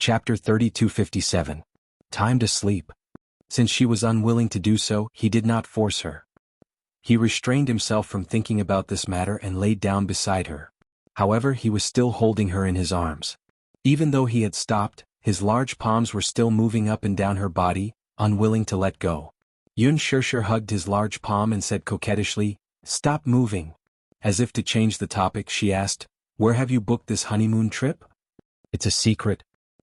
Chapter 3257. Time to sleep. Since she was unwilling to do so, he did not force her. He restrained himself from thinking about this matter and laid down beside her. However, he was still holding her in his arms. Even though he had stopped, his large palms were still moving up and down her body, unwilling to let go. Yun Shirshir hugged his large palm and said coquettishly, "Stop moving." As if to change the topic, she asked, "Where have you booked this honeymoon trip?" "It's a secret."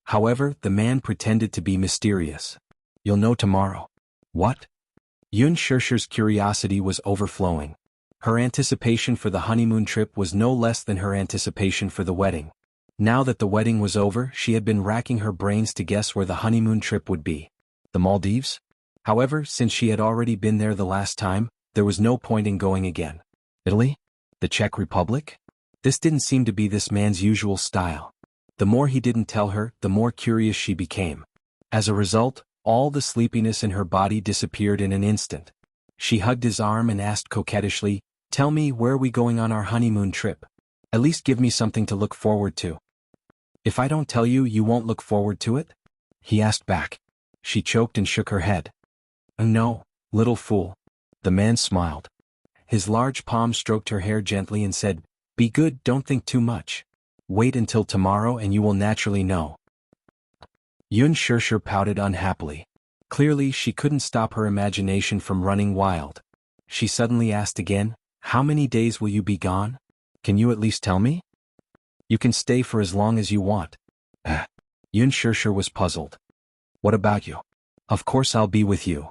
However, the man pretended to be mysterious. "You'll know tomorrow." "What?" Yun Shirshir's curiosity was overflowing. Her anticipation for the honeymoon trip was no less than her anticipation for the wedding. Now that the wedding was over, she had been racking her brains to guess where the honeymoon trip would be. The Maldives? However, since she had already been there the last time, there was no point in going again. Italy? The Czech Republic? This didn't seem to be this man's usual style. The more he didn't tell her, the more curious she became. As a result, all the sleepiness in her body disappeared in an instant. She hugged his arm and asked coquettishly, "Tell me, where are we going on our honeymoon trip? At least give me something to look forward to." "If I don't tell you, you won't look forward to it?" he asked back. She choked and shook her head. "No, little fool." The man smiled. His large palm stroked her hair gently and said, "Be good, don't think too much. Wait until tomorrow and you will naturally know." Yun Shirshir pouted unhappily. Clearly, she couldn't stop her imagination from running wild. She suddenly asked again, "How many days will you be gone? Can you at least tell me?" "You can stay for as long as you want." Yun Shirshir was puzzled. "What about you?" "Of course I'll be with you."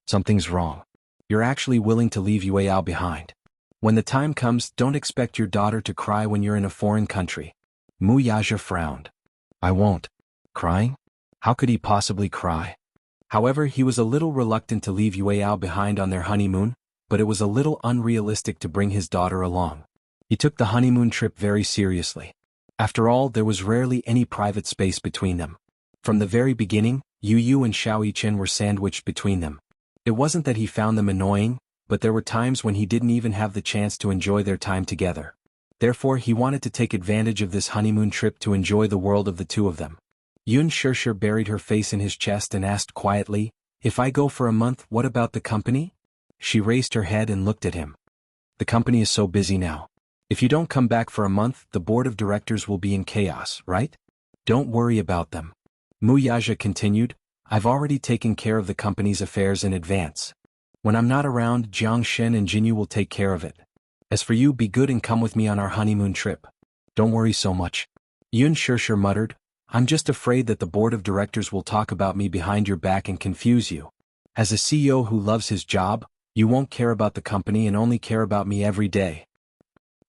"Something's wrong. You're actually willing to leave Yueyao behind. When the time comes, don't expect your daughter to cry when you're in a foreign country." Mu Yaja frowned. "I won't." Crying? How could he possibly cry? However, he was a little reluctant to leave Yueyao behind on their honeymoon, but it was a little unrealistic to bring his daughter along. He took the honeymoon trip very seriously. After all, there was rarely any private space between them. From the very beginning, Yu and Xiao Yichen were sandwiched between them. It wasn't that he found them annoying, but there were times when he didn't even have the chance to enjoy their time together. Therefore, he wanted to take advantage of this honeymoon trip to enjoy the world of the two of them. Yun Shirshir buried her face in his chest and asked quietly, "If I go for a month, what about the company?" She raised her head and looked at him. "The company is so busy now. If you don't come back for a month, the board of directors will be in chaos, right? Don't worry about them." Mu Yaja continued, "I've already taken care of the company's affairs in advance. When I'm not around, Jiang Shen and Jinyu will take care of it. As for you, be good and come with me on our honeymoon trip. Don't worry so much." Yun Shirshir muttered, "I'm just afraid that the board of directors will talk about me behind your back and confuse you. As a CEO who loves his job, you won't care about the company and only care about me every day.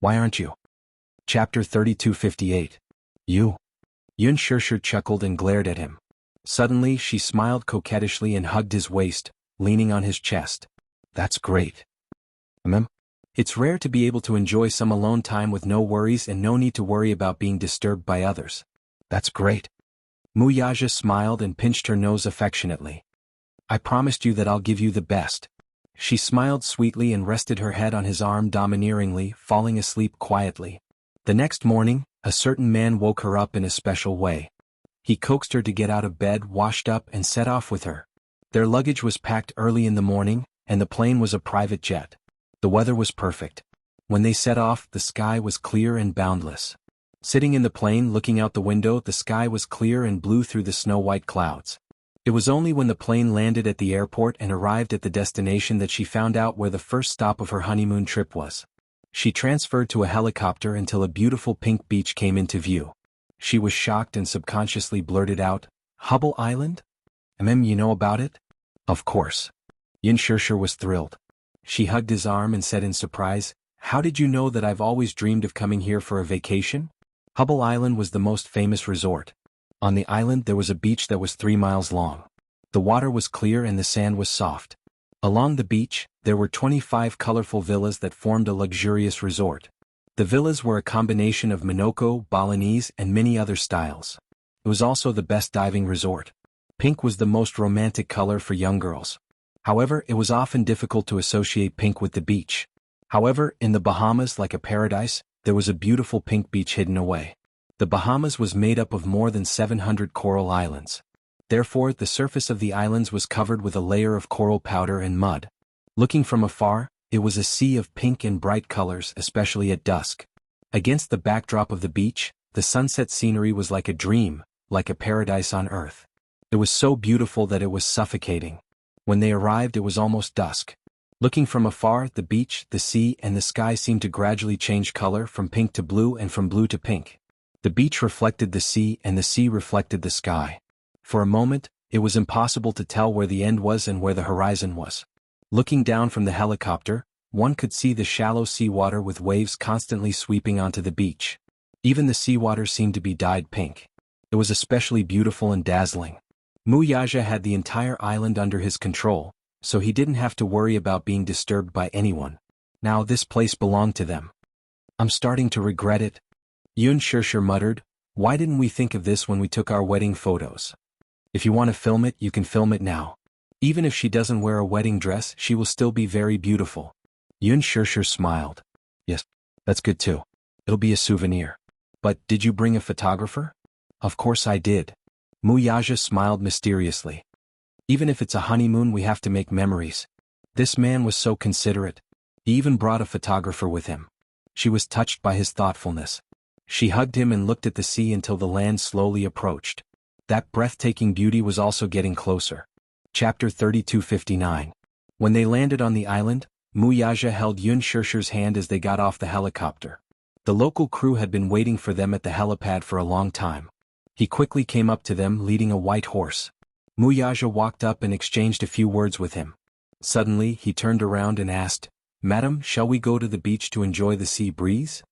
Why aren't you?" Chapter 3258. You. Yun Shirshir chuckled and glared at him. Suddenly, she smiled coquettishly and hugged his waist, leaning on his chest. "That's great. It's rare to be able to enjoy some alone time with no worries and no need to worry about being disturbed by others." "That's great." Mu Yaja smiled and pinched her nose affectionately. "I promised you that I'll give you the best." She smiled sweetly and rested her head on his arm domineeringly, falling asleep quietly. The next morning, a certain man woke her up in a special way. He coaxed her to get out of bed, washed up, and set off with her. Their luggage was packed early in the morning, and the plane was a private jet. The weather was perfect. When they set off, the sky was clear and boundless. Sitting in the plane looking out the window, the sky was clear and blue through the snow-white clouds. It was only when the plane landed at the airport and arrived at the destination that she found out where the first stop of her honeymoon trip was. She transferred to a helicopter until a beautiful pink beach came into view. She was shocked and subconsciously blurted out, "Hubble Island? You know about it?" "Of course." Yun Shirshir was thrilled. She hugged his arm and said in surprise, "How did you know that I've always dreamed of coming here for a vacation?" Hubble Island was the most famous resort. On the island there was a beach that was 3 miles long. The water was clear and the sand was soft. Along the beach, there were 25 colorful villas that formed a luxurious resort. The villas were a combination of Minoko, Balinese, and many other styles. It was also the best diving resort. Pink was the most romantic color for young girls. However, it was often difficult to associate pink with the beach. However, in the Bahamas, like a paradise, there was a beautiful pink beach hidden away. The Bahamas was made up of more than 700 coral islands. Therefore, the surface of the islands was covered with a layer of coral powder and mud. Looking from afar, it was a sea of pink and bright colors, especially at dusk. Against the backdrop of the beach, the sunset scenery was like a dream, like a paradise on earth. It was so beautiful that it was suffocating. When they arrived, it was almost dusk. Looking from afar, the beach, the sea, and the sky seemed to gradually change color from pink to blue and from blue to pink. The beach reflected the sea and the sea reflected the sky. For a moment, it was impossible to tell where the end was and where the horizon was. Looking down from the helicopter, one could see the shallow seawater with waves constantly sweeping onto the beach. Even the seawater seemed to be dyed pink. It was especially beautiful and dazzling. Wuxia had the entire island under his control, so he didn't have to worry about being disturbed by anyone. Now this place belonged to them. I'm starting to regret it. Yun Shirshir muttered, why didn't we think of this when we took our wedding photos? If you want to film it, you can film it now. Even if she doesn't wear a wedding dress, she will still be very beautiful. Yun Shirshir smiled. Yes, that's good too. It'll be a souvenir. But did you bring a photographer? Of course I did. Wuxia smiled mysteriously. Even if it's a honeymoon, we have to make memories. This man was so considerate. He even brought a photographer with him. She was touched by his thoughtfulness. She hugged him and looked at the sea until the land slowly approached. That breathtaking beauty was also getting closer. Chapter 32:59. When they landed on the island, Wuxia held Yun Shirshir's hand as they got off the helicopter. The local crew had been waiting for them at the helipad for a long time. He quickly came up to them leading a white horse. Wuxia walked up and exchanged a few words with him. Suddenly, he turned around and asked, Madam, shall we go to the beach to enjoy the sea breeze?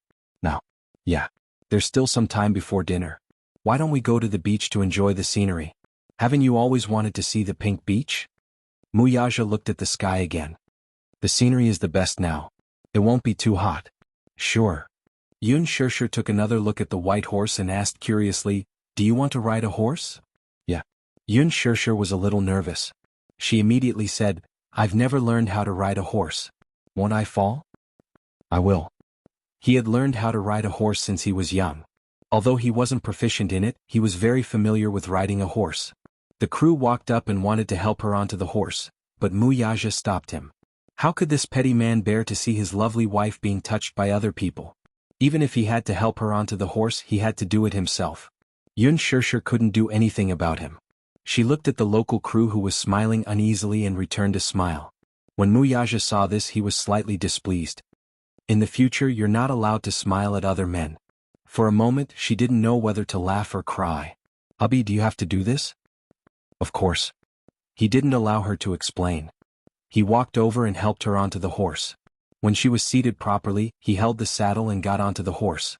No. Yeah. There's still some time before dinner. Why don't we go to the beach to enjoy the scenery? Haven't you always wanted to see the pink beach? Wuxia looked at the sky again. The scenery is the best now. It won't be too hot. Sure. Yun Shirshir took another look at the white horse and asked curiously, do you want to ride a horse? Yeah. Yun Shirshir was a little nervous. She immediately said, I've never learned how to ride a horse. Won't I fall? I will. He had learned how to ride a horse since he was young. Although he wasn't proficient in it, he was very familiar with riding a horse. The crew walked up and wanted to help her onto the horse, but Wuxia stopped him. How could this petty man bear to see his lovely wife being touched by other people? Even if he had to help her onto the horse, he had to do it himself. Yun Shirshir couldn't do anything about him. She looked at the local crew who was smiling uneasily and returned a smile. When Wuxia saw this, he was slightly displeased. In the future, you're not allowed to smile at other men. For a moment, she didn't know whether to laugh or cry. Hubby, do you have to do this? Of course. He didn't allow her to explain. He walked over and helped her onto the horse. When she was seated properly, he held the saddle and got onto the horse.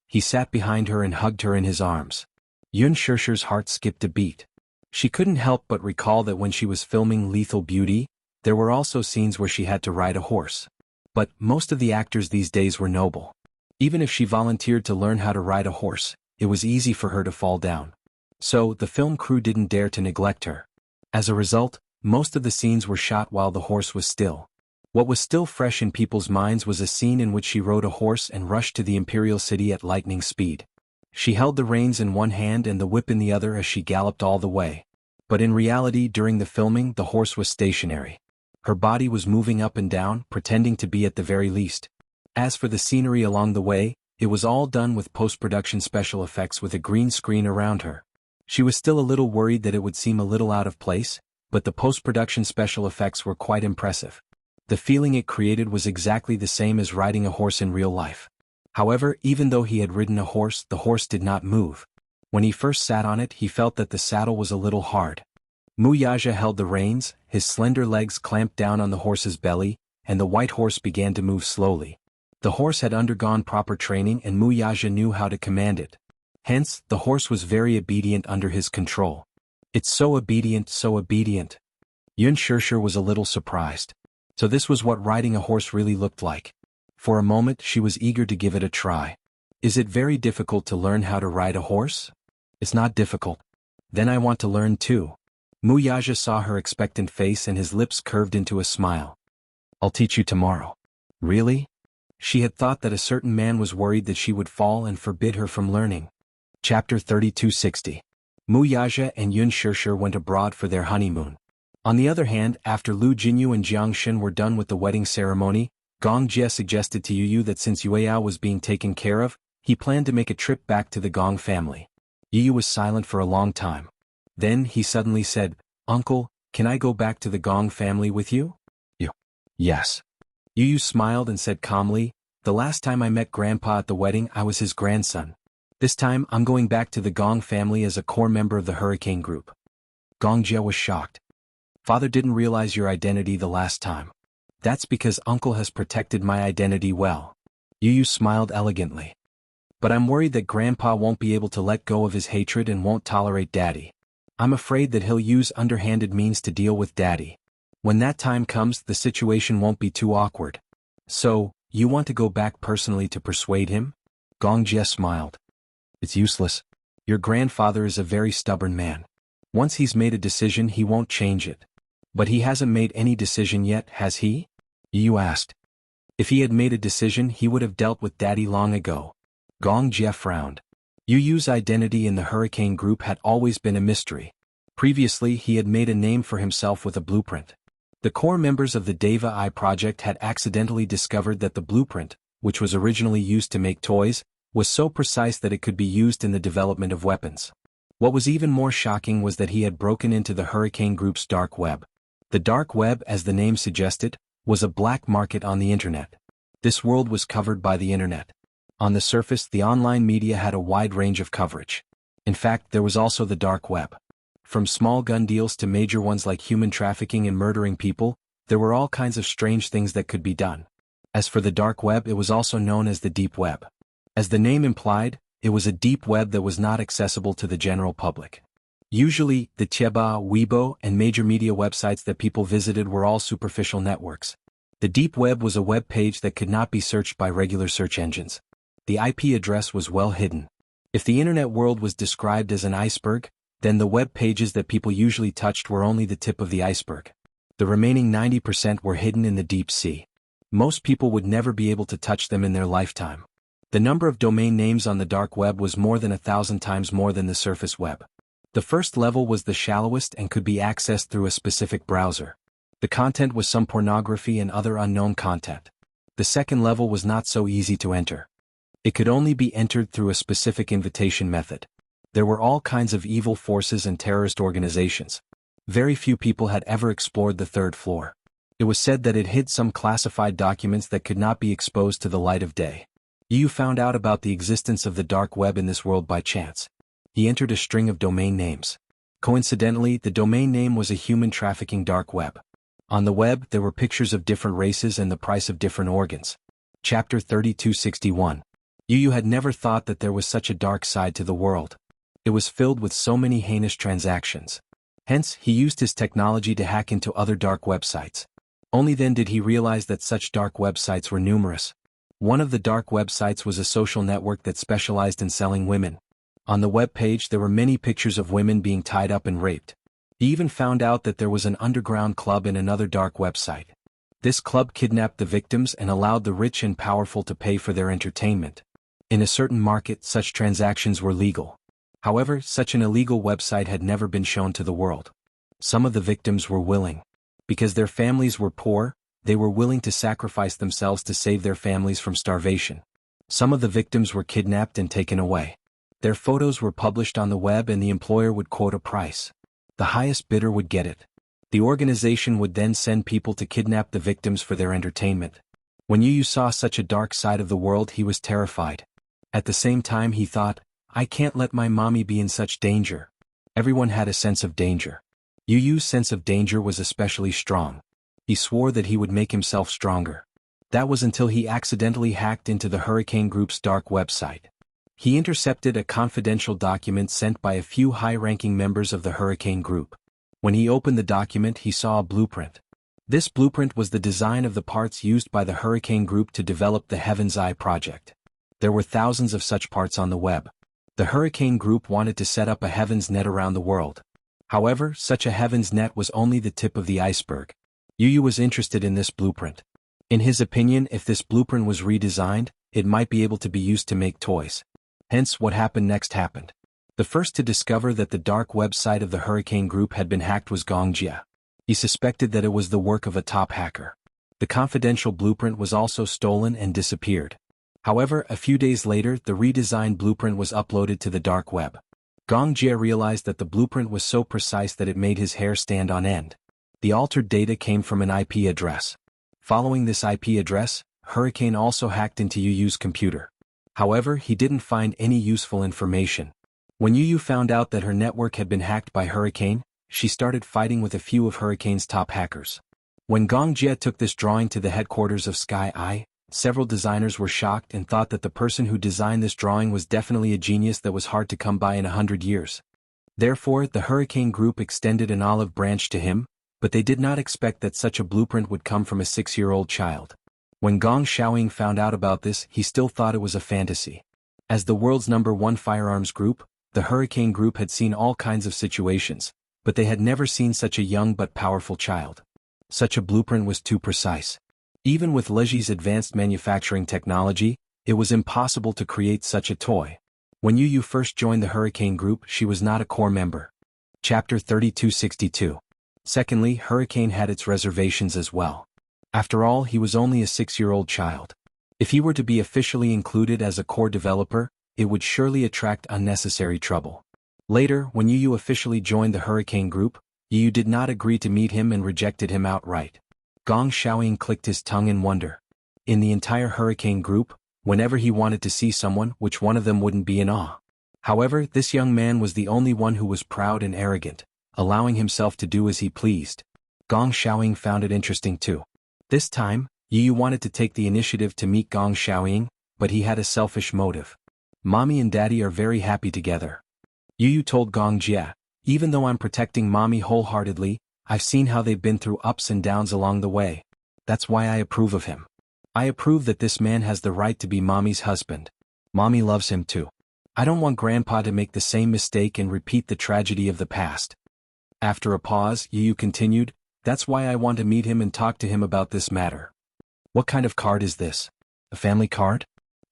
He sat behind her and hugged her in his arms. Yun Shirshir's heart skipped a beat. She couldn't help but recall that when she was filming Lethal Beauty, there were also scenes where she had to ride a horse. But most of the actors these days were noble. Even if she volunteered to learn how to ride a horse, it was easy for her to fall down. So, the film crew didn't dare to neglect her. As a result, most of the scenes were shot while the horse was still. What was still fresh in people's minds was a scene in which she rode a horse and rushed to the imperial city at lightning speed. She held the reins in one hand and the whip in the other as she galloped all the way. But in reality, during the filming, the horse was stationary. Her body was moving up and down, pretending to be at the very least. As for the scenery along the way, it was all done with post-production special effects with a green screen around her. She was still a little worried that it would seem a little out of place, but the post-production special effects were quite impressive. The feeling it created was exactly the same as riding a horse in real life. However, even though he had ridden a horse, the horse did not move. When he first sat on it, he felt that the saddle was a little hard. Wuxia held the reins, his slender legs clamped down on the horse's belly, and the white horse began to move slowly. The horse had undergone proper training and Wuxia knew how to command it. Hence, the horse was very obedient under his control. It's so obedient, so obedient. Yun Shirshir was a little surprised. So this was what riding a horse really looked like. For a moment, she was eager to give it a try. Is it very difficult to learn how to ride a horse? It's not difficult. Then I want to learn too. Wuxia saw her expectant face and his lips curved into a smile. I'll teach you tomorrow. Really? She had thought that a certain man was worried that she would fall and forbid her from learning. Chapter 3260. Mu Yaja and Yun Shishir went abroad for their honeymoon. On the other hand, after Lu Jinyu and Jiang Shen were done with the wedding ceremony, Gong Jie suggested to Yu Yu that since Yueyao was being taken care of, he planned to make a trip back to the Gong family. Yu Yu was silent for a long time. Then he suddenly said, "Uncle, can I go back to the Gong family with you?" Yes. Yu Yu smiled and said calmly, "The last time I met Grandpa at the wedding I was his grandson. This time I'm going back to the Gong family as a core member of the Hurricane Group." Gong Jie was shocked. "Father didn't realize your identity the last time." "That's because Uncle has protected my identity well." Yu Yu smiled elegantly. "But I'm worried that Grandpa won't be able to let go of his hatred and won't tolerate Daddy. I'm afraid that he'll use underhanded means to deal with Daddy. When that time comes, the situation won't be too awkward." "So, you want to go back personally to persuade him?" Gong Jie smiled. "It's useless. Your grandfather is a very stubborn man. Once he's made a decision he won't change it." "But he hasn't made any decision yet, has he?" Yu Yu asked. "If he had made a decision he would have dealt with Daddy long ago." Gong Jie frowned. Yu Yu's identity in the Hurricane Group had always been a mystery. Previously he had made a name for himself with a blueprint. The core members of the Deva Eye project had accidentally discovered that the blueprint, which was originally used to make toys, was so precise that it could be used in the development of weapons. What was even more shocking was that he had broken into the Hurricane Group's dark web. The dark web, as the name suggested, was a black market on the internet. This world was covered by the internet. On the surface, the online media had a wide range of coverage. In fact, there was also the dark web. From small gun deals to major ones like human trafficking and murdering people, there were all kinds of strange things that could be done. As for the dark web, it was also known as the deep web. As the name implied, it was a deep web that was not accessible to the general public. Usually, the Tieba, Weibo, and major media websites that people visited were all superficial networks. The deep web was a web page that could not be searched by regular search engines. The IP address was well hidden. If the internet world was described as an iceberg, then the web pages that people usually touched were only the tip of the iceberg. The remaining 90% were hidden in the deep sea. Most people would never be able to touch them in their lifetime. The number of domain names on the dark web was more than 1,000 times more than the surface web. The first level was the shallowest and could be accessed through a specific browser. The content was some pornography and other unknown content. The second level was not so easy to enter. It could only be entered through a specific invitation method. There were all kinds of evil forces and terrorist organizations. Very few people had ever explored the third floor. It was said that it hid some classified documents that could not be exposed to the light of day. Yu Yu found out about the existence of the dark web in this world by chance. He entered a string of domain names. Coincidentally, the domain name was a human trafficking dark web. On the web, there were pictures of different races and the price of different organs. Chapter 3261. Yu Yu had never thought that there was such a dark side to the world. It was filled with so many heinous transactions. Hence, he used his technology to hack into other dark websites. Only then did he realize that such dark websites were numerous. One of the dark websites was a social network that specialized in selling women. On the web page there were many pictures of women being tied up and raped. He even found out that there was an underground club in another dark website. This club kidnapped the victims and allowed the rich and powerful to pay for their entertainment. In a certain market, such transactions were legal. However, such an illegal website had never been shown to the world. Some of the victims were willing. Because their families were poor, they were willing to sacrifice themselves to save their families from starvation. Some of the victims were kidnapped and taken away. Their photos were published on the web and the employer would quote a price. The highest bidder would get it. The organization would then send people to kidnap the victims for their entertainment. When Yu Yu saw such a dark side of the world, he was terrified. At the same time he thought, I can't let my mommy be in such danger. Everyone had a sense of danger. Yu Yu's sense of danger was especially strong. He swore that he would make himself stronger. That was until he accidentally hacked into the Hurricane Group's dark website. He intercepted a confidential document sent by a few high-ranking members of the Hurricane Group. When he opened the document, he saw a blueprint. This blueprint was the design of the parts used by the Hurricane Group to develop the Heaven's Eye project. There were thousands of such parts on the web. The Hurricane Group wanted to set up a heaven's net around the world. However, such a heaven's net was only the tip of the iceberg. Yu Yu was interested in this blueprint. In his opinion, if this blueprint was redesigned, it might be able to be used to make toys. Hence what happened next happened. The first to discover that the dark website of the Hurricane Group had been hacked was Gong Jia. He suspected that it was the work of a top hacker. The confidential blueprint was also stolen and disappeared. However, a few days later the redesigned blueprint was uploaded to the dark web. Gong Jia realized that the blueprint was so precise that it made his hair stand on end. The altered data came from an IP address. Following this IP address, Hurricane also hacked into Yu's computer. However, he didn't find any useful information. When Yu found out that her network had been hacked by Hurricane, she started fighting with a few of Hurricane's top hackers. When Gong Jia took this drawing to the headquarters of Sky Eye, several designers were shocked and thought that the person who designed this drawing was definitely a genius that was hard to come by in 100 years. Therefore, the Hurricane Group extended an olive branch to him, but they did not expect that such a blueprint would come from a 6-year-old child. When Gong Xiaoying found out about this, he still thought it was a fantasy. As the world's #1 firearms group, the Hurricane Group had seen all kinds of situations, but they had never seen such a young but powerful child. Such a blueprint was too precise. Even with Leji's advanced manufacturing technology, it was impossible to create such a toy. When Yu first joined the Hurricane Group, she was not a core member. Chapter 3262. Secondly, Hurricane had its reservations as well. After all, he was only a 6-year-old child. If he were to be officially included as a core developer, it would surely attract unnecessary trouble. Later, when Yu officially joined the Hurricane Group, Yu did not agree to meet him and rejected him outright. Gong Xiaoying clicked his tongue in wonder. In the entire Hurricane Group, whenever he wanted to see someone, which one of them wouldn't be in awe? However, this young man was the only one who was proud and arrogant, allowing himself to do as he pleased. Gong Xiaoying found it interesting too. This time, Yu wanted to take the initiative to meet Gong Xiaoying, but he had a selfish motive. Mommy and Daddy are very happy together. Yu told Gong Jia, even though I'm protecting Mommy wholeheartedly, I've seen how they've been through ups and downs along the way. That's why I approve of him. I approve that this man has the right to be Mommy's husband. Mommy loves him too. I don't want Grandpa to make the same mistake and repeat the tragedy of the past. After a pause, Yu continued, that's why I want to meet him and talk to him about this matter. What kind of card is this? A family card?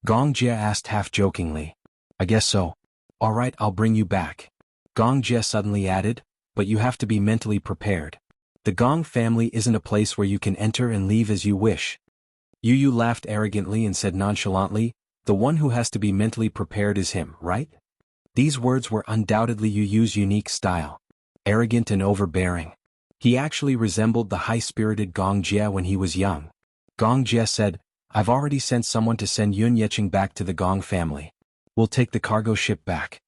Gong Jia asked half-jokingly. I guess so. Alright, I'll bring you back. Gong Jia suddenly added, but you have to be mentally prepared. The Gong family isn't a place where you can enter and leave as you wish. Yu laughed arrogantly and said nonchalantly, the one who has to be mentally prepared is him, right? These words were undoubtedly Yu's unique style. Arrogant and overbearing. He actually resembled the high-spirited Gong Jia when he was young. Gong Jia said, I've already sent someone to send Yun Yeqing back to the Gong family. We'll take the cargo ship back.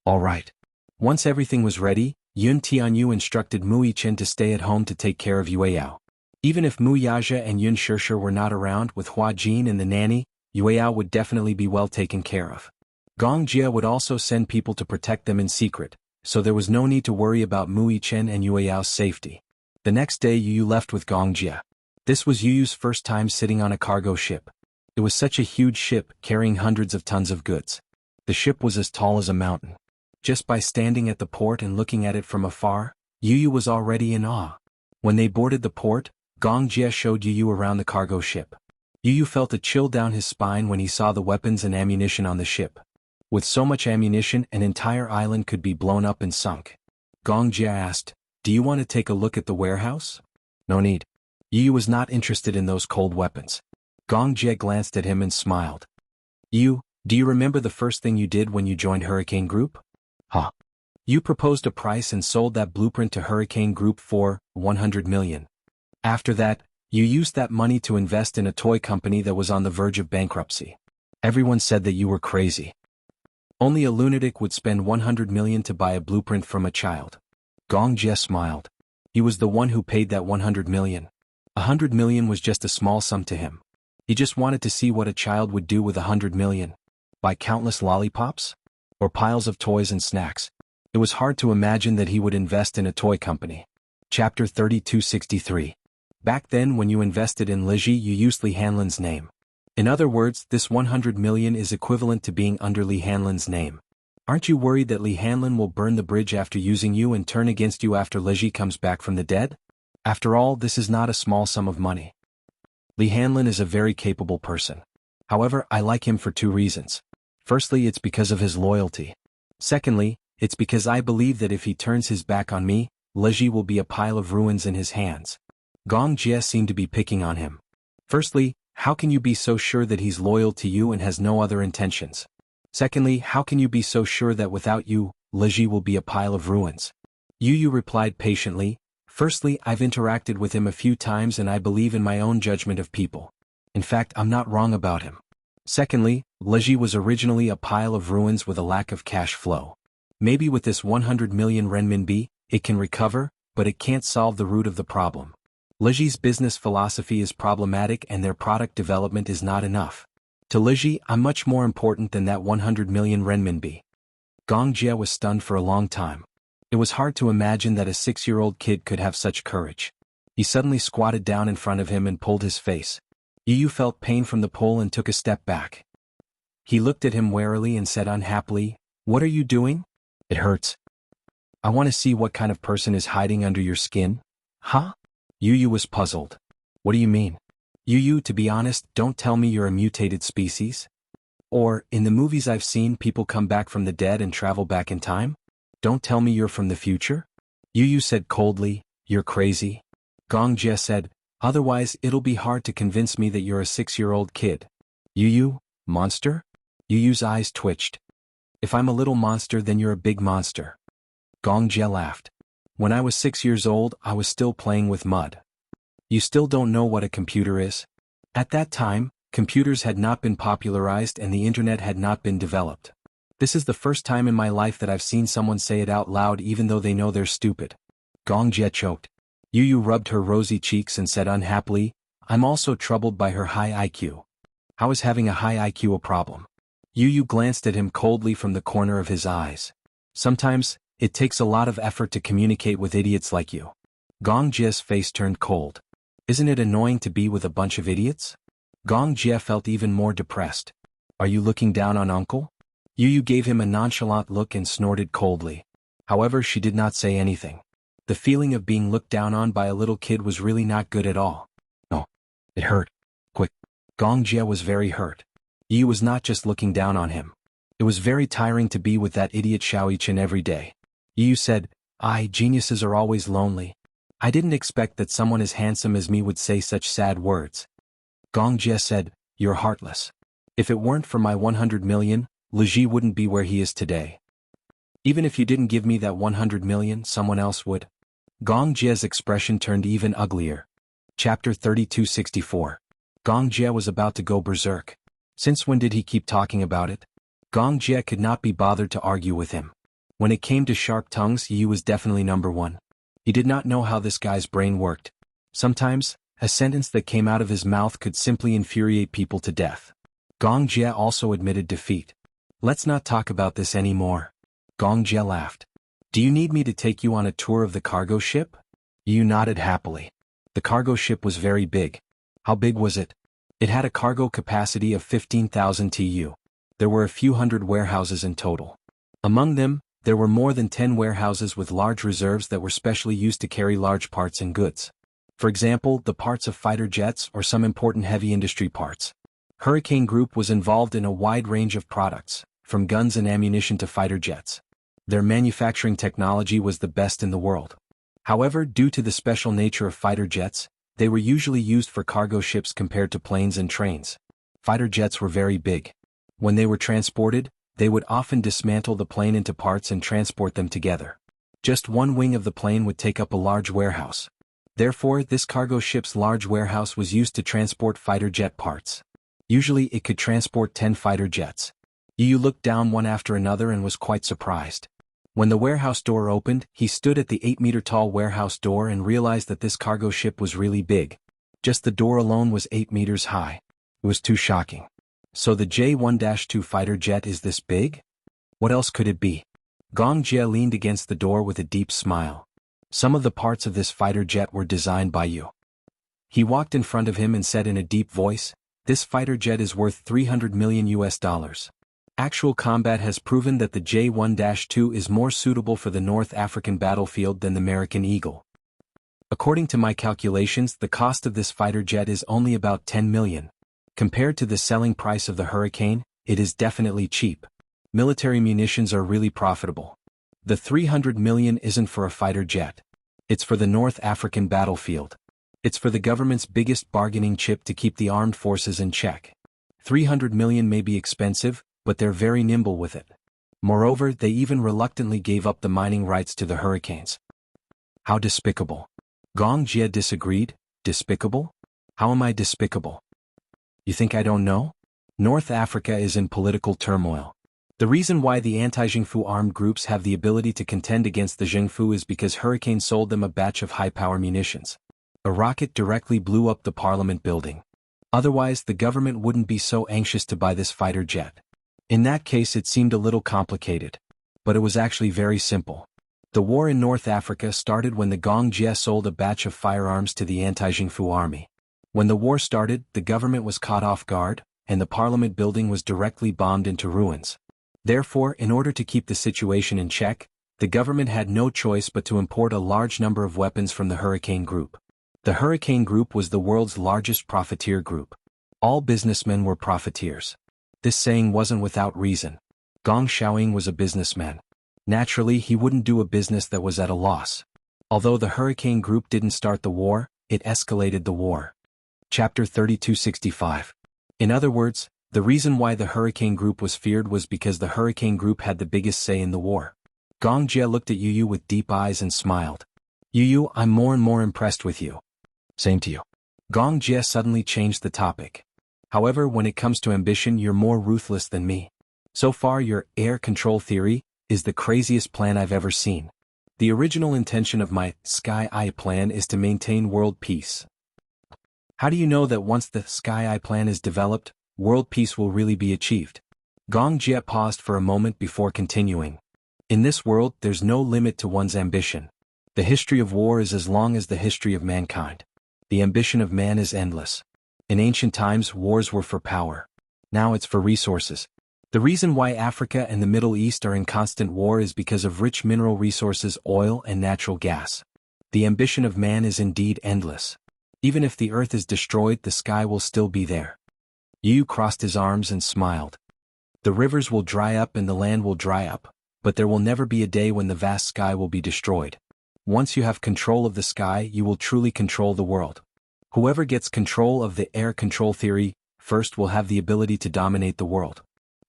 All right. Once everything was ready, Yun Tianyu instructed Mu Yichen to stay at home to take care of Yueyao. Even if Mu Yaja and Yun Shishir were not around with Hua Jin and the nanny, Yueyao would definitely be well taken care of. Gong Jia would also send people to protect them in secret, so there was no need to worry about Mu Yichen and Yueyao's safety. The next day Yu left with Gong Jia. This was Yu's first time sitting on a cargo ship. It was such a huge ship, carrying hundreds of tons of goods. The ship was as tall as a mountain. Just by standing at the port and looking at it from afar, Yu was already in awe. When they boarded the port, Gong Jia showed Yu around the cargo ship. Yu felt a chill down his spine when he saw the weapons and ammunition on the ship. With so much ammunition, an entire island could be blown up and sunk. Gong Jia asked, do you want to take a look at the warehouse? No need. Yu was not interested in those cold weapons. Gong Jia glanced at him and smiled. Yu, do you remember the first thing you did when you joined Hurricane Group? Huh. You proposed a price and sold that blueprint to Hurricane Group for 100 million. After that, you used that money to invest in a toy company that was on the verge of bankruptcy. Everyone said that you were crazy. Only a lunatic would spend 100 million to buy a blueprint from a child. Gong Jia smiled. He was the one who paid that 100 million. 100 million was just a small sum to him. He just wanted to see what a child would do with 100 million. Buy countless lollipops? Or piles of toys and snacks. It was hard to imagine that he would invest in a toy company. Chapter 3263. Back then when you invested in Leji, you used Li Hanlin's name. In other words, this 100 million is equivalent to being under Li Hanlin's name. Aren't you worried that Li Hanlin will burn the bridge after using you and turn against you after Leji comes back from the dead? After all, this is not a small sum of money. Li Hanlin is a very capable person. However, I like him for two reasons. Firstly, it's because of his loyalty. Secondly, it's because I believe that if he turns his back on me, Leji will be a pile of ruins in his hands. Gong Jie seemed to be picking on him. Firstly, how can you be so sure that he's loyal to you and has no other intentions? Secondly, how can you be so sure that without you, Leji will be a pile of ruins? Yu Yu replied patiently, firstly, I've interacted with him a few times and I believe in my own judgment of people. In fact, I'm not wrong about him. Secondly, Leji was originally a pile of ruins with a lack of cash flow. Maybe with this 100 million renminbi, it can recover, but it can't solve the root of the problem. Leji's business philosophy is problematic and their product development is not enough. To Leji, I'm much more important than that 100 million renminbi. Gong Jie was stunned for a long time. It was hard to imagine that a 6-year-old kid could have such courage. He suddenly squatted down in front of him and pulled his face. Yu Yu felt pain from the pull and took a step back. He looked at him warily and said unhappily, "What are you doing?" "It hurts. I want to see what kind of person is hiding under your skin." "Huh?" Yu Yu was puzzled. "What do you mean?" "Yu Yu, to be honest, don't tell me you're a mutated species. Or, in the movies I've seen, people come back from the dead and travel back in time? Don't tell me you're from the future?" Yu Yu said coldly, "You're crazy." Gong Jie said, "Otherwise it'll be hard to convince me that you're a 6-year-old kid." "Yu Yu, monster?" Yu Yu's eyes twitched. "If I'm a little monster then you're a big monster." Gong Jie laughed. "When I was 6 years old I was still playing with mud. You still don't know what a computer is?" At that time, computers had not been popularized and the internet had not been developed. This is the first time in my life that I've seen someone say it out loud even though they know they're stupid. Gong Jie choked. Yu Yu rubbed her rosy cheeks and said unhappily, "I'm also troubled by her high IQ." "How is having a high IQ a problem?" Yu Yu glanced at him coldly from the corner of his eyes. "Sometimes, it takes a lot of effort to communicate with idiots like you." Gong Jie's face turned cold. "Isn't it annoying to be with a bunch of idiots?" Gong Jie felt even more depressed. "Are you looking down on Uncle?" Yu Yu gave him a nonchalant look and snorted coldly. However, she did not say anything. The feeling of being looked down on by a little kid was really not good at all. "No. It hurt. Quick." Gong Jie was very hurt. Yu Yu was not just looking down on him. It was very tiring to be with that idiot Xiaoyichen every day. Yu Yu said, Geniuses are always lonely. I didn't expect that someone as handsome as me would say such sad words." Gong Jie said, "You're heartless. If it weren't for my 100 million, Leji wouldn't be where he is today. Even if you didn't give me that 100 million, someone else would." Gong Jie's expression turned even uglier. Chapter 3264. Gong Jie was about to go berserk. Since when did he keep talking about it? Gong Jie could not be bothered to argue with him. When it came to sharp tongues, Yu was definitely number one. He did not know how this guy's brain worked. Sometimes, a sentence that came out of his mouth could simply infuriate people to death. Gong Jie also admitted defeat. "Let's not talk about this anymore." Gong Jie laughed. "Do you need me to take you on a tour of the cargo ship?" Yu nodded happily. The cargo ship was very big. How big was it? It had a cargo capacity of 15,000 TEU. There were a few hundred warehouses in total. Among them, there were more than 10 warehouses with large reserves that were specially used to carry large parts and goods. For example, the parts of fighter jets or some important heavy industry parts. Hurricane Group was involved in a wide range of products, from guns and ammunition to fighter jets. Their manufacturing technology was the best in the world. However, due to the special nature of fighter jets, they were usually used for cargo ships compared to planes and trains. Fighter jets were very big. When they were transported, they would often dismantle the plane into parts and transport them together. Just one wing of the plane would take up a large warehouse. Therefore, this cargo ship's large warehouse was used to transport fighter jet parts. Usually it could transport 10 fighter jets. Yu looked down one after another and was quite surprised. When the warehouse door opened, he stood at the 8-meter-tall warehouse door and realized that this cargo ship was really big. Just the door alone was 8 meters high. It was too shocking. So the J-1-2 fighter jet is this big? What else could it be? Gong Jie leaned against the door with a deep smile. Some of the parts of this fighter jet were designed by you. He walked in front of him and said in a deep voice, "This fighter jet is worth 300 million US dollars. Actual combat has proven that the J-1-2 is more suitable for the North African battlefield than the American Eagle. According to my calculations, the cost of this fighter jet is only about 10 million. Compared to the selling price of the Hurricane, it is definitely cheap. Military munitions are really profitable. The 300 million isn't for a fighter jet. It's for the North African battlefield. It's for the government's biggest bargaining chip to keep the armed forces in check. 300 million may be expensive, but they're very nimble with it. Moreover, they even reluctantly gave up the mining rights to the hurricanes. How despicable. Gong Jie disagreed. Despicable? How am I despicable? You think I don't know? North Africa is in political turmoil. The reason why the anti-Zhengfu armed groups have the ability to contend against the Zhengfu is because Hurricane sold them a batch of high-power munitions. A rocket directly blew up the parliament building. Otherwise, the government wouldn't be so anxious to buy this fighter jet. In that case, it seemed a little complicated. But it was actually very simple. The war in North Africa started when the Gong Jie sold a batch of firearms to the anti-Zhengfu army. When the war started, the government was caught off guard, and the parliament building was directly bombed into ruins. Therefore, in order to keep the situation in check, the government had no choice but to import a large number of weapons from the Hurricane Group. The Hurricane Group was the world's largest profiteer group. All businessmen were profiteers. This saying wasn't without reason. Gong Xiaoying was a businessman. Naturally, he wouldn't do a business that was at a loss. Although the Hurricane Group didn't start the war, it escalated the war. Chapter 3265. In other words, the reason why the Hurricane Group was feared was because the Hurricane Group had the biggest say in the war. Gong Jie looked at Yu Yu with deep eyes and smiled. Yu Yu, I'm more and more impressed with you. Same to you. Gong Jie suddenly changed the topic. However, when it comes to ambition, you're more ruthless than me. So far, your air control theory is the craziest plan I've ever seen. The original intention of my Sky Eye plan is to maintain world peace. How do you know that once the Sky Eye plan is developed, world peace will really be achieved? Gong Jie paused for a moment before continuing. In this world, there's no limit to one's ambition. The history of war is as long as the history of mankind. The ambition of man is endless. In ancient times, wars were for power. Now it's for resources. The reason why Africa and the Middle East are in constant war is because of rich mineral resources, oil and natural gas. The ambition of man is indeed endless. Even if the earth is destroyed, the sky will still be there. Yu crossed his arms and smiled. The rivers will dry up and the land will dry up, but there will never be a day when the vast sky will be destroyed. Once you have control of the sky, you will truly control the world. Whoever gets control of the air control theory first will have the ability to dominate the world.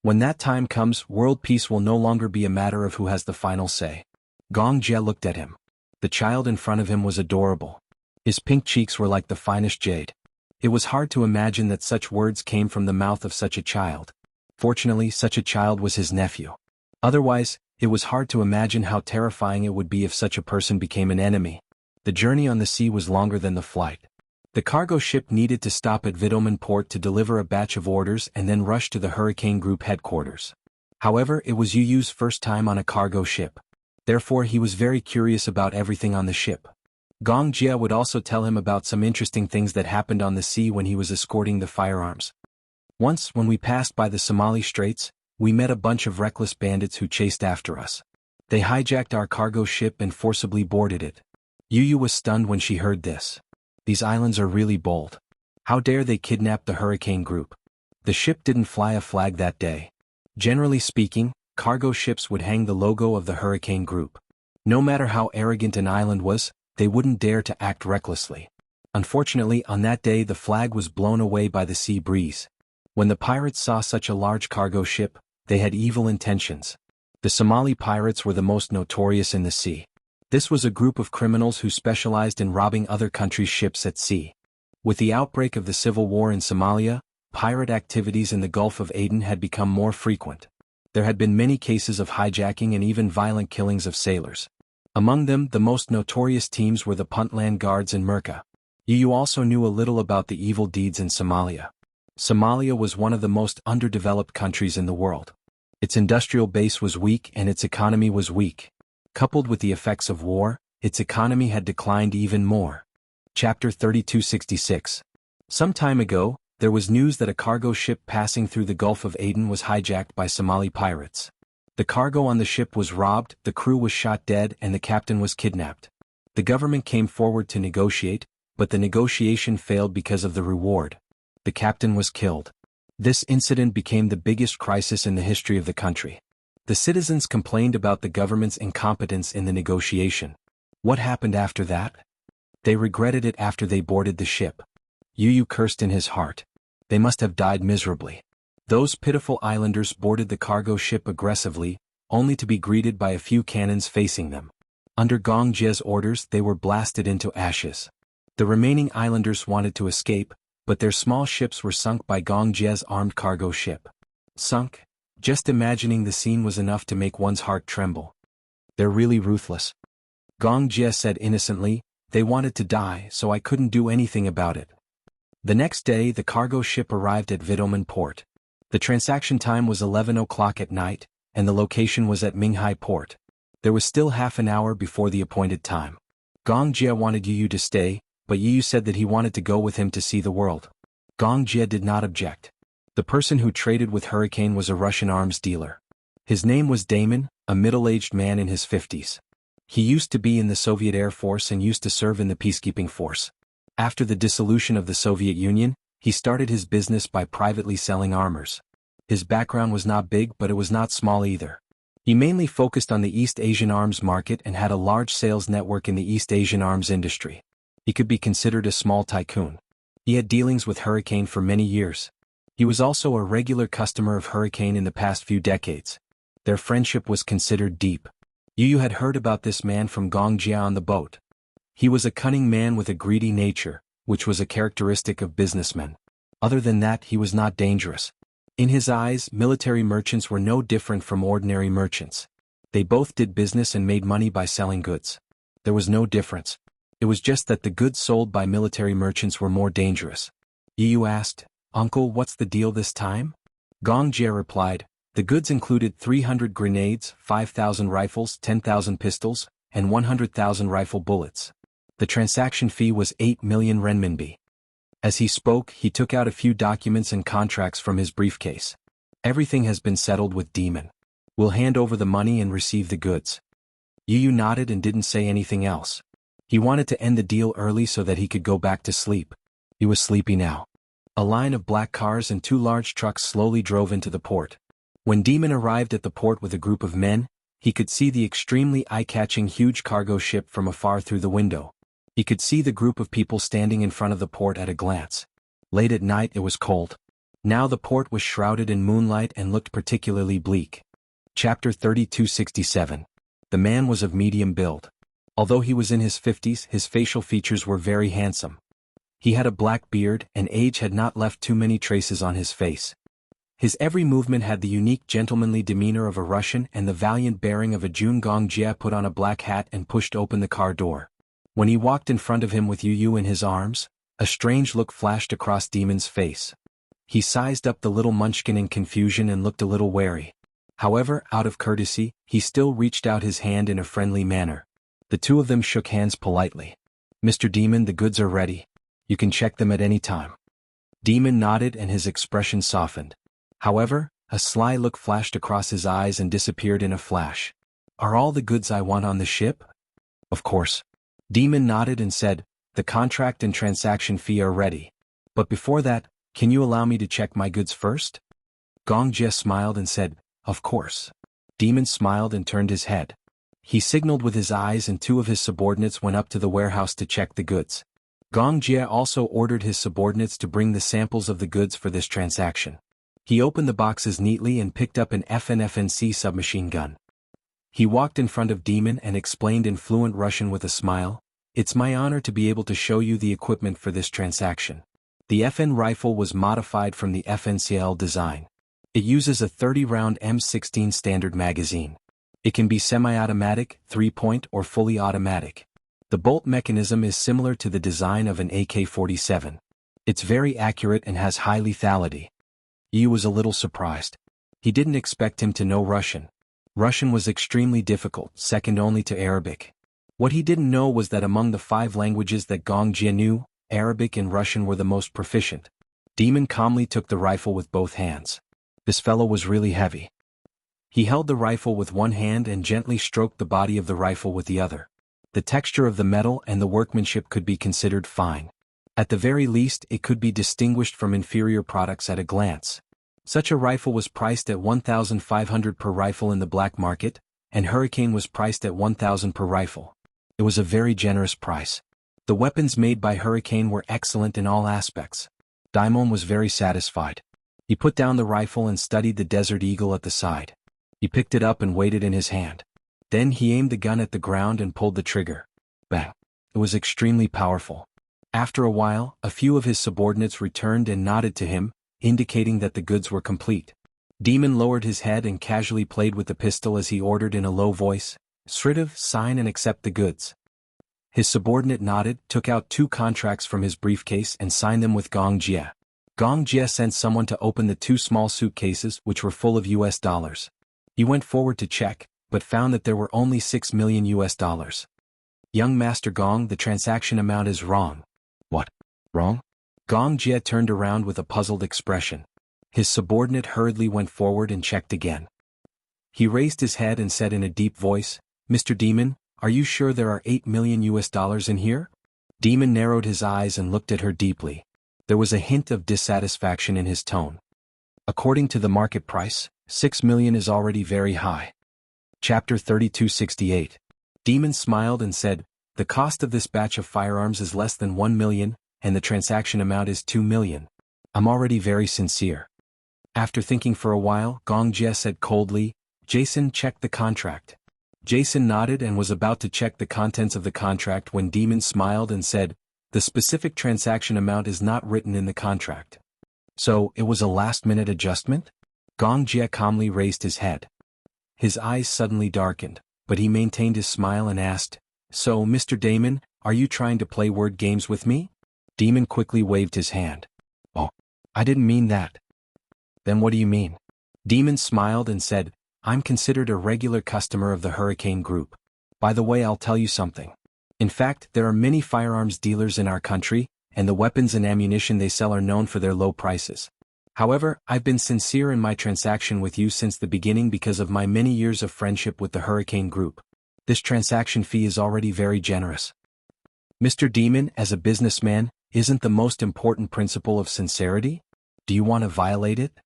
When that time comes, world peace will no longer be a matter of who has the final say. Gong Jie looked at him. The child in front of him was adorable. His pink cheeks were like the finest jade. It was hard to imagine that such words came from the mouth of such a child. Fortunately, such a child was his nephew. Otherwise, it was hard to imagine how terrifying it would be if such a person became an enemy. The journey on the sea was longer than the flight. The cargo ship needed to stop at Vitoman port to deliver a batch of orders and then rush to the Hurricane Group headquarters. However, it was Yu Yu's first time on a cargo ship. Therefore, he was very curious about everything on the ship. Gong Jie would also tell him about some interesting things that happened on the sea when he was escorting the firearms. Once, when we passed by the Somali Straits, we met a bunch of reckless bandits who chased after us. They hijacked our cargo ship and forcibly boarded it. Yu Yu was stunned when she heard this. These islands are really bold. How dare they kidnap the Hurricane Group? The ship didn't fly a flag that day. Generally speaking, cargo ships would hang the logo of the Hurricane Group. No matter how arrogant an island was, they wouldn't dare to act recklessly. Unfortunately, on that day the flag was blown away by the sea breeze. When the pirates saw such a large cargo ship, they had evil intentions. The Somali pirates were the most notorious in the sea. This was a group of criminals who specialized in robbing other countries' ships at sea. With the outbreak of the civil war in Somalia, pirate activities in the Gulf of Aden had become more frequent. There had been many cases of hijacking and even violent killings of sailors. Among them, the most notorious teams were the Puntland Guards and Merca. Yu Yu also knew a little about the evil deeds in Somalia. Somalia was one of the most underdeveloped countries in the world. Its industrial base was weak and its economy was weak. Coupled with the effects of war, its economy had declined even more. Chapter 3266. Some time ago, there was news that a cargo ship passing through the Gulf of Aden was hijacked by Somali pirates. The cargo on the ship was robbed, the crew was shot dead, and the captain was kidnapped. The government came forward to negotiate, but the negotiation failed because of the reward. The captain was killed. This incident became the biggest crisis in the history of the country. The citizens complained about the government's incompetence in the negotiation. What happened after that? They regretted it after they boarded the ship. Yu cursed in his heart. They must have died miserably. Those pitiful islanders boarded the cargo ship aggressively, only to be greeted by a few cannons facing them. Under Gong Jie's orders, they were blasted into ashes. The remaining islanders wanted to escape, but their small ships were sunk by Gong Jie's armed cargo ship. Sunk? Just imagining the scene was enough to make one's heart tremble. They're really ruthless. Gong Jie said innocently, they wanted to die, so I couldn't do anything about it. The next day, the cargo ship arrived at Vitoman port. The transaction time was 11 o'clock at night, and the location was at Minghai port. There was still half an hour before the appointed time. Gong Jie wanted Yu to stay, but Yu said that he wanted to go with him to see the world. Gong Jie did not object. The person who traded with Hurricane was a Russian arms dealer. His name was Damon, a middle-aged man in his 50s. He used to be in the Soviet Air Force and used to serve in the peacekeeping force. After the dissolution of the Soviet Union, he started his business by privately selling armors. His background was not big, but it was not small either. He mainly focused on the East Asian arms market and had a large sales network in the East Asian arms industry. He could be considered a small tycoon. He had dealings with Hurricane for many years. He was also a regular customer of Hurricane in the past few decades. Their friendship was considered deep. Yu had heard about this man from Gong Jie on the boat. He was a cunning man with a greedy nature, which was a characteristic of businessmen. Other than that, he was not dangerous. In his eyes, military merchants were no different from ordinary merchants. They both did business and made money by selling goods. There was no difference. It was just that the goods sold by military merchants were more dangerous. Yu asked, "Uncle, what's the deal this time?" Gong Jie replied, "The goods included 300 grenades, 5,000 rifles, 10,000 pistols, and 100,000 rifle bullets. The transaction fee was 8 million renminbi." As he spoke, he took out a few documents and contracts from his briefcase. "Everything has been settled with Demon. We'll hand over the money and receive the goods." Yu nodded and didn't say anything else. He wanted to end the deal early so that he could go back to sleep. He was sleepy now. A line of black cars and 2 large trucks slowly drove into the port. When Demon arrived at the port with a group of men, he could see the extremely eye-catching huge cargo ship from afar through the window. He could see the group of people standing in front of the port at a glance. Late at night it was cold. Now the port was shrouded in moonlight and looked particularly bleak. Chapter 3267. The man was of medium build. Although he was in his 50s, his facial features were very handsome. He had a black beard, and age had not left too many traces on his face. His every movement had the unique gentlemanly demeanor of a Russian and the valiant bearing of a Jun. Gong Jie put on a black hat and pushed open the car door. When he walked in front of him with Yu in his arms, a strange look flashed across Demon's face. He sized up the little munchkin in confusion and looked a little wary. However, out of courtesy, he still reached out his hand in a friendly manner. The two of them shook hands politely. "Mr. Demon, the goods are ready. You can check them at any time." Demon nodded and his expression softened. However, a sly look flashed across his eyes and disappeared in a flash. "Are all the goods I want on the ship?" "Of course." Demon nodded and said, "The contract and transaction fee are ready. But before that, can you allow me to check my goods first?" Gong Jie smiled and said, "Of course." Demon smiled and turned his head. He signaled with his eyes and 2 of his subordinates went up to the warehouse to check the goods. Gong Jie also ordered his subordinates to bring the samples of the goods for this transaction. He opened the boxes neatly and picked up an FNFNC submachine gun. He walked in front of Demon and explained in fluent Russian with a smile, "It's my honor to be able to show you the equipment for this transaction." The FN rifle was modified from the FNCL design. It uses a 30-round M16 standard magazine. It can be semi-automatic, 3-point, or fully automatic. The bolt mechanism is similar to the design of an AK-47. It's very accurate and has high lethality. Yu was a little surprised. He didn't expect him to know Russian. Russian was extremely difficult, second only to Arabic. What he didn't know was that among the 5 languages that Gong Jie knew, Arabic and Russian were the most proficient. Demon calmly took the rifle with both hands. This fellow was really heavy. He held the rifle with one hand and gently stroked the body of the rifle with the other. The texture of the metal and the workmanship could be considered fine. At the very least, it could be distinguished from inferior products at a glance. Such a rifle was priced at 1,500 per rifle in the black market, and Hurricane was priced at 1,000 per rifle. It was a very generous price. The weapons made by Hurricane were excellent in all aspects. Daimon was very satisfied. He put down the rifle and studied the Desert Eagle at the side. He picked it up and weighed it in his hand. Then he aimed the gun at the ground and pulled the trigger. Bang! It was extremely powerful. After a while, a few of his subordinates returned and nodded to him, indicating that the goods were complete. Demon lowered his head and casually played with the pistol as he ordered in a low voice, "Sritiv, sign and accept the goods." His subordinate nodded, took out 2 contracts from his briefcase and signed them with Gong Jie. Gong Jie sent someone to open the 2 small suitcases which were full of US dollars. He went forward to check, but found that there were only 6 million US dollars. "Young Master Gong, the transaction amount is wrong." "What? Wrong?" Gong Jie turned around with a puzzled expression. His subordinate hurriedly went forward and checked again. He raised his head and said in a deep voice, "Mr. Demon, are you sure there are 8 million US dollars in here?" Demon narrowed his eyes and looked at her deeply. There was a hint of dissatisfaction in his tone. "According to the market price, 6 million is already very high." Chapter 3268. Demon smiled and said, "The cost of this batch of firearms is less than 1 million, and the transaction amount is 2 million. I'm already very sincere." After thinking for a while, Gong Jie said coldly, "Jason, check the contract." Jason nodded and was about to check the contents of the contract when Demon smiled and said, "The specific transaction amount is not written in the contract." "So, it was a last-minute adjustment?" Gong Jie calmly raised his head. His eyes suddenly darkened, but he maintained his smile and asked, "So, Mr. Damon, are you trying to play word games with me?" Demon quickly waved his hand. "Oh, I didn't mean that." "Then what do you mean?" Demon smiled and said, "I'm considered a regular customer of the Hurricane Group. By the way, I'll tell you something. In fact, there are many firearms dealers in our country, and the weapons and ammunition they sell are known for their low prices. However, I've been sincere in my transaction with you since the beginning because of my many years of friendship with the Hurricane Group. This transaction fee is already very generous." "Mr. Demon, as a businessman, isn't the most important principle of sincerity? Do you want to violate it?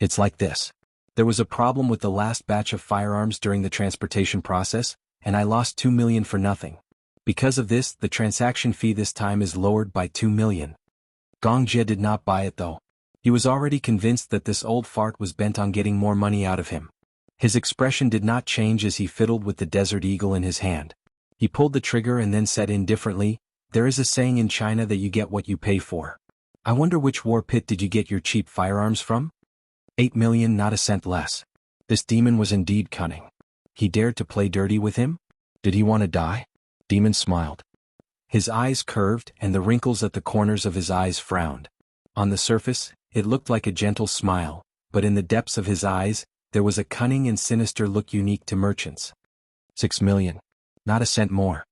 It's like this. There was a problem with the last batch of firearms during the transportation process, and I lost 2 million for nothing. Because of this, the transaction fee this time is lowered by 2 million. Gong Jie did not buy it though. He was already convinced that this old fart was bent on getting more money out of him. His expression did not change as he fiddled with the Desert Eagle in his hand. He pulled the trigger and then said indifferently, "There is a saying in China that you get what you pay for. I wonder which war pit did you get your cheap firearms from?" 8 million, not a cent less. This demon was indeed cunning. He dared to play dirty with him? Did he want to die? Demon smiled. His eyes curved and the wrinkles at the corners of his eyes frowned. On the surface, it looked like a gentle smile, but in the depths of his eyes, there was a cunning and sinister look unique to merchants. 6 million. Not a cent more.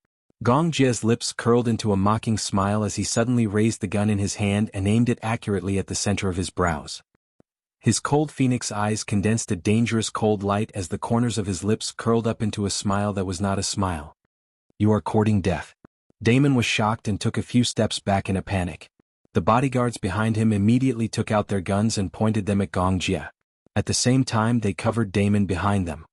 Gong Jie's lips curled into a mocking smile as he suddenly raised the gun in his hand and aimed it accurately at the center of his brows. His cold phoenix eyes condensed a dangerous cold light as the corners of his lips curled up into a smile that was not a smile. "You are courting death." Damon was shocked and took a few steps back in a panic. The bodyguards behind him immediately took out their guns and pointed them at Gong Jie. At the same time they covered Damon behind them.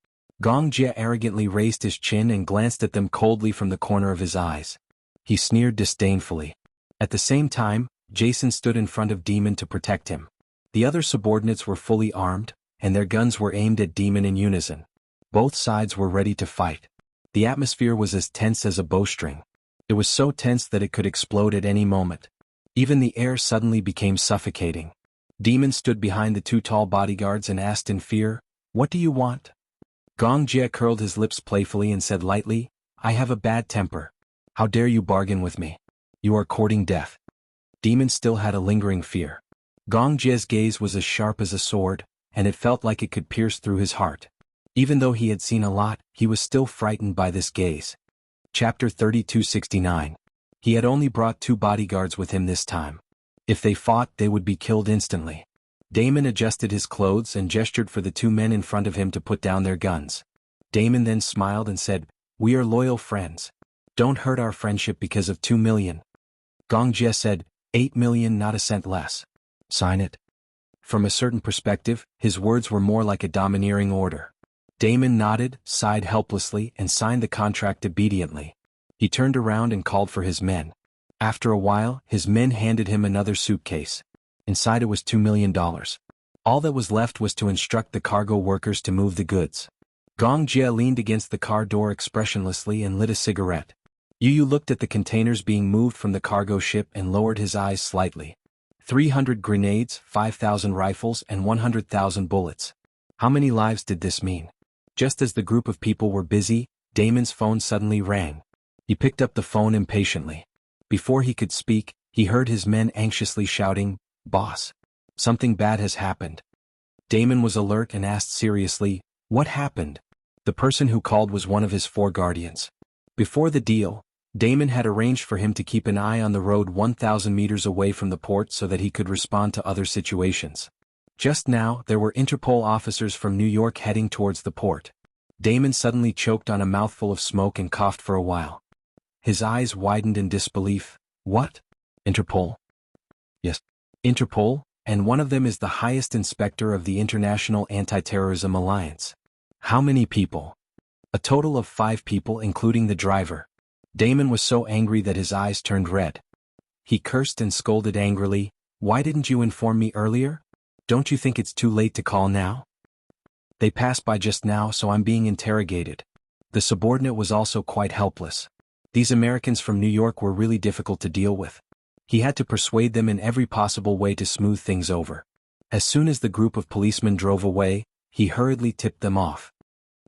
Gong Jie arrogantly raised his chin and glanced at them coldly from the corner of his eyes. He sneered disdainfully. At the same time, Jason stood in front of Demon to protect him. The other subordinates were fully armed, and their guns were aimed at Demon in unison. Both sides were ready to fight. The atmosphere was as tense as a bowstring. It was so tense that it could explode at any moment. Even the air suddenly became suffocating. Demon stood behind the 2 tall bodyguards and asked in fear, "What do you want?" Gong Jie curled his lips playfully and said lightly, "I have a bad temper. How dare you bargain with me? You are courting death." Demon still had a lingering fear. Gong Jie's gaze was as sharp as a sword, and it felt like it could pierce through his heart. Even though he had seen a lot, he was still frightened by this gaze. Chapter 3269. He had only brought 2 bodyguards with him this time. If they fought, they would be killed instantly. Damon adjusted his clothes and gestured for the 2 men in front of him to put down their guns. Damon then smiled and said, "We are loyal friends. Don't hurt our friendship because of 2 million. Gong Jie said, 8 million, not a cent less. Sign it." From a certain perspective, his words were more like a domineering order. Damon nodded, sighed helplessly, and signed the contract obediently. He turned around and called for his men. After a while, his men handed him another suitcase. Inside it was $2 million. All that was left was to instruct the cargo workers to move the goods. Gong Jie leaned against the car door expressionlessly and lit a cigarette. Yu looked at the containers being moved from the cargo ship and lowered his eyes slightly. 300 grenades, 5,000 rifles, and 100,000 bullets. How many lives did this mean? Just as the group of people were busy, Damon's phone suddenly rang. He picked up the phone impatiently. Before he could speak, he heard his men anxiously shouting, "Boss! Something bad has happened." Damon was alert and asked seriously, "What happened?" The person who called was one of his 4 guardians. Before the deal, Damon had arranged for him to keep an eye on the road 1,000 meters away from the port so that he could respond to other situations. Just now, there were Interpol officers from New York heading towards the port. Damon suddenly choked on a mouthful of smoke and coughed for a while. His eyes widened in disbelief. "What? Interpol?" "Yes, Interpol, and one of them is the highest inspector of the International Anti-Terrorism Alliance." "How many people?" "A total of 5 people including the driver." Damon was so angry that his eyes turned red. He cursed and scolded angrily, "Why didn't you inform me earlier? Don't you think it's too late to call now?" "They passed by just now, so I'm being interrogated." The subordinate was also quite helpless. These Americans from New York were really difficult to deal with. He had to persuade them in every possible way to smooth things over. As soon as the group of policemen drove away, he hurriedly tipped them off.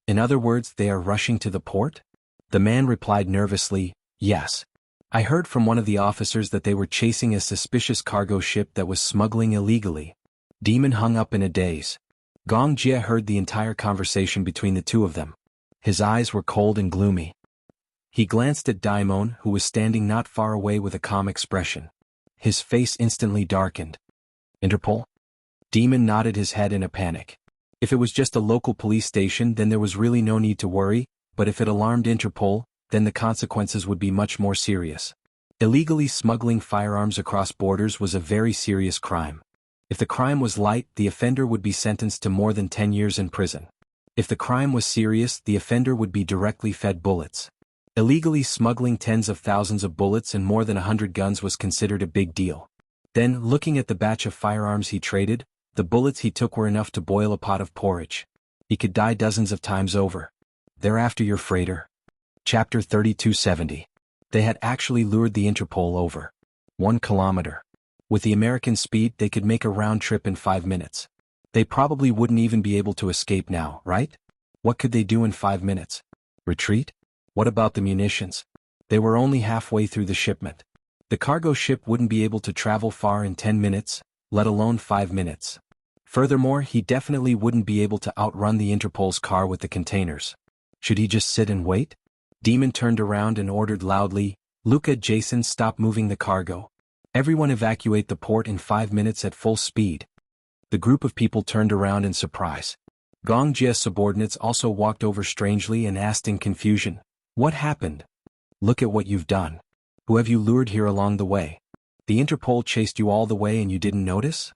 "In other words, they are rushing to the port?" The man replied nervously, "Yes. I heard from one of the officers that they were chasing a suspicious cargo ship that was smuggling illegally." Damon hung up in a daze. Gong Jie heard the entire conversation between the two of them. His eyes were cold and gloomy. He glanced at Daimon, who was standing not far away with a calm expression. His face instantly darkened. "Interpol?" Damon nodded his head in a panic. If it was just a local police station, then there was really no need to worry, but if it alarmed Interpol, then the consequences would be much more serious. Illegally smuggling firearms across borders was a very serious crime. If the crime was light, the offender would be sentenced to more than 10 years in prison. If the crime was serious, the offender would be directly fed bullets. Illegally smuggling tens of thousands of bullets and more than 100 guns was considered a big deal. Then, looking at the batch of firearms he traded, the bullets he took were enough to boil a pot of porridge. He could die dozens of times over. Thereafter your freighter. Chapter 3270. They had actually lured the Interpol over. 1 kilometer. With the American speed, they could make a round trip in 5 minutes. They probably wouldn't even be able to escape now, right? What could they do in 5 minutes? Retreat? What about the munitions? They were only halfway through the shipment. The cargo ship wouldn't be able to travel far in 10 minutes, let alone 5 minutes. Furthermore, he definitely wouldn't be able to outrun the Interpol's car with the containers. Should he just sit and wait? Damon turned around and ordered loudly, "Luca, Jason, stop moving the cargo. Everyone evacuate the port in 5 minutes at full speed." The group of people turned around in surprise. Gong Jie's subordinates also walked over strangely and asked in confusion, "What happened? Look at what you've done. Who have you lured here along the way? The Interpol chased you all the way and you didn't notice?"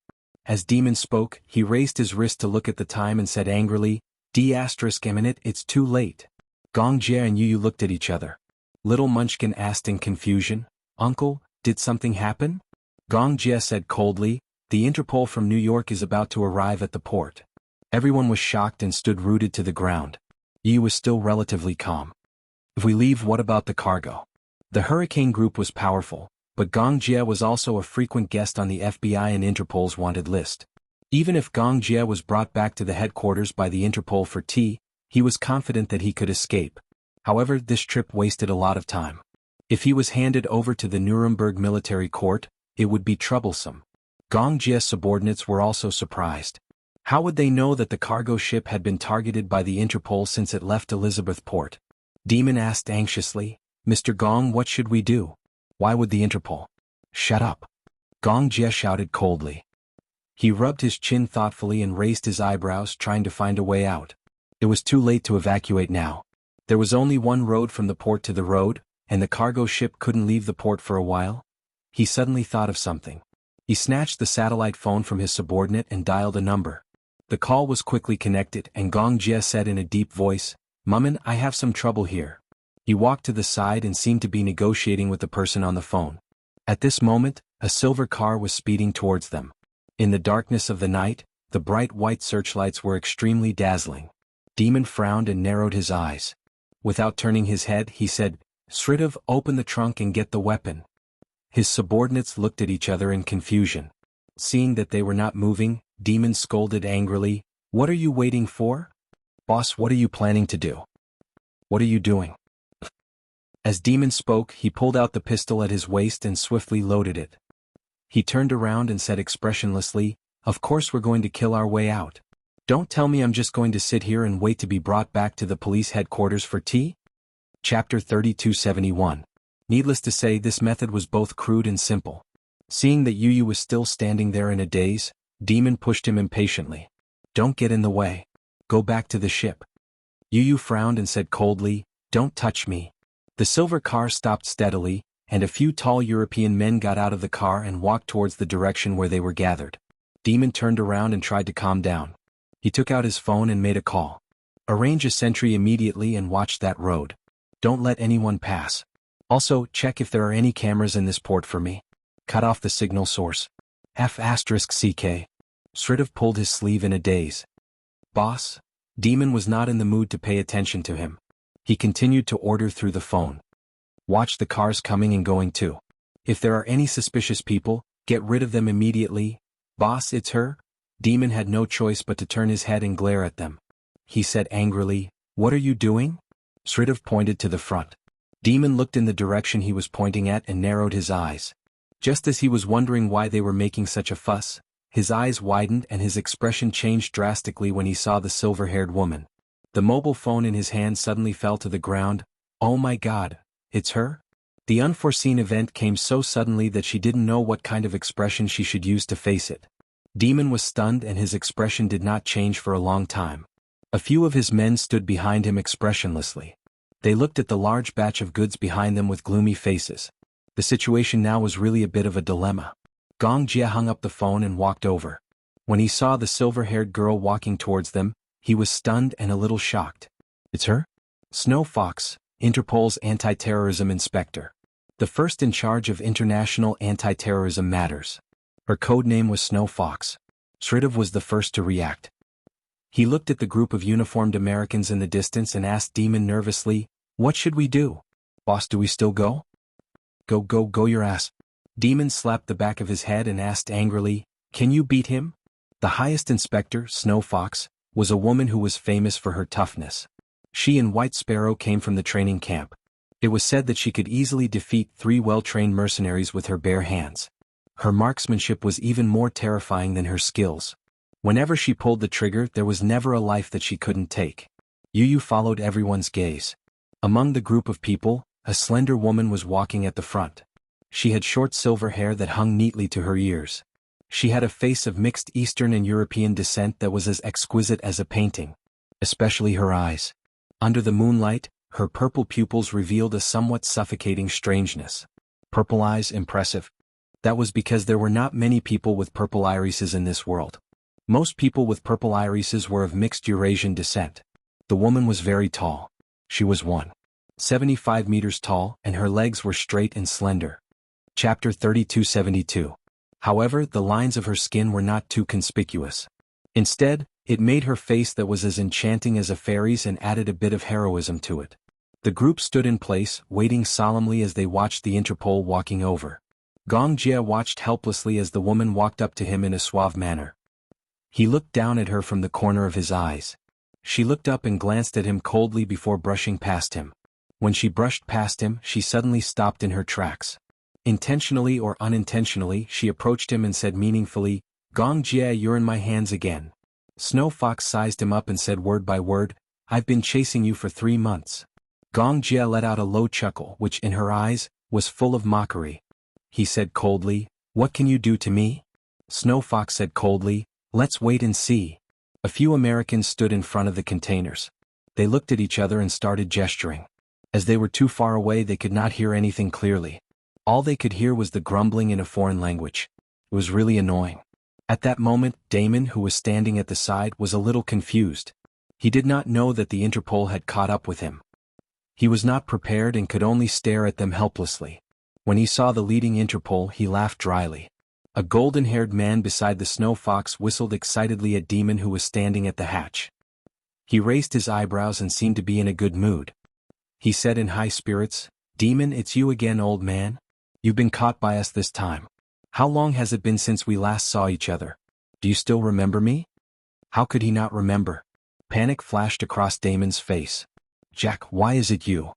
As Damon spoke, he raised his wrist to look at the time and said angrily, "D***, it's too late." Gong Jie and Yu looked at each other. Little Munchkin asked in confusion, "Uncle, did something happen?" Gong Jie said coldly, "The Interpol from New York is about to arrive at the port." Everyone was shocked and stood rooted to the ground. Yu was still relatively calm. "If we leave, what about the cargo?" The Hurricane Group was powerful, but Gong Jie was also a frequent guest on the FBI and Interpol's wanted list. Even if Gong Jie was brought back to the headquarters by the Interpol for tea, he was confident that he could escape. However, this trip wasted a lot of time. If he was handed over to the Nuremberg military court, it would be troublesome. Gong Jie's subordinates were also surprised. How would they know that the cargo ship had been targeted by the Interpol since it left Elizabethport? Damon asked anxiously, "Mr. Gong, what should we do? Why would the Interpol?" "Shut up!" Gong Jie shouted coldly. He rubbed his chin thoughtfully and raised his eyebrows, trying to find a way out. It was too late to evacuate now. There was only one road from the port to the road, and the cargo ship couldn't leave the port for a while. He suddenly thought of something. He snatched the satellite phone from his subordinate and dialed a number. The call was quickly connected and Gong Jie said in a deep voice, "Mummin, I have some trouble here." He walked to the side and seemed to be negotiating with the person on the phone. At this moment, a silver car was speeding towards them. In the darkness of the night, the bright white searchlights were extremely dazzling. Demon frowned and narrowed his eyes. Without turning his head, he said, "Sridhar, open the trunk and get the weapon." His subordinates looked at each other in confusion. Seeing that they were not moving, Demon scolded angrily, "What are you waiting for? Boss, what are you planning to do? What are you doing?" As Demon spoke, he pulled out the pistol at his waist and swiftly loaded it. He turned around and said expressionlessly, "Of course we're going to kill our way out. Don't tell me I'm just going to sit here and wait to be brought back to the police headquarters for tea?" Chapter 3271. Needless to say, this method was both crude and simple. Seeing that Yu was still standing there in a daze, Demon pushed him impatiently. "Don't get in the way. Go back to the ship." Yu frowned and said coldly, "Don't touch me." The silver car stopped steadily, and a few tall European men got out of the car and walked towards the direction where they were gathered. Demon turned around and tried to calm down. He took out his phone and made a call. "Arrange a sentry immediately and watch that road. Don't let anyone pass. Also, check if there are any cameras in this port for me. Cut off the signal source. F***CK. Sridhar pulled his sleeve in a daze. "Boss?" Demon was not in the mood to pay attention to him. He continued to order through the phone. "Watch the cars coming and going too. If there are any suspicious people, get rid of them immediately." "Boss, it's her?" Demon had no choice but to turn his head and glare at them. He said angrily, "What are you doing?" Sridhar pointed to the front. Demon looked in the direction he was pointing at and narrowed his eyes. Just as he was wondering why they were making such a fuss, his eyes widened and his expression changed drastically when he saw the silver-haired woman. The mobile phone in his hand suddenly fell to the ground. "Oh my God, it's her?" The unforeseen event came so suddenly that she didn't know what kind of expression she should use to face it. Demon was stunned and his expression did not change for a long time. A few of his men stood behind him expressionlessly. They looked at the large batch of goods behind them with gloomy faces. The situation now was really a bit of a dilemma. Gong Jie hung up the phone and walked over. When he saw the silver-haired girl walking towards them, he was stunned and a little shocked. "It's her?" Snow Fox, Interpol's anti-terrorism inspector. The first in charge of international anti-terrorism matters. Her code name was Snow Fox. Sridhar was the first to react. He looked at the group of uniformed Americans in the distance and asked Demon nervously, "What should we do? Boss, do we still go?" Go your ass." Demon slapped the back of his head and asked angrily, "Can you beat him?" The highest inspector, Snow Fox, was a woman who was famous for her toughness. She and White Sparrow came from the training camp. It was said that she could easily defeat 3 well-trained mercenaries with her bare hands. Her marksmanship was even more terrifying than her skills. Whenever she pulled the trigger, there was never a life that she couldn't take. Yu followed everyone's gaze. Among the group of people, a slender woman was walking at the front. She had short silver hair that hung neatly to her ears. She had a face of mixed Eastern and European descent that was as exquisite as a painting. Especially her eyes. Under the moonlight, her purple pupils revealed a somewhat suffocating strangeness. Purple eyes, impressive. That was because there were not many people with purple irises in this world. Most people with purple irises were of mixed Eurasian descent. The woman was very tall. She was 1.75 meters tall, and her legs were straight and slender. Chapter 3272. However, the lines of her skin were not too conspicuous. Instead, it made her face that was as enchanting as a fairy's and added a bit of heroism to it. The group stood in place, waiting solemnly as they watched the Interpol walking over. Gong Jie watched helplessly as the woman walked up to him in a suave manner. He looked down at her from the corner of his eyes. She looked up and glanced at him coldly before brushing past him. When she brushed past him, she suddenly stopped in her tracks. Intentionally or unintentionally, she approached him and said meaningfully, "Gong Jie, you're in my hands again." Snow Fox sized him up and said word by word, "I've been chasing you for 3 months." Gong Jie let out a low chuckle which, in her eyes, was full of mockery. He said coldly, "What can you do to me?" Snow Fox said coldly, "Let's wait and see." A few Americans stood in front of the containers. They looked at each other and started gesturing. As they were too far away, they could not hear anything clearly. All they could hear was the grumbling in a foreign language. It was really annoying. At that moment, Damon, who was standing at the side, was a little confused. He did not know that the Interpol had caught up with him. He was not prepared and could only stare at them helplessly. When he saw the leading Interpol, he laughed dryly. A golden-haired man beside the snow fox whistled excitedly at Demon, who was standing at the hatch. He raised his eyebrows and seemed to be in a good mood. He said in high spirits, "Demon, it's you again, old man. You've been caught by us this time. How long has it been since we last saw each other? Do you still remember me?" How could he not remember? Panic flashed across Damon's face. "Jack, why is it you?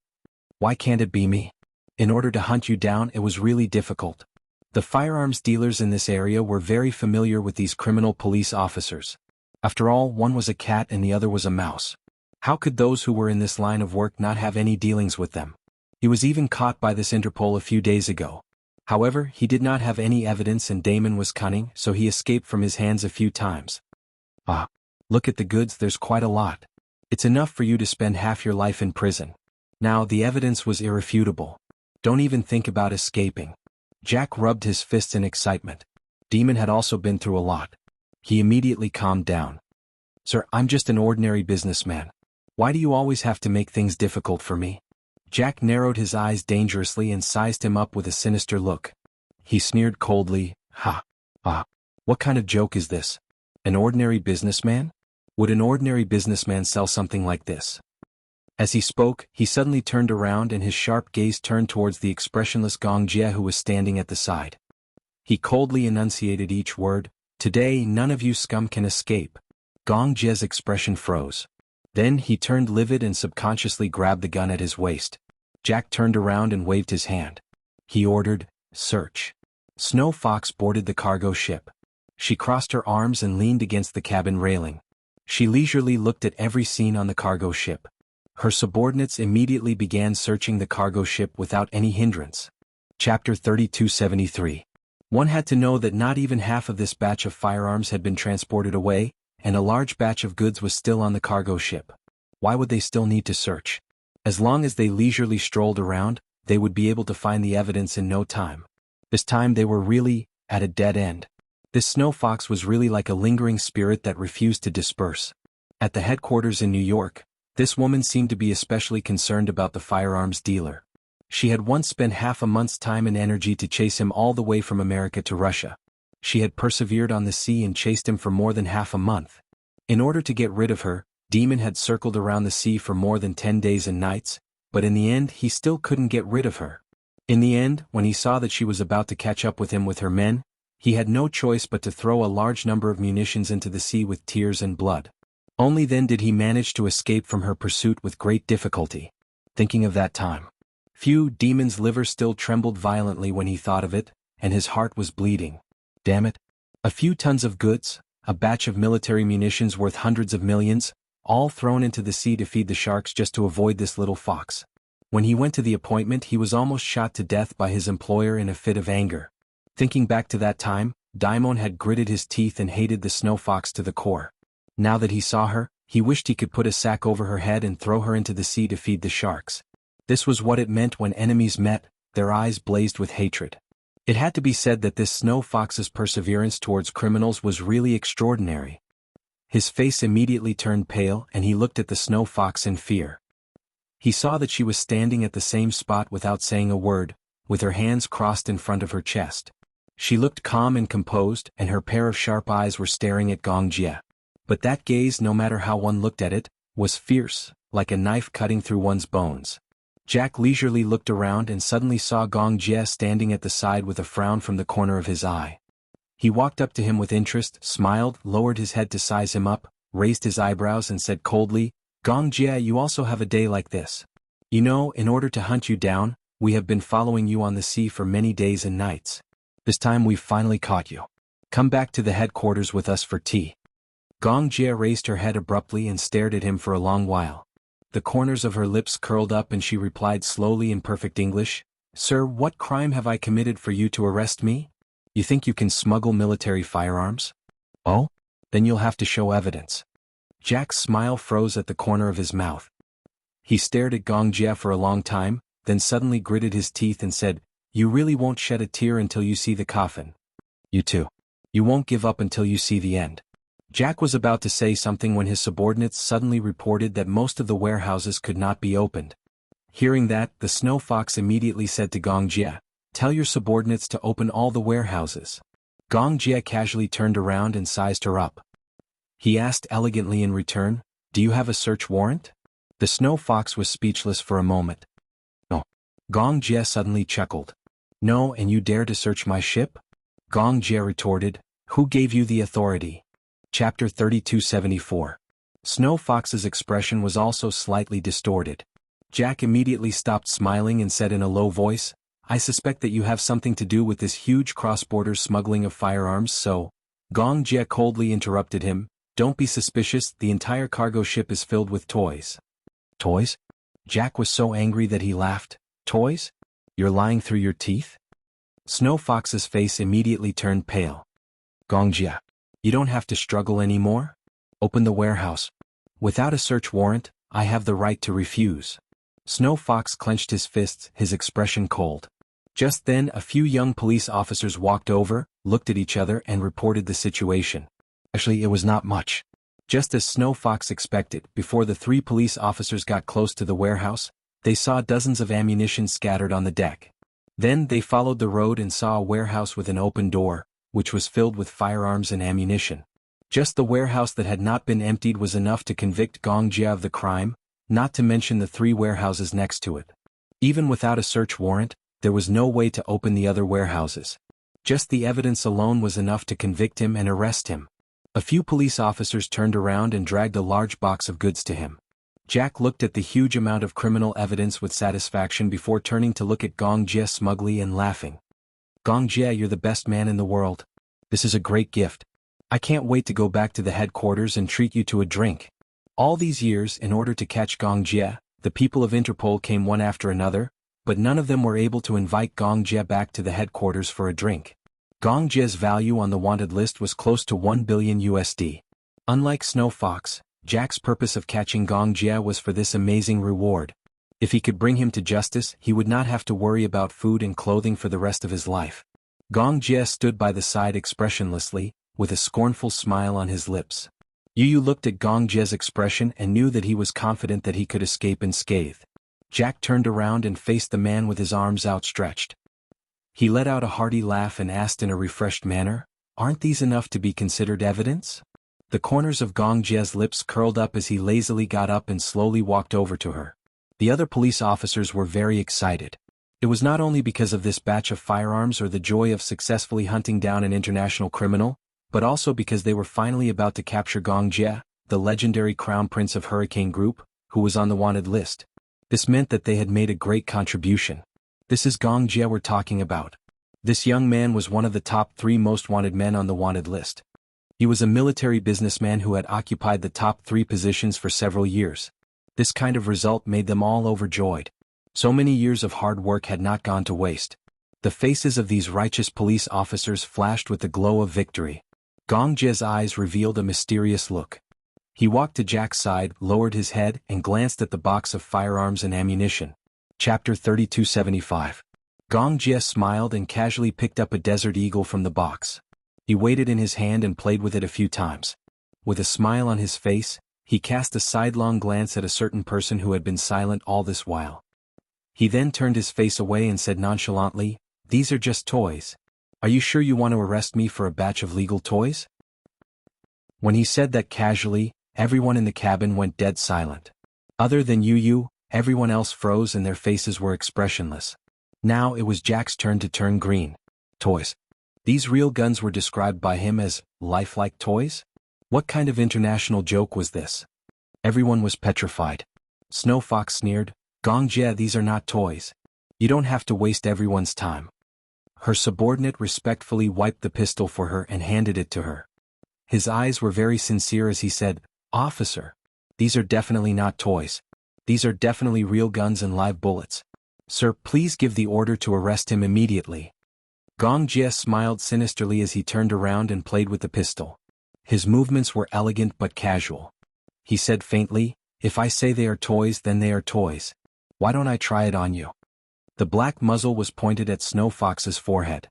Why can't it be me? In order to hunt you down, it was really difficult." The firearms dealers in this area were very familiar with these criminal police officers. After all, one was a cat and the other was a mouse. How could those who were in this line of work not have any dealings with them? He was even caught by this Interpol a few days ago. However, he did not have any evidence and Damon was cunning, so he escaped from his hands a few times. "Ah, look at the goods, there's quite a lot. It's enough for you to spend half your life in prison." Now the evidence was irrefutable. Don't even think about escaping. Jack rubbed his fists in excitement. Demon had also been through a lot. He immediately calmed down. "Sir, I'm just an ordinary businessman. Why do you always have to make things difficult for me?" Jack narrowed his eyes dangerously and sized him up with a sinister look. He sneered coldly, "Ha! Ah! What kind of joke is this? An ordinary businessman? Would an ordinary businessman sell something like this?" As he spoke, he suddenly turned around and his sharp gaze turned towards the expressionless Gong Jie, who was standing at the side. He coldly enunciated each word, "Today none of you scum can escape." Gong Jie's expression froze. Then he turned livid and subconsciously grabbed the gun at his waist. Jack turned around and waved his hand. He ordered, "Search." Snow Fox boarded the cargo ship. She crossed her arms and leaned against the cabin railing. She leisurely looked at every scene on the cargo ship. Her subordinates immediately began searching the cargo ship without any hindrance. Chapter 3273. One had to know that not even half of this batch of firearms had been transported away, and a large batch of goods was still on the cargo ship. Why would they still need to search? As long as they leisurely strolled around, they would be able to find the evidence in no time. This time they were really at a dead end. This Snow Fox was really like a lingering spirit that refused to disperse. At the headquarters in New York, this woman seemed to be especially concerned about the firearms dealer. She had once spent half a month's time and energy to chase him all the way from America to Russia. She had persevered on the sea and chased him for more than half a month. In order to get rid of her, Demon had circled around the sea for more than 10 days and nights, but in the end he still couldn't get rid of her. In the end, when he saw that she was about to catch up with him with her men, he had no choice but to throw a large number of munitions into the sea with tears and blood. Only then did he manage to escape from her pursuit with great difficulty. Thinking of that time. Demon's liver still trembled violently when he thought of it, and his heart was bleeding. Damn it. A few tons of goods, a batch of military munitions worth hundreds of millions, all thrown into the sea to feed the sharks just to avoid this little fox. When he went to the appointment, he was almost shot to death by his employer in a fit of anger. Thinking back to that time, Daimon had gritted his teeth and hated the Snow Fox to the core. Now that he saw her, he wished he could put a sack over her head and throw her into the sea to feed the sharks. This was what it meant when enemies met, their eyes blazed with hatred. It had to be said that this Snow Fox's perseverance towards criminals was really extraordinary. His face immediately turned pale and he looked at the Snow Fox in fear. He saw that she was standing at the same spot without saying a word, with her hands crossed in front of her chest. She looked calm and composed, and her pair of sharp eyes were staring at Gong Jie. But that gaze, no matter how one looked at it, was fierce, like a knife cutting through one's bones. Jack leisurely looked around and suddenly saw Gong Jie standing at the side with a frown from the corner of his eye. He walked up to him with interest, smiled, lowered his head to size him up, raised his eyebrows and said coldly, "Gong Jie, you also have a day like this. You know, in order to hunt you down, we have been following you on the sea for many days and nights. This time we've finally caught you. Come back to the headquarters with us for tea." Gong Jie raised her head abruptly and stared at him for a long while. The corners of her lips curled up and she replied slowly in perfect English, "Sir, what crime have I committed for you to arrest me? You think you can smuggle military firearms? Oh? Then you'll have to show evidence." Jack's smile froze at the corner of his mouth. He stared at Gong Jie for a long time, then suddenly gritted his teeth and said, "You really won't shed a tear until you see the coffin." You too. You won't give up until you see the end. Jack was about to say something when his subordinates suddenly reported that most of the warehouses could not be opened. Hearing that, the Snow Fox immediately said to Gong Jie, "Tell your subordinates to open all the warehouses." Gong Jie casually turned around and sized her up. He asked elegantly in return, "Do you have a search warrant?" The Snow Fox was speechless for a moment. "No." Gong Jie suddenly chuckled. "No, and you dare to search my ship?" Gong Jie retorted, "Who gave you the authority?" Chapter 3274. Snow Fox's expression was also slightly distorted. Jack immediately stopped smiling and said in a low voice, "I suspect that you have something to do with this huge cross-border smuggling of firearms, so—" Gong Jie coldly interrupted him, "Don't be suspicious, the entire cargo ship is filled with toys." "Toys?" Jack was so angry that he laughed. "Toys? You're lying through your teeth?" Snow Fox's face immediately turned pale. "Gong Jie, you don't have to struggle anymore? Open the warehouse. Without a search warrant, I have the right to refuse." Snow Fox clenched his fists, his expression cold. Just then a few young police officers walked over, looked at each other and reported the situation. Actually, it was not much. Just as Snow Fox expected, before the 3 police officers got close to the warehouse, they saw dozens of ammunition scattered on the deck. Then they followed the road and saw a warehouse with an open door, which was filled with firearms and ammunition. Just the warehouse that had not been emptied was enough to convict Gong Jie of the crime, not to mention the 3 warehouses next to it. Even without a search warrant, there was no way to open the other warehouses. Just the evidence alone was enough to convict him and arrest him. A few police officers turned around and dragged a large box of goods to him. Jack looked at the huge amount of criminal evidence with satisfaction before turning to look at Gong Jie smugly and laughing. "Gong Jie, you're the best man in the world. This is a great gift. I can't wait to go back to the headquarters and treat you to a drink." All these years, in order to catch Gong Jie, the people of Interpol came one after another, but none of them were able to invite Gong Jie back to the headquarters for a drink. Gong Jie's value on the wanted list was close to $1 billion USD. Unlike Snow Fox, Jack's purpose of catching Gong Jie was for this amazing reward. If he could bring him to justice, he would not have to worry about food and clothing for the rest of his life. Gong Jie stood by the side expressionlessly, with a scornful smile on his lips. Yu looked at Gong Jie's expression and knew that he was confident that he could escape unscathed. Jack turned around and faced the man with his arms outstretched. He let out a hearty laugh and asked in a refreshed manner, "Aren't these enough to be considered evidence?" The corners of Gong Jie's lips curled up as he lazily got up and slowly walked over to her. The other police officers were very excited. It was not only because of this batch of firearms or the joy of successfully hunting down an international criminal, but also because they were finally about to capture Gong Jie, the legendary crown prince of Hurricane Group, who was on the wanted list. This meant that they had made a great contribution. This is Gong Jie we're talking about. This young man was one of the top 3 most wanted men on the wanted list. He was a military businessman who had occupied the top 3 positions for several years. This kind of result made them all overjoyed. So many years of hard work had not gone to waste. The faces of these righteous police officers flashed with the glow of victory. Gong Jie's eyes revealed a mysterious look. He walked to Jack's side, lowered his head, and glanced at the box of firearms and ammunition. Chapter 3275. Gong Jie smiled and casually picked up a Desert Eagle from the box. He weighed it in his hand and played with it a few times. With a smile on his face, he cast a sidelong glance at a certain person who had been silent all this while. He then turned his face away and said nonchalantly, "These are just toys. Are you sure you want to arrest me for a batch of legal toys?" When he said that casually, everyone in the cabin went dead silent. Other than Yu, everyone else froze and their faces were expressionless. Now it was Jack's turn to turn green. Toys. These real guns were described by him as lifelike toys? What kind of international joke was this? Everyone was petrified. Snow Fox sneered, "Gong Jie, these are not toys. You don't have to waste everyone's time." Her subordinate respectfully wiped the pistol for her and handed it to her. His eyes were very sincere as he said, "Officer, these are definitely not toys. These are definitely real guns and live bullets. Sir, please give the order to arrest him immediately." Gong Jie smiled sinisterly as he turned around and played with the pistol. His movements were elegant but casual. He said faintly, "If I say they are toys, then they are toys. Why don't I try it on you?" The black muzzle was pointed at Snow Fox's forehead.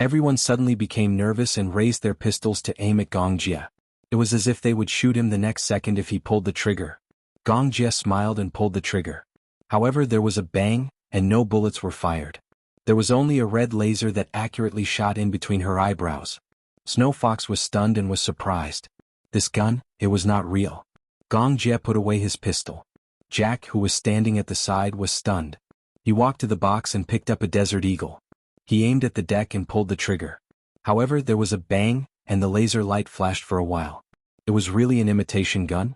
Everyone suddenly became nervous and raised their pistols to aim at Gong Jia. It was as if they would shoot him the next second if he pulled the trigger. Gong Jia smiled and pulled the trigger. However, there was a bang, and no bullets were fired. There was only a red laser that accurately shot in between her eyebrows. Snow Fox was stunned and was surprised. This gun, it was not real. Gong Jia put away his pistol. Jack, who was standing at the side, was stunned. He walked to the box and picked up a Desert Eagle. He aimed at the deck and pulled the trigger. However, there was a bang, and the laser light flashed for a while. It was really an imitation gun?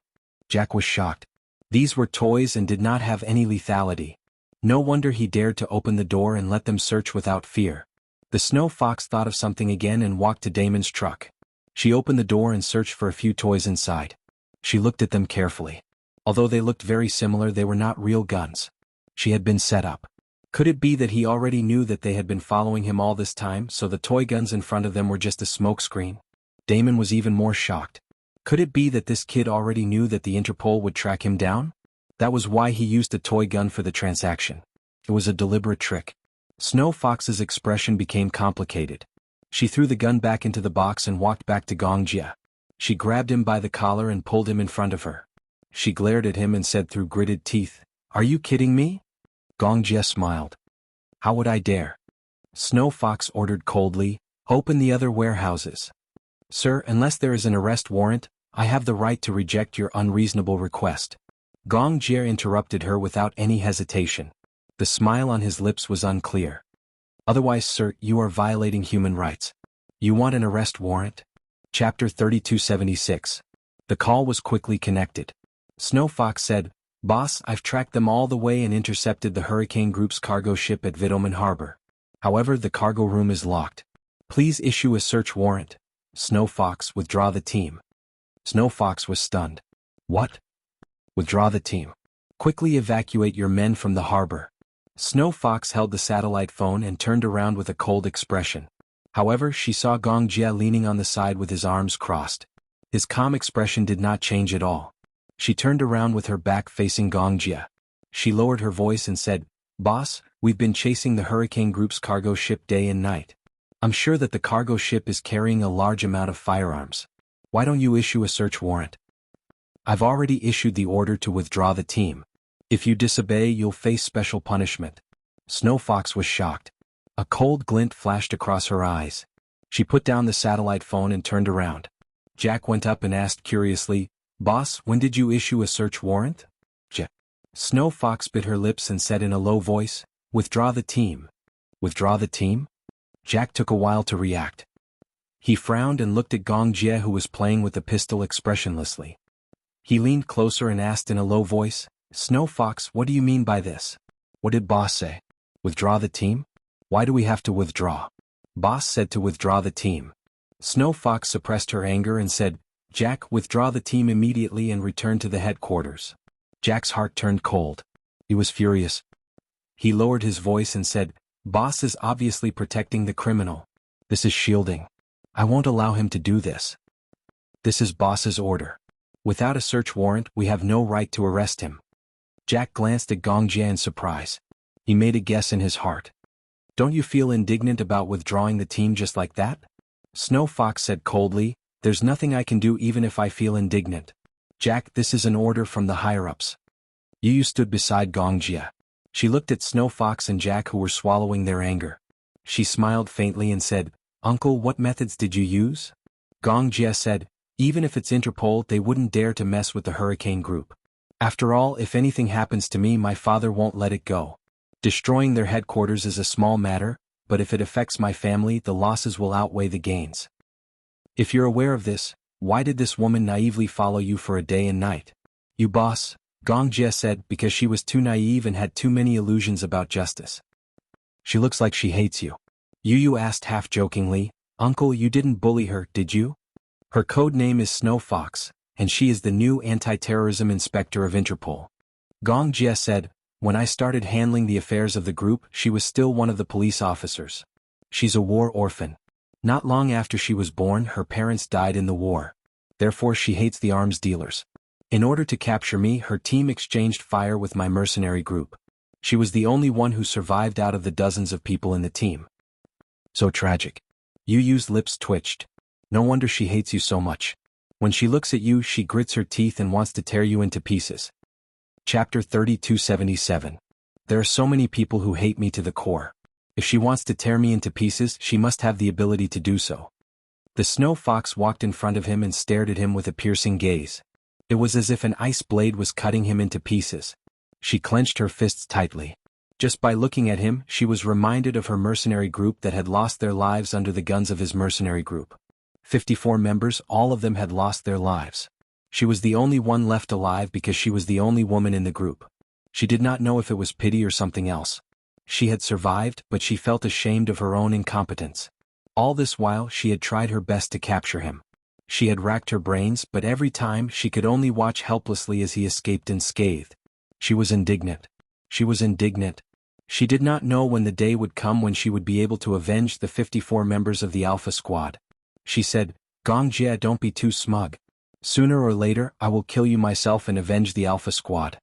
Jack was shocked. These were toys and did not have any lethality. No wonder he dared to open the door and let them search without fear. The Snow Fox thought of something again and walked to Damon's truck. She opened the door and searched for a few toys inside. She looked at them carefully. Although they looked very similar, they were not real guns. She had been set up. Could it be that he already knew that they had been following him all this time, so the toy guns in front of them were just a smokescreen? Damon was even more shocked. Could it be that this kid already knew that the Interpol would track him down? That was why he used a toy gun for the transaction. It was a deliberate trick. Snow Fox's expression became complicated. She threw the gun back into the box and walked back to Gong Jia. She grabbed him by the collar and pulled him in front of her. She glared at him and said through gritted teeth, "Are you kidding me?" Gong Jia smiled. "How would I dare?" Snow Fox ordered coldly, "Open the other warehouses." "Sir, unless there is an arrest warrant, I have the right to reject your unreasonable request." Gong Jia interrupted her without any hesitation. The smile on his lips was unclear. "Otherwise, sir, you are violating human rights. You want an arrest warrant?" Chapter 3276. The call was quickly connected. Snow Fox said, "Boss, I've tracked them all the way and intercepted the Hurricane Group's cargo ship at Vitoman Harbor. However, the cargo room is locked. Please issue a search warrant." Snow Fox, withdraw the team. Snow Fox was stunned. "What? Withdraw the team. Quickly evacuate your men from the harbor." Snow Fox held the satellite phone and turned around with a cold expression. However, she saw Gong Jia leaning on the side with his arms crossed. His calm expression did not change at all. She turned around with her back facing Gong Jia. She lowered her voice and said, "Boss, we've been chasing the Hurricane Group's cargo ship day and night. I'm sure that the cargo ship is carrying a large amount of firearms. Why don't you issue a search warrant? I've already issued the order to withdraw the team. If you disobey, you'll face special punishment." Snow Fox was shocked. A cold glint flashed across her eyes. She put down the satellite phone and turned around. Jack went up and asked curiously, "Boss, when did you issue a search warrant?" Snow Fox bit her lips and said in a low voice, "Withdraw the team." "Withdraw the team?" Jack took a while to react. He frowned and looked at Gong Jia, who was playing with the pistol expressionlessly. He leaned closer and asked in a low voice, "Snow Fox, what do you mean by this? What did Boss say? Withdraw the team? Why do we have to withdraw?" "Boss said to withdraw the team." Snow Fox suppressed her anger and said, "Jack, withdraw the team immediately and return to the headquarters." Jack's heart turned cold. He was furious. He lowered his voice and said, "Boss is obviously protecting the criminal. This is shielding. I won't allow him to do this. This is Boss's order. Without a search warrant, we have no right to arrest him." Jack glanced at Gong Jia in surprise. He made a guess in his heart. "Don't you feel indignant about withdrawing the team just like that?" Snow Fox said coldly, "There's nothing I can do even if I feel indignant. Jack, this is an order from the higher-ups." Yu stood beside Gong Jia. She looked at Snow Fox and Jack, who were swallowing their anger. She smiled faintly and said, "Uncle, what methods did you use?" Gong Jia said, "Even if it's Interpol, they wouldn't dare to mess with the Hurricane Group. After all, if anything happens to me, my father won't let it go. Destroying their headquarters is a small matter, but if it affects my family, the losses will outweigh the gains. If you're aware of this, why did this woman naively follow you for a day and night?" "You boss," Gong Jia said, "because she was too naive and had too many illusions about justice." "She looks like she hates you." Yu asked half-jokingly, "Uncle, you didn't bully her, did you?" "Her code name is Snow Fox, and she is the new anti-terrorism inspector of Interpol." Gong Jia said, "When I started handling the affairs of the group, she was still one of the police officers. She's a war orphan. Not long after she was born, her parents died in the war. Therefore she hates the arms dealers. In order to capture me, her team exchanged fire with my mercenary group. She was the only one who survived out of the dozens of people in the team." So tragic. Yu Yu's lips twitched. No wonder she hates you so much. When she looks at you, she grits her teeth and wants to tear you into pieces. Chapter 3277. There are so many people who hate me to the core. If she wants to tear me into pieces, she must have the ability to do so. The snow fox walked in front of him and stared at him with a piercing gaze. It was as if an ice blade was cutting him into pieces. She clenched her fists tightly. Just by looking at him, she was reminded of her mercenary group that had lost their lives under the guns of his mercenary group. 54 members, all of them had lost their lives. She was the only one left alive because she was the only woman in the group. She did not know if it was pity or something else. She had survived, but she felt ashamed of her own incompetence. All this while she had tried her best to capture him. She had racked her brains, but every time she could only watch helplessly as he escaped unscathed. She was indignant. She was indignant. She did not know when the day would come when she would be able to avenge the 54 members of the Alpha Squad. She said, "Gong Jie, don't be too smug. Sooner or later, I will kill you myself and avenge the Alpha Squad."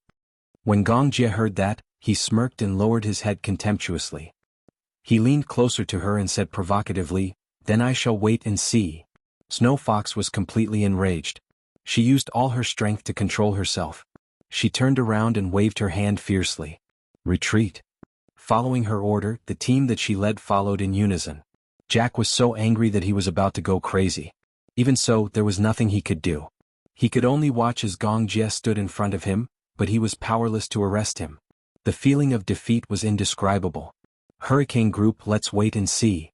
When Gong Jie heard that, he smirked and lowered his head contemptuously. He leaned closer to her and said provocatively, "Then I shall wait and see." Snow Fox was completely enraged. She used all her strength to control herself. She turned around and waved her hand fiercely. "Retreat." Following her order, the team that she led followed in unison. Jack was so angry that he was about to go crazy. Even so, there was nothing he could do. He could only watch as Gong Jie stood in front of him, but he was powerless to arrest him. The feeling of defeat was indescribable. "Hurricane Group, let's wait and see."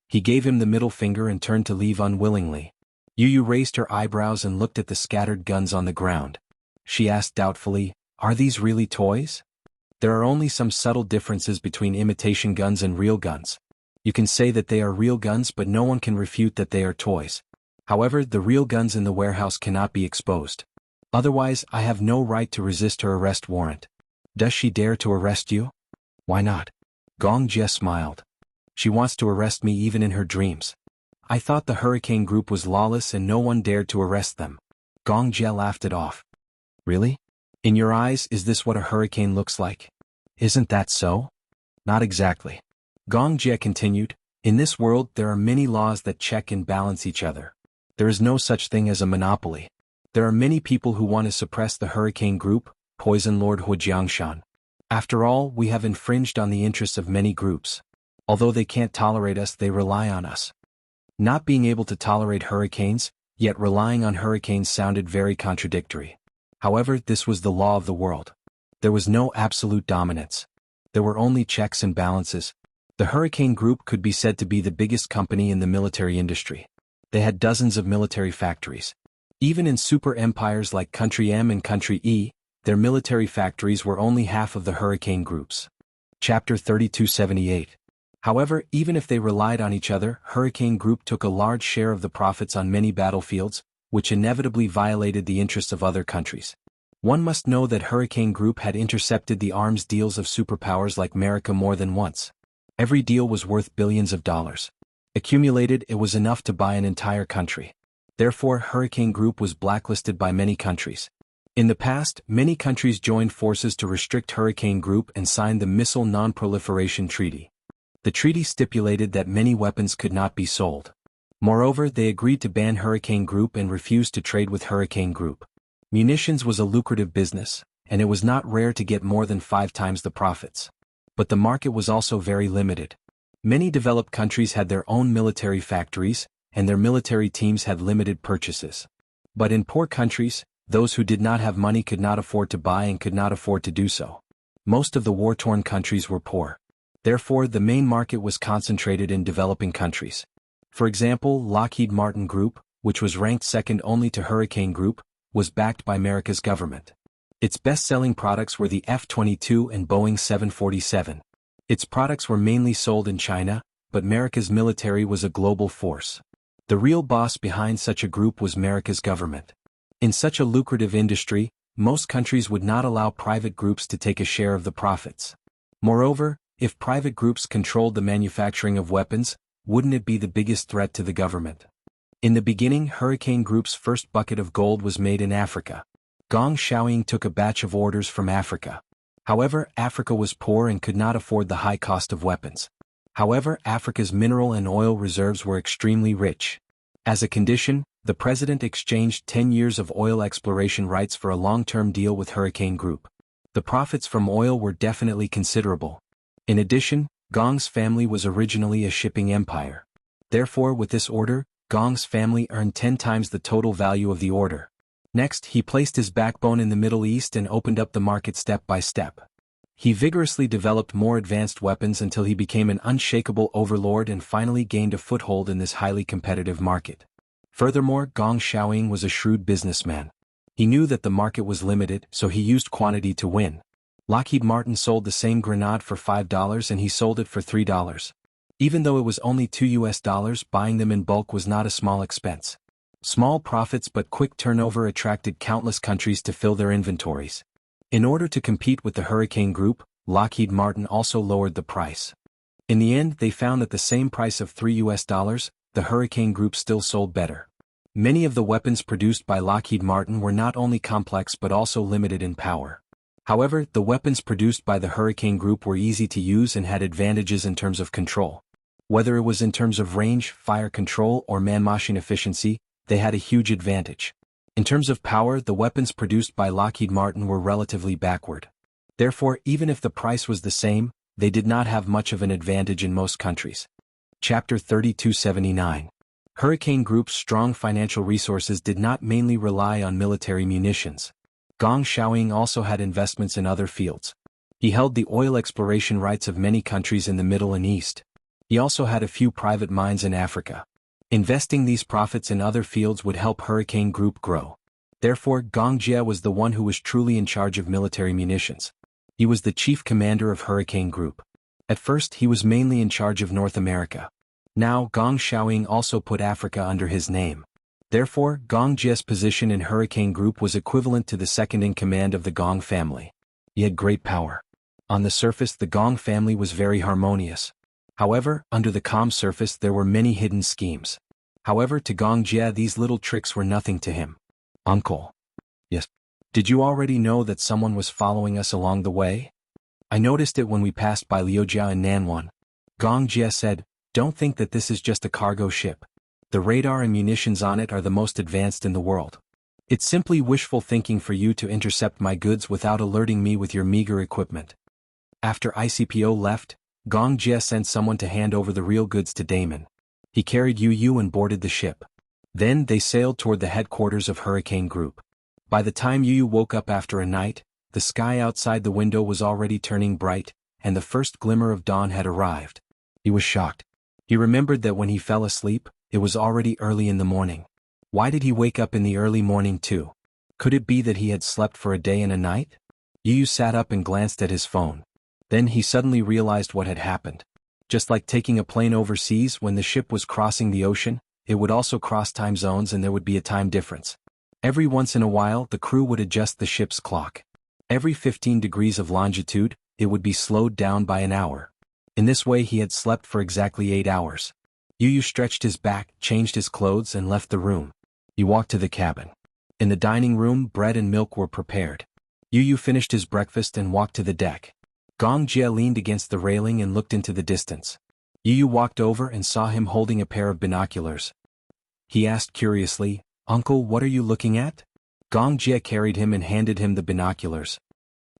He gave him the middle finger and turned to leave unwillingly. Yu Yu raised her eyebrows and looked at the scattered guns on the ground. She asked doubtfully, "Are these really toys?" There are only some subtle differences between imitation guns and real guns. You can say that they are real guns, but no one can refute that they are toys. However, the real guns in the warehouse cannot be exposed. Otherwise, I have no right to resist her arrest warrant. Does she dare to arrest you? Why not? Gong Jie smiled. She wants to arrest me even in her dreams. I thought the Hurricane Group was lawless and no one dared to arrest them. Gong Jie laughed it off. Really? In your eyes, is this what a hurricane looks like? Isn't that so? Not exactly. Gong Jie continued, in this world there are many laws that check and balance each other. There is no such thing as a monopoly. There are many people who want to suppress the Hurricane Group, Poison Lord Hujiangshan. After all, we have infringed on the interests of many groups. Although they can't tolerate us, they rely on us. Not being able to tolerate hurricanes, yet relying on hurricanes sounded very contradictory. However, this was the law of the world. There was no absolute dominance. There were only checks and balances. The Hurricane Group could be said to be the biggest company in the military industry. They had dozens of military factories. Even in super empires like Country M and Country E, their military factories were only half of the Hurricane Group's. Chapter 3278. However, even if they relied on each other, Hurricane Group took a large share of the profits on many battlefields, which inevitably violated the interests of other countries. One must know that Hurricane Group had intercepted the arms deals of superpowers like America more than once. Every deal was worth billions of dollars. Accumulated, it was enough to buy an entire country. Therefore, Hurricane Group was blacklisted by many countries. In the past, many countries joined forces to restrict Hurricane Group and signed the Missile Non-Proliferation Treaty. The treaty stipulated that many weapons could not be sold. Moreover, they agreed to ban Hurricane Group and refused to trade with Hurricane Group. Munitions was a lucrative business, and it was not rare to get more than 5 times the profits. But the market was also very limited. Many developed countries had their own military factories, and their military teams had limited purchases. But in poor countries, those who did not have money could not afford to buy and could not afford to do so. Most of the war-torn countries were poor. Therefore, the main market was concentrated in developing countries. For example, Lockheed Martin Group, which was ranked second only to Hurricane Group, was backed by America's government. Its best-selling products were the F-22 and Boeing 747. Its products were mainly sold in China, but America's military was a global force. The real boss behind such a group was America's government. In such a lucrative industry, most countries would not allow private groups to take a share of the profits. Moreover, if private groups controlled the manufacturing of weapons, wouldn't it be the biggest threat to the government? In the beginning, Hurricane Group's first bucket of gold was made in Africa. Gong Xiaoying took a batch of orders from Africa. However, Africa was poor and could not afford the high cost of weapons. However, Africa's mineral and oil reserves were extremely rich. As a condition, the president exchanged 10 years of oil exploration rights for a long-term deal with Hurricane Group. The profits from oil were definitely considerable. In addition, Gong's family was originally a shipping empire. Therefore, with this order, Gong's family earned 10 times the total value of the order. Next, he placed his backbone in the Middle East and opened up the market step by step. He vigorously developed more advanced weapons until he became an unshakable overlord and finally gained a foothold in this highly competitive market. Furthermore, Gong Xiaoying was a shrewd businessman. He knew that the market was limited, so he used quantity to win. Lockheed Martin sold the same grenade for $5 and he sold it for $3. Even though it was only $2, buying them in bulk was not a small expense. Small profits but quick turnover attracted countless countries to fill their inventories. In order to compete with the Hurricane Group, Lockheed Martin also lowered the price. In the end, they found that the same price of $3, the Hurricane Group still sold better. Many of the weapons produced by Lockheed Martin were not only complex but also limited in power. However, the weapons produced by the Hurricane Group were easy to use and had advantages in terms of control. Whether it was in terms of range, fire control, or man-machine efficiency, they had a huge advantage. In terms of power, the weapons produced by Lockheed Martin were relatively backward. Therefore, even if the price was the same, they did not have much of an advantage in most countries. Chapter 3279. Hurricane Group's strong financial resources did not mainly rely on military munitions. Gong Xiaoying also had investments in other fields. He held the oil exploration rights of many countries in the Middle and East. He also had a few private mines in Africa. Investing these profits in other fields would help Hurricane Group grow. Therefore, Gong Jie was the one who was truly in charge of military munitions. He was the chief commander of Hurricane Group. At first, he was mainly in charge of North America. Now, Gong Xiaoying also put Africa under his name. Therefore, Gong Jie's position in Hurricane Group was equivalent to the second-in-command of the Gong family. He had great power. On the surface, the Gong family was very harmonious. However, under the calm surface there were many hidden schemes. However, to Gong Jie these little tricks were nothing to him. Uncle. Yes. Did you already know that someone was following us along the way? I noticed it when we passed by Liujia and Nanwan. Gong Jie said, don't think that this is just a cargo ship. The radar and munitions on it are the most advanced in the world. It's simply wishful thinking for you to intercept my goods without alerting me with your meager equipment. After ICPO left, Gong Jie sent someone to hand over the real goods to Damon. He carried Yu and boarded the ship. Then they sailed toward the headquarters of Hurricane Group. By the time Yu woke up after a night, the sky outside the window was already turning bright, and the first glimmer of dawn had arrived. He was shocked. He remembered that when he fell asleep, it was already early in the morning. Why did he wake up in the early morning too? Could it be that he had slept for a day and a night? Yu sat up and glanced at his phone. Then he suddenly realized what had happened. Just like taking a plane overseas, when the ship was crossing the ocean, it would also cross time zones and there would be a time difference. Every once in a while, the crew would adjust the ship's clock. Every 15 degrees of longitude, it would be slowed down by an hour. In this way he had slept for exactly 8 hours. Yu stretched his back, changed his clothes and left the room. He walked to the cabin. In the dining room, bread and milk were prepared. Yu finished his breakfast and walked to the deck. Gong Jie leaned against the railing and looked into the distance. Yu walked over and saw him holding a pair of binoculars. He asked curiously, Uncle, what are you looking at? Gong Jie carried him and handed him the binoculars.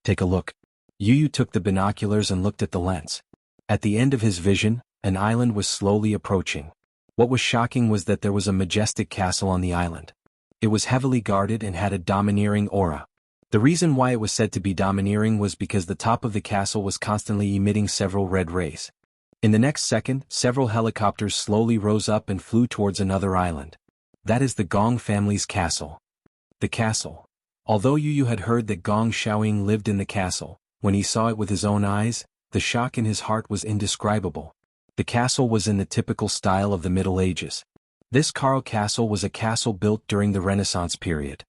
Take a look. Yu took the binoculars and looked at the lens. At the end of his vision, an island was slowly approaching. What was shocking was that there was a majestic castle on the island. It was heavily guarded and had a domineering aura. The reason why it was said to be domineering was because the top of the castle was constantly emitting several red rays. In the next second, several helicopters slowly rose up and flew towards another island. That is the Gong family's castle. The castle. Although Yu had heard that Gong Xiaoying lived in the castle, when he saw it with his own eyes, the shock in his heart was indescribable. The castle was in the typical style of the Middle Ages. This Carl Castle was a castle built during the Renaissance period.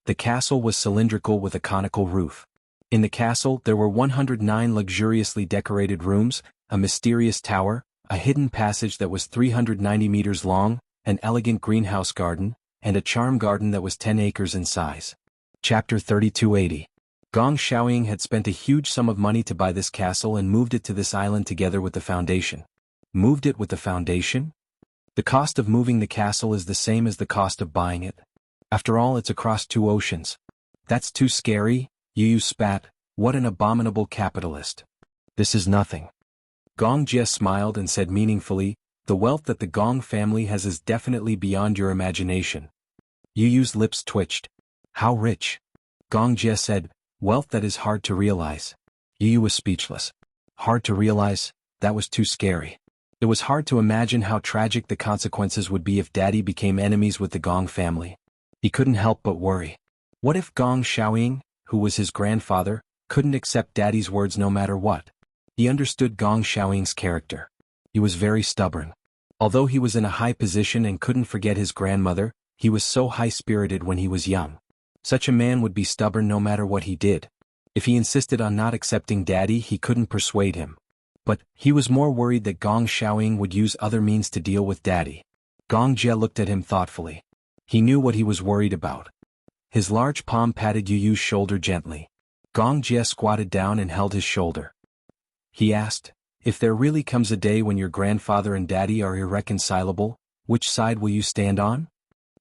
The castle was cylindrical with a conical roof. In the castle there were 109 luxuriously decorated rooms, a mysterious tower, a hidden passage that was 390 meters long, an elegant greenhouse garden, and a charm garden that was 10 acres in size. Chapter 3280. Gong Xiaoying had spent a huge sum of money to buy this castle and moved it to this island together with the foundation. Moved it with the foundation? The cost of moving the castle is the same as the cost of buying it. After all, it's across 2 oceans. That's too scary, Yu spat. What an abominable capitalist. This is nothing. Gong Jie smiled and said meaningfully, the wealth that the Gong family has is definitely beyond your imagination. Yu's lips twitched. How rich? Gong Jie said, wealth that is hard to realize. Yu was speechless. Hard to realize? That was too scary. It was hard to imagine how tragic the consequences would be if Daddy became enemies with the Gong family. He couldn't help but worry. What if Gong Xiaoying, who was his grandfather, couldn't accept Daddy's words no matter what? He understood Gong Xiaoying's character. He was very stubborn. Although he was in a high position and couldn't forget his grandmother, he was so high-spirited when he was young. Such a man would be stubborn no matter what he did. If he insisted on not accepting Daddy, he couldn't persuade him. But he was more worried that Gong Xiaoying would use other means to deal with Daddy. Gong Jie looked at him thoughtfully. He knew what he was worried about. His large palm patted Yu's shoulder gently. Gong Jie squatted down and held his shoulder. He asked, if there really comes a day when your grandfather and Daddy are irreconcilable, which side will you stand on?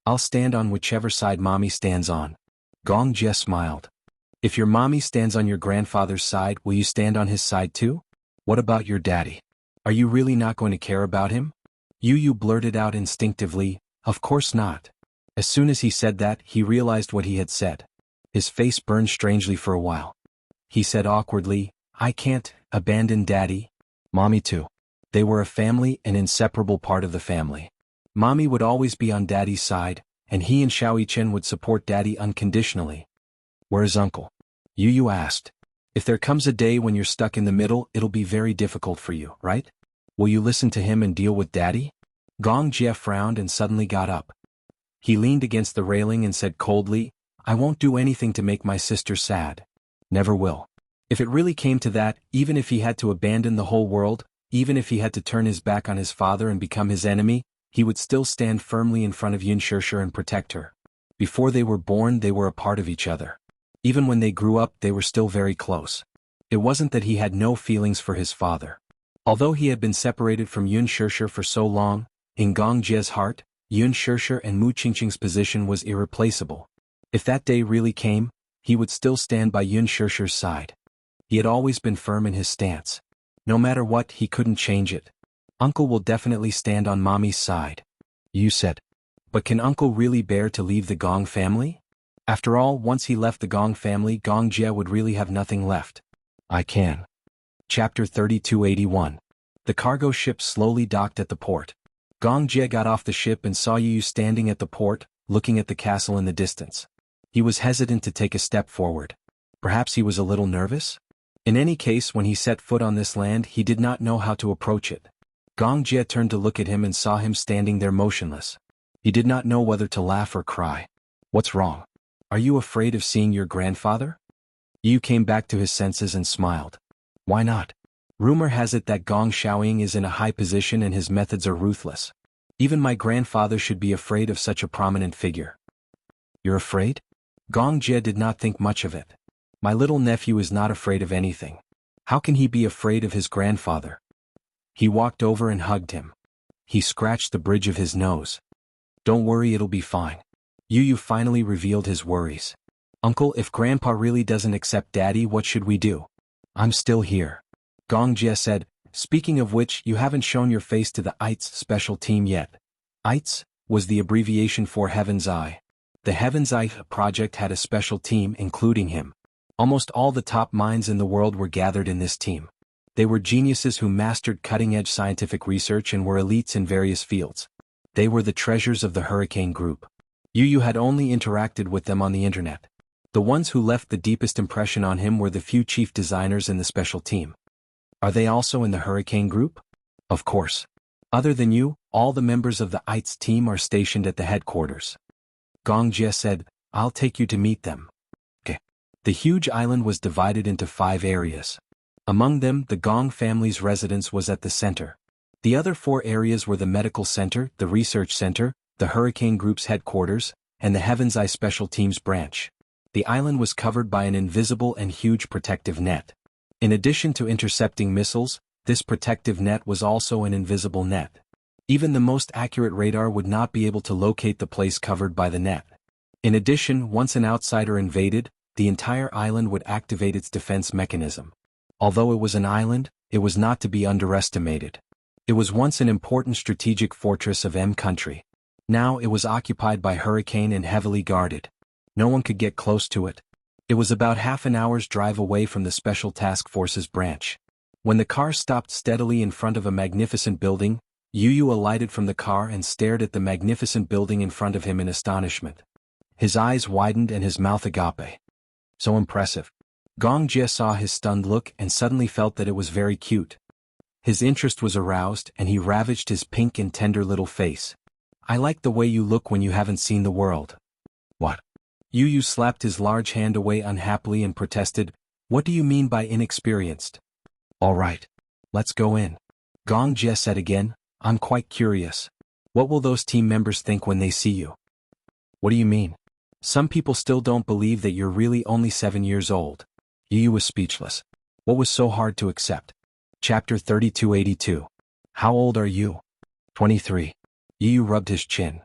I'll stand on whichever side Mommy stands on. Gong Jie smiled. If your mommy stands on your grandfather's side, will you stand on his side too? What about your daddy? Are you really not going to care about him? Yu blurted out instinctively, of course not. As soon as he said that, he realized what he had said. His face burned strangely for a while. He said awkwardly, I can't abandon Daddy. Mommy too. They were a family, an inseparable part of the family. Mommy would always be on Daddy's side, and he and Xiaoyichen would support Daddy unconditionally. Where is Uncle? Yu asked. If there comes a day when you're stuck in the middle, it'll be very difficult for you, right? Will you listen to him and deal with Daddy? Gong Jie frowned and suddenly got up. He leaned against the railing and said coldly, I won't do anything to make my sister sad. Never will. If it really came to that, even if he had to abandon the whole world, even if he had to turn his back on his father and become his enemy, he would still stand firmly in front of Yun Shishir and protect her. Before they were born, they were a part of each other. Even when they grew up, they were still very close. It wasn't that he had no feelings for his father. Although he had been separated from Yun Shishir for so long, in Gong Jie's heart, Yun Shishir and Mu Qingqing's position was irreplaceable. If that day really came, he would still stand by Yun Shishir's side. He had always been firm in his stance. No matter what, he couldn't change it. Uncle will definitely stand on Mommy's side. Yu said. But can Uncle really bear to leave the Gong family? After all, once he left the Gong family, Gong Jie would really have nothing left. I can. Chapter 3281. The cargo ship slowly docked at the port. Gong Jie got off the ship and saw Yu standing at the port, looking at the castle in the distance. He was hesitant to take a step forward. Perhaps he was a little nervous? In any case, when he set foot on this land, he did not know how to approach it. Gong Jie turned to look at him and saw him standing there motionless. He did not know whether to laugh or cry. What's wrong? Are you afraid of seeing your grandfather? Yu came back to his senses and smiled. Why not? Rumor has it that Gong Xiaoying is in a high position and his methods are ruthless. Even my grandfather should be afraid of such a prominent figure. You're afraid? Gong Jie did not think much of it. My little nephew is not afraid of anything. How can he be afraid of his grandfather? He walked over and hugged him. He scratched the bridge of his nose. Don't worry, it'll be fine. Yu finally revealed his worries. Uncle, if Grandpa really doesn't accept Daddy, what should we do? I'm still here. Gong Jie said, speaking of which, you haven't shown your face to the ITS special team yet. ITS was the abbreviation for Heaven's Eye. The Heaven's Eye project had a special team, including him. Almost all the top minds in the world were gathered in this team. They were geniuses who mastered cutting-edge scientific research and were elites in various fields. They were the treasures of the Hurricane Group. Yu had only interacted with them on the internet. The ones who left the deepest impression on him were the few chief designers in the special team. Are they also in the Hurricane Group? Of course. Other than you, all the members of the ITS team are stationed at the headquarters. Gong Jie said, I'll take you to meet them. Okay. The huge island was divided into 5 areas. Among them, the Gong family's residence was at the center. The other 4 areas were the medical center, the research center, the Hurricane Group's headquarters, and the Heaven's Eye Special Teams branch. The island was covered by an invisible and huge protective net. In addition to intercepting missiles, This protective net was also an invisible net. Even the most accurate radar would not be able to locate the place covered by the net. In addition, once an outsider invaded, the entire island would activate its defense mechanism. Although it was an island, it was not to be underestimated. It was once an important strategic fortress of M country. Now it was occupied by Hurricane and heavily guarded. No one could get close to it. It was about half an hour's drive away from the Special Task Forces branch. When the car stopped steadily in front of a magnificent building, Yu alighted from the car and stared at the magnificent building in front of him in astonishment. His eyes widened and his mouth agape. So impressive. Gong Jie saw his stunned look and suddenly felt that it was very cute. His interest was aroused and he ravaged his pink and tender little face. I like the way you look when you haven't seen the world. What? Yu slapped his large hand away unhappily and protested, what do you mean by inexperienced? All right. Let's go in. Gong Jie said again, I'm quite curious. What will those team members think when they see you? What do you mean? Some people still don't believe that you're really only 7 years old. Yu was speechless. What was so hard to accept? Chapter 3282. How old are you? 23. Yu rubbed his chin.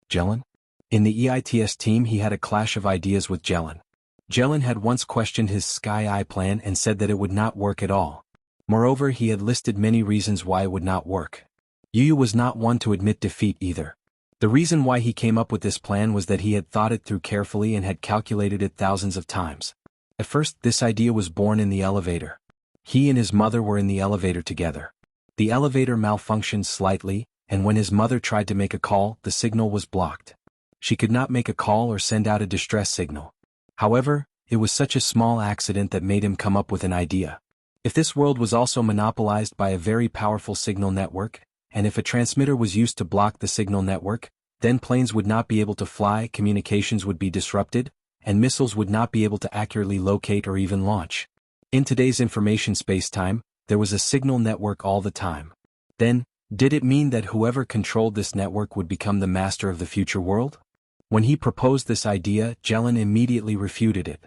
Jelen? In the EITS team he had a clash of ideas with Jelen. Jelen had once questioned his Sky Eye plan and said that it would not work at all. Moreover, he had listed many reasons why it would not work. Yu was not one to admit defeat either. The reason why he came up with this plan was that he had thought it through carefully and had calculated it thousands of times. At first, this idea was born in the elevator. He and his mother were in the elevator together. The elevator malfunctioned slightly, and when his mother tried to make a call, the signal was blocked. She could not make a call or send out a distress signal. However, it was such a small accident that made him come up with an idea. If this world was also monopolized by a very powerful signal network, and if a transmitter was used to block the signal network, then planes would not be able to fly, communications would be disrupted, and missiles would not be able to accurately locate or even launch. In today's information space-time, there was a signal network all the time. Then, did it mean that whoever controlled this network would become the master of the future world? When he proposed this idea, Jelen immediately refuted it.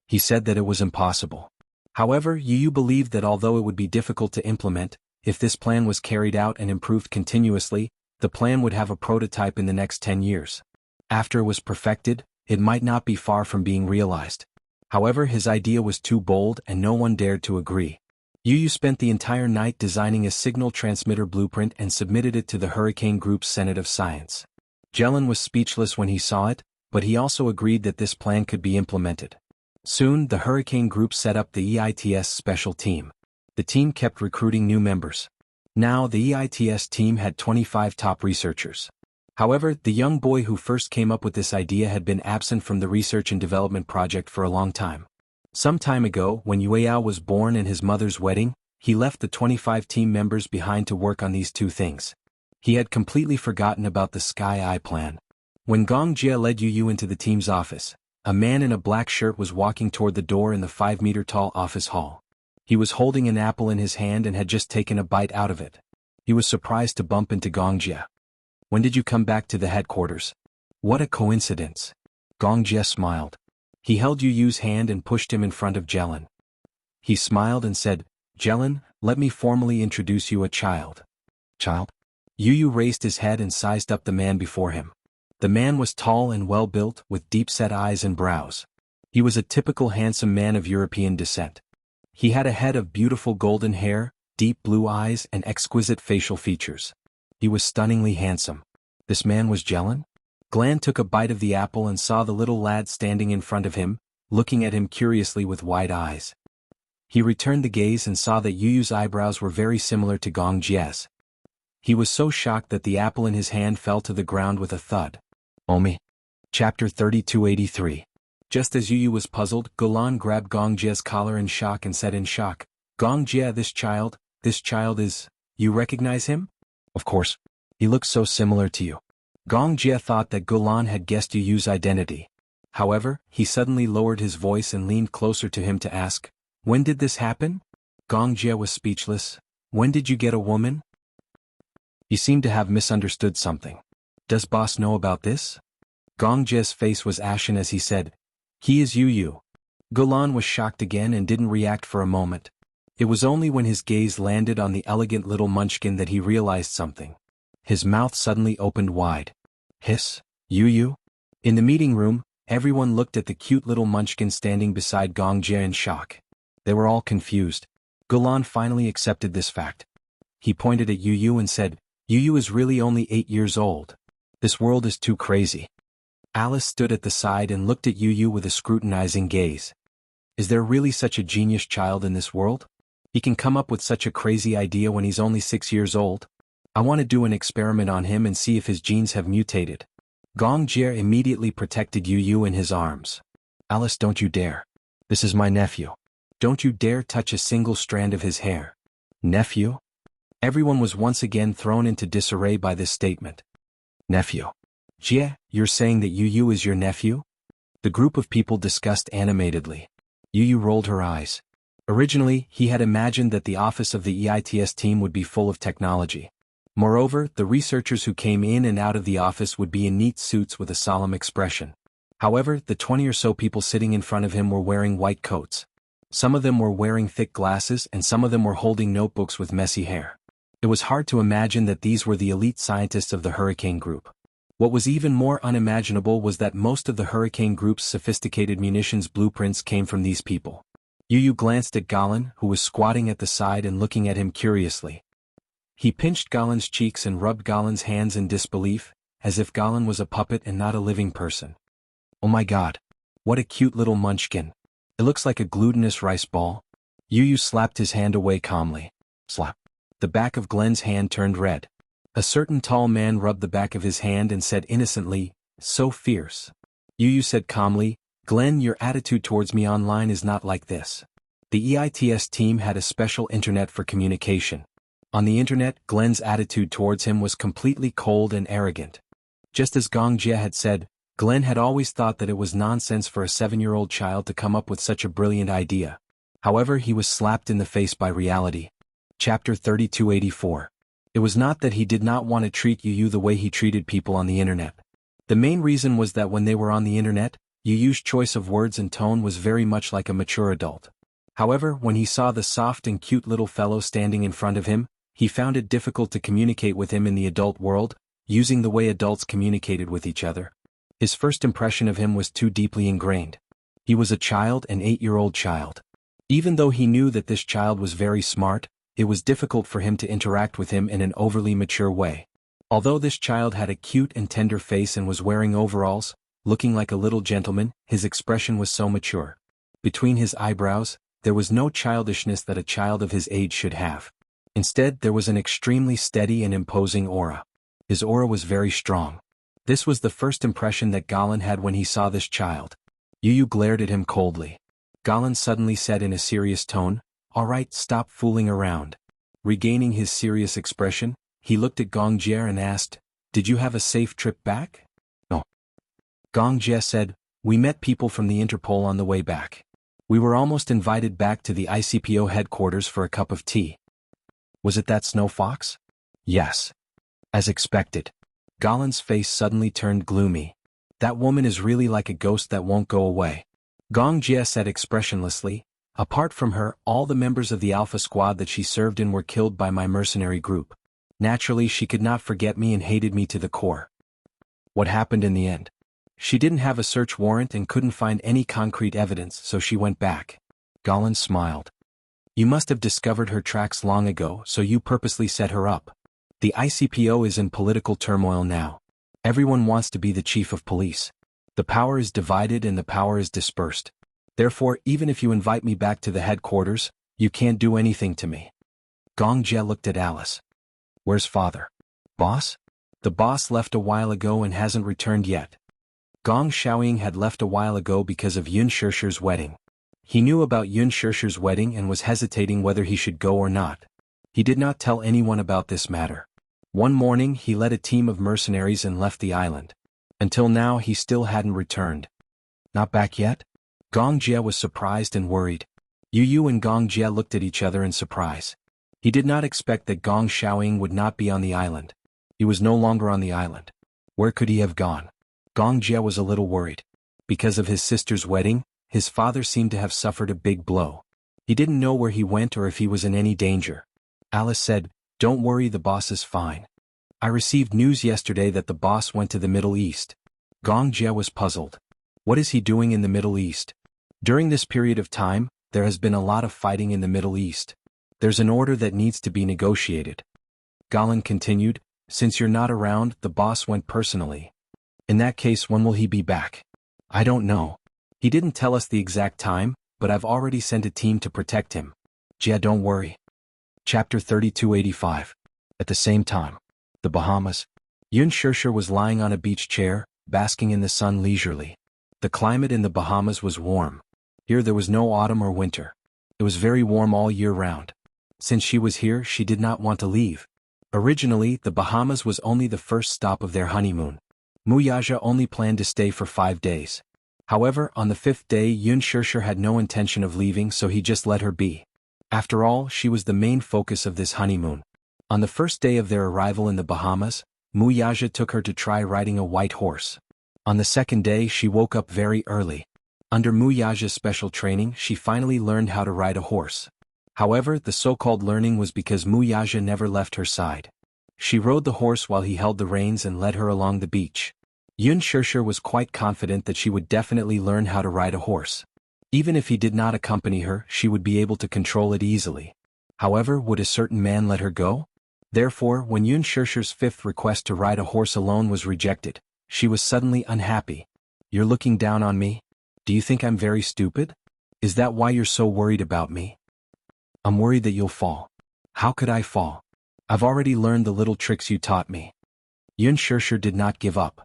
He said that it was impossible. However, Yu believed that although it would be difficult to implement, if this plan was carried out and improved continuously, the plan would have a prototype in the next 10 years. After it was perfected, it might not be far from being realized. However, his idea was too bold and no one dared to agree. Yu spent the entire night designing a signal transmitter blueprint and submitted it to the Hurricane Group's Senate of Science. Jelen was speechless when he saw it, but he also agreed that this plan could be implemented. Soon, the Hurricane Group set up the EITS special team. The team kept recruiting new members. Now the EITS team had 25 top researchers. However, the young boy who first came up with this idea had been absent from the research and development project for a long time. Some time ago, when Yueyao was born and his mother's wedding, he left the 25 team members behind to work on these two things. He had completely forgotten about the Sky Eye plan. When Gong Jie led Yu into the team's office, a man in a black shirt was walking toward the door in the 5-meter-tall office hall. He was holding an apple in his hand and had just taken a bite out of it. He was surprised to bump into Gong Jie. When did you come back to the headquarters? What a coincidence. Gong Jie smiled. He held Yu's hand and pushed him in front of Jelen. He smiled and said, Jelen, let me formally introduce you a child. Child? Yu raised his head and sized up the man before him. The man was tall and well-built, with deep-set eyes and brows. He was a typical handsome man of European descent. He had a head of beautiful golden hair, deep blue eyes and exquisite facial features. He was stunningly handsome. This man was Jelen? Glan took a bite of the apple and saw the little lad standing in front of him, looking at him curiously with wide eyes. He returned the gaze and saw that Yu's eyebrows were very similar to Gong Jie's. He was so shocked that the apple in his hand fell to the ground with a thud. Omi. Chapter 3283. Just as Yu was puzzled, Golan grabbed Gong Jie's collar in shock and said in shock, Gong Jie, this child is... You recognize him? Of course. He looks so similar to you. Gong Jie thought that Golan had guessed Yu's identity. However, he suddenly lowered his voice and leaned closer to him to ask, When did this happen? Gong Jie was speechless. When did you get a woman? You seem to have misunderstood something. Does boss know about this? Gong Jie's face was ashen as he said, He is Yu. Golan was shocked again and didn't react for a moment. It was only when his gaze landed on the elegant little munchkin that he realized something. His mouth suddenly opened wide. Hiss, Yu. In the meeting room, everyone looked at the cute little munchkin standing beside Gong Jie in shock. They were all confused. Gulan finally accepted this fact. He pointed at Yu and said, Yu is really only 8 years old. This world is too crazy. Alice stood at the side and looked at Yu with a scrutinizing gaze. Is there really such a genius child in this world? He can come up with such a crazy idea when he's only 6 years old? I want to do an experiment on him and see if his genes have mutated. Gong Jie immediately protected Yu in his arms. Alice, don't you dare. This is my nephew. Don't you dare touch a single strand of his hair. Nephew? Everyone was once again thrown into disarray by this statement. Nephew. Jie, you're saying that Yu is your nephew? The group of people discussed animatedly. Yu rolled her eyes. Originally, he had imagined that the office of the EITS team would be full of technology. Moreover, the researchers who came in and out of the office would be in neat suits with a solemn expression. However, the 20 or so people sitting in front of him were wearing white coats. Some of them were wearing thick glasses and some of them were holding notebooks with messy hair. It was hard to imagine that these were the elite scientists of the Hurricane Group. What was even more unimaginable was that most of the Hurricane Group's sophisticated munitions blueprints came from these people. Yu glanced at Galan, who was squatting at the side and looking at him curiously. He pinched Galan's cheeks and rubbed Galan's hands in disbelief, as if Galan was a puppet and not a living person. Oh my god. What a cute little munchkin. It looks like a glutinous rice ball. Yu slapped his hand away calmly. Slap. The back of Glenn's hand turned red. A certain tall man rubbed the back of his hand and said innocently, so fierce. Yu said calmly, Glenn, your attitude towards me online is not like this. The EITS team had a special internet for communication. On the internet, Glenn's attitude towards him was completely cold and arrogant. Just as Gong Jie had said, Glenn had always thought that it was nonsense for a 7-year-old child to come up with such a brilliant idea. However, he was slapped in the face by reality. Chapter 3284. It was not that he did not want to treat Yu the way he treated people on the internet. The main reason was that when they were on the internet, Yu's choice of words and tone was very much like a mature adult. However, when he saw the soft and cute little fellow standing in front of him, he found it difficult to communicate with him in the adult world, using the way adults communicated with each other. His first impression of him was too deeply ingrained. He was a child, an 8-year-old child. Even though he knew that this child was very smart, it was difficult for him to interact with him in an overly mature way. Although this child had a cute and tender face and was wearing overalls, looking like a little gentleman, his expression was so mature. Between his eyebrows, there was no childishness that a child of his age should have. Instead, there was an extremely steady and imposing aura. His aura was very strong. This was the first impression that Galan had when he saw this child. Yu glared at him coldly. Galan suddenly said in a serious tone, "All right, stop fooling around." Regaining his serious expression, he looked at Gong Jie and asked, "Did you have a safe trip back?" "No." Gong Jie said, "We met people from the Interpol on the way back. We were almost invited back to the ICPO headquarters for a cup of tea." "Was it that snow fox?" "Yes." As expected. Galan's face suddenly turned gloomy. "That woman is really like a ghost that won't go away." Gong Jie said expressionlessly, "Apart from her, all the members of the Alpha Squad that she served in were killed by my mercenary group. Naturally, she could not forget me and hated me to the core." "What happened in the end?" "She didn't have a search warrant and couldn't find any concrete evidence, so she went back." Galan smiled. "You must have discovered her tracks long ago, so you purposely set her up. The ICPO is in political turmoil now. Everyone wants to be the chief of police. The power is divided and the power is dispersed. Therefore, even if you invite me back to the headquarters, you can't do anything to me." Gong Jie looked at Alice. "Where's father?" "Boss?" "The boss left a while ago and hasn't returned yet." Gong Xiaoying had left a while ago because of Yun Shishir's wedding. He knew about Yun Shishir's wedding and was hesitating whether he should go or not. He did not tell anyone about this matter. One morning he led a team of mercenaries and left the island. Until now he still hadn't returned. "Not back yet?" Gong Jie was surprised and worried. Yu and Gong Jie looked at each other in surprise. He did not expect that Gong Xiaoying would not be on the island. He was no longer on the island. Where could he have gone? Gong Jie was a little worried. Because of his sister's wedding, his father seemed to have suffered a big blow. He didn't know where he went or if he was in any danger. Alice said, "Don't worry, the boss is fine. I received news yesterday that the boss went to the Middle East." Gong Jie was puzzled. What is he doing in the Middle East? During this period of time, there has been a lot of fighting in the Middle East. There's an order that needs to be negotiated. Galen continued, "Since you're not around, the boss went personally. In that case, when will he be back?" "I don't know. He didn't tell us the exact time, but I've already sent a team to protect him." "Jia, don't worry." Chapter 3285. At the same time. The Bahamas. Yun Shirshir was lying on a beach chair, basking in the sun leisurely. The climate in the Bahamas was warm. Here there was no autumn or winter. It was very warm all year round. Since she was here, she did not want to leave. Originally, the Bahamas was only the first stop of their honeymoon. Muyaja only planned to stay for 5 days. However, on the 5th day, Yun Shirshir had no intention of leaving, so he just let her be. After all, she was the main focus of this honeymoon. On the first day of their arrival in the Bahamas, Muyaja took her to try riding a white horse. On the second day, she woke up very early. Under Muyaja's special training, she finally learned how to ride a horse. However, the so-called learning was because Muyaja never left her side. She rode the horse while he held the reins and led her along the beach. Yun Shirshir was quite confident that she would definitely learn how to ride a horse. Even if he did not accompany her, she would be able to control it easily. However, would a certain man let her go? Therefore, when Yun Shirshir's 5th request to ride a horse alone was rejected, she was suddenly unhappy. "You're looking down on me? Do you think I'm very stupid? Is that why you're so worried about me?" "I'm worried that you'll fall." "How could I fall? I've already learned the little tricks you taught me." Yun Shirshir did not give up.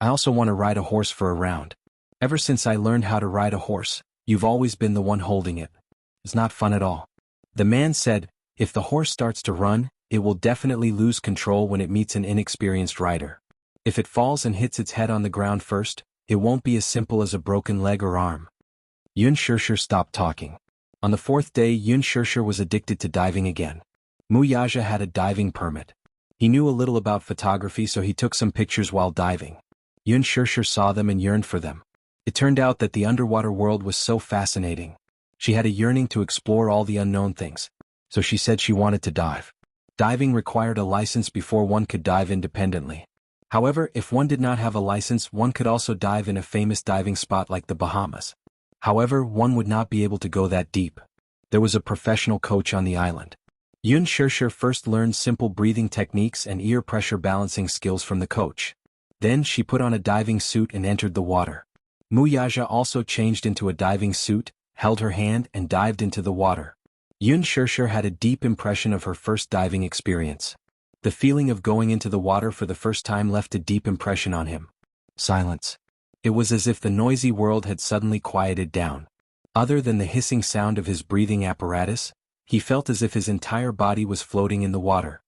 "I also want to ride a horse for a round. Ever since I learned how to ride a horse, you've always been the one holding it. It's not fun at all." The man said, "If the horse starts to run, it will definitely lose control when it meets an inexperienced rider. If it falls and hits its head on the ground first, it won't be as simple as a broken leg or arm." Yun Shirshir stopped talking. On the 4th day, Yun Shirshir was addicted to diving again. Muyaja had a diving permit. He knew a little about photography, so he took some pictures while diving. Yun Shirshir saw them and yearned for them. It turned out that the underwater world was so fascinating. She had a yearning to explore all the unknown things. So she said she wanted to dive. Diving required a license before one could dive independently. However, if one did not have a license, one could also dive in a famous diving spot like the Bahamas. However, one would not be able to go that deep. There was a professional coach on the island. Yun Shirshir first learned simple breathing techniques and ear pressure balancing skills from the coach. Then she put on a diving suit and entered the water. Muyaja also changed into a diving suit, held her hand and dived into the water. Yun Shirshir had a deep impression of her first diving experience. The feeling of going into the water for the first time left a deep impression on him. Silence. It was as if the noisy world had suddenly quieted down. Other than the hissing sound of his breathing apparatus, he felt as if his entire body was floating in the water.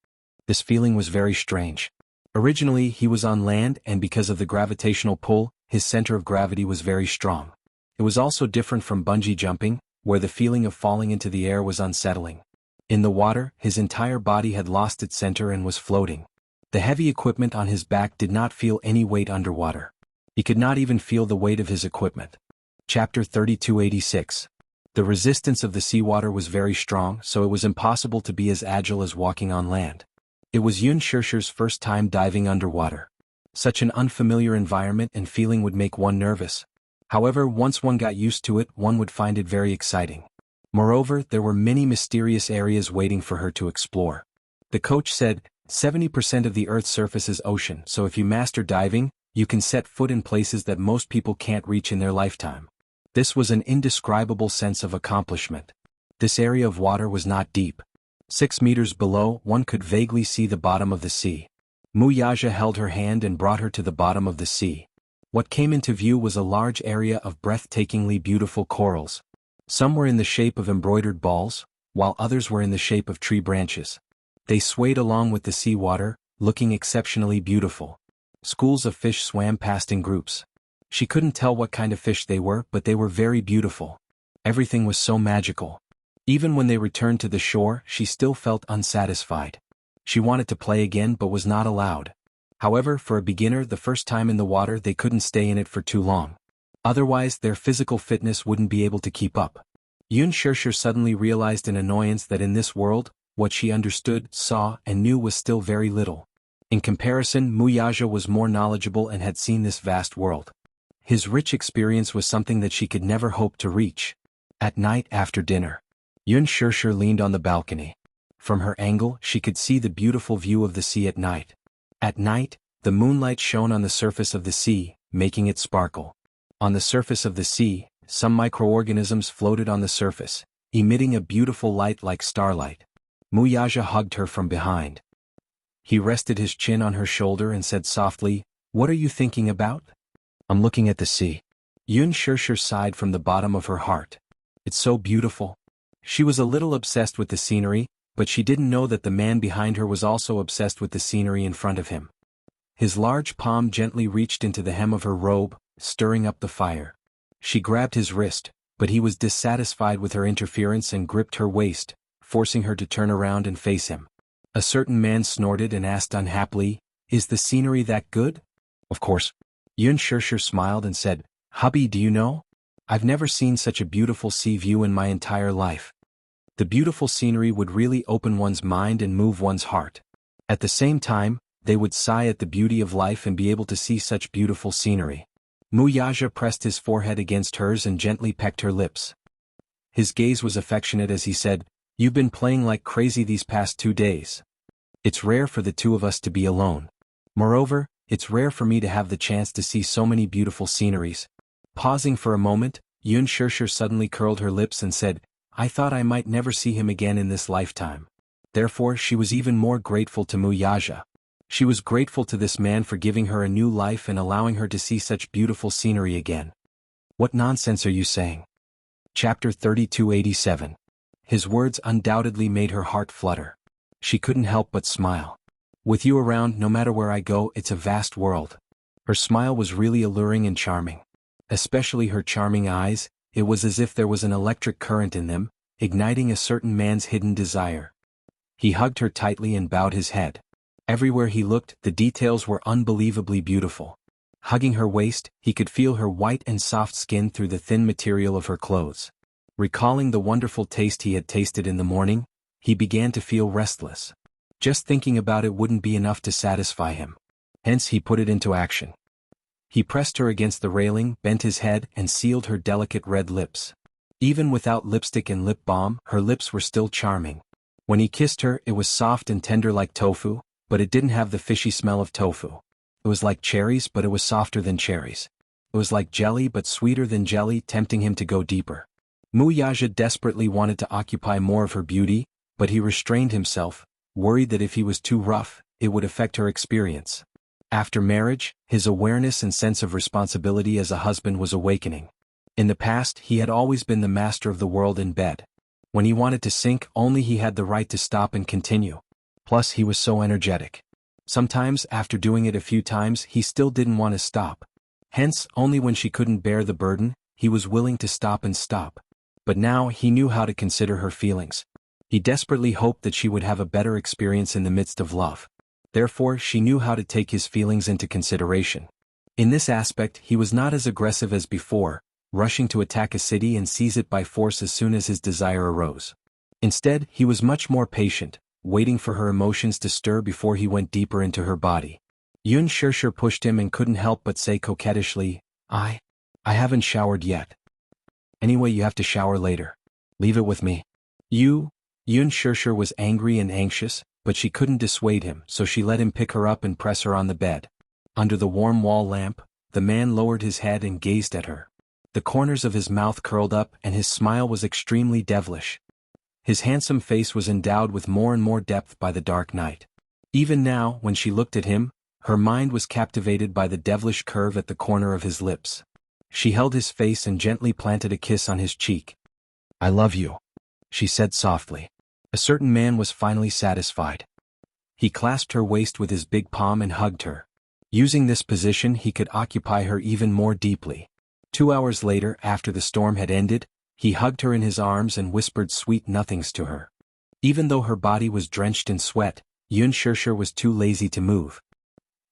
This feeling was very strange. Originally, he was on land, and because of the gravitational pull, his center of gravity was very strong. It was also different from bungee jumping, where the feeling of falling into the air was unsettling. In the water, his entire body had lost its center and was floating. The heavy equipment on his back did not feel any weight underwater. He could not even feel the weight of his equipment. Chapter 3286. The resistance of the seawater was very strong, so it was impossible to be as agile as walking on land. It was Yun Shirshir's first time diving underwater. Such an unfamiliar environment and feeling would make one nervous. However, once one got used to it, one would find it very exciting. Moreover, there were many mysterious areas waiting for her to explore. The coach said, 70% of the Earth's surface is ocean, so if you master diving, you can set foot in places that most people can't reach in their lifetime. This was an indescribable sense of accomplishment. This area of water was not deep. 6 meters below, one could vaguely see the bottom of the sea. Muyaja held her hand and brought her to the bottom of the sea. What came into view was a large area of breathtakingly beautiful corals. Some were in the shape of embroidered balls, while others were in the shape of tree branches. They swayed along with the seawater, looking exceptionally beautiful. Schools of fish swam past in groups. She couldn't tell what kind of fish they were, but they were very beautiful. Everything was so magical. Even when they returned to the shore, she still felt unsatisfied. She wanted to play again but was not allowed. However, for a beginner, the first time in the water they couldn't stay in it for too long. Otherwise, their physical fitness wouldn't be able to keep up. Yun Shirshir suddenly realized in annoyance that in this world, what she understood, saw, and knew was still very little. In comparison, Muyaja was more knowledgeable and had seen this vast world. His rich experience was something that she could never hope to reach. At night after dinner, Yun Shirshir leaned on the balcony. From her angle, she could see the beautiful view of the sea at night. At night, the moonlight shone on the surface of the sea, making it sparkle. On the surface of the sea, some microorganisms floated on the surface, emitting a beautiful light like starlight. Muyaja hugged her from behind. He rested his chin on her shoulder and said softly, "What are you thinking about?" "I'm looking at the sea." Yun Shirshir sighed from the bottom of her heart. "It's so beautiful." She was a little obsessed with the scenery, but she didn't know that the man behind her was also obsessed with the scenery in front of him. His large palm gently reached into the hem of her robe, stirring up the fire. She grabbed his wrist, but he was dissatisfied with her interference and gripped her waist, forcing her to turn around and face him. A certain man snorted and asked unhappily, "Is the scenery that good?" "Of course." Yun Shirshir smiled and said, "Hubby, do you know? I've never seen such a beautiful sea view in my entire life." The beautiful scenery would really open one's mind and move one's heart. At the same time, they would sigh at the beauty of life and be able to see such beautiful scenery. Muyaja pressed his forehead against hers and gently pecked her lips. His gaze was affectionate as he said, "You've been playing like crazy these past 2 days. It's rare for the two of us to be alone. Moreover, it's rare for me to have the chance to see so many beautiful sceneries." Pausing for a moment, Yun Shirshir suddenly curled her lips and said, "I thought I might never see him again in this lifetime." Therefore she was even more grateful to Muyaja. She was grateful to this man for giving her a new life and allowing her to see such beautiful scenery again. "What nonsense are you saying?" Chapter 3287. His words undoubtedly made her heart flutter. She couldn't help but smile. "With you around, no matter where I go, it's a vast world." Her smile was really alluring and charming. Especially her charming eyes, it was as if there was an electric current in them, igniting a certain man's hidden desire. He hugged her tightly and bowed his head. Everywhere he looked, the details were unbelievably beautiful. Hugging her waist, he could feel her white and soft skin through the thin material of her clothes. Recalling the wonderful taste he had tasted in the morning, he began to feel restless. Just thinking about it wouldn't be enough to satisfy him. Hence he put it into action. He pressed her against the railing, bent his head, and sealed her delicate red lips. Even without lipstick and lip balm, her lips were still charming. When he kissed her, it was soft and tender like tofu, but it didn't have the fishy smell of tofu. It was like cherries, but it was softer than cherries. It was like jelly, but sweeter than jelly, tempting him to go deeper. Muyaja desperately wanted to occupy more of her beauty, but he restrained himself, worried that if he was too rough, it would affect her experience. After marriage, his awareness and sense of responsibility as a husband was awakening. In the past, he had always been the master of the world in bed. When he wanted to sink, only he had the right to stop and continue. Plus, he was so energetic. Sometimes, after doing it a few times, he still didn't want to stop. Hence, only when she couldn't bear the burden, he was willing to stop and stop. But now he knew how to consider her feelings. He desperately hoped that she would have a better experience in the midst of love. Therefore, she knew how to take his feelings into consideration. In this aspect, he was not as aggressive as before, rushing to attack a city and seize it by force as soon as his desire arose. Instead, he was much more patient, waiting for her emotions to stir before he went deeper into her body. Yun Shirshir pushed him and couldn't help but say coquettishly, I haven't showered yet." "Anyway, you have to shower later. Leave it with me." Yun Shirshir was angry and anxious, but she couldn't dissuade him, so she let him pick her up and press her on the bed. Under the warm wall lamp, the man lowered his head and gazed at her. The corners of his mouth curled up and his smile was extremely devilish. His handsome face was endowed with more and more depth by the dark night. Even now, when she looked at him, her mind was captivated by the devilish curve at the corner of his lips. She held his face and gently planted a kiss on his cheek. "I love you," she said softly. A certain man was finally satisfied. He clasped her waist with his big palm and hugged her. Using this position, he could occupy her even more deeply. 2 hours later, after the storm had ended, he hugged her in his arms and whispered sweet nothings to her. Even though her body was drenched in sweat, Yun Shirshir was too lazy to move.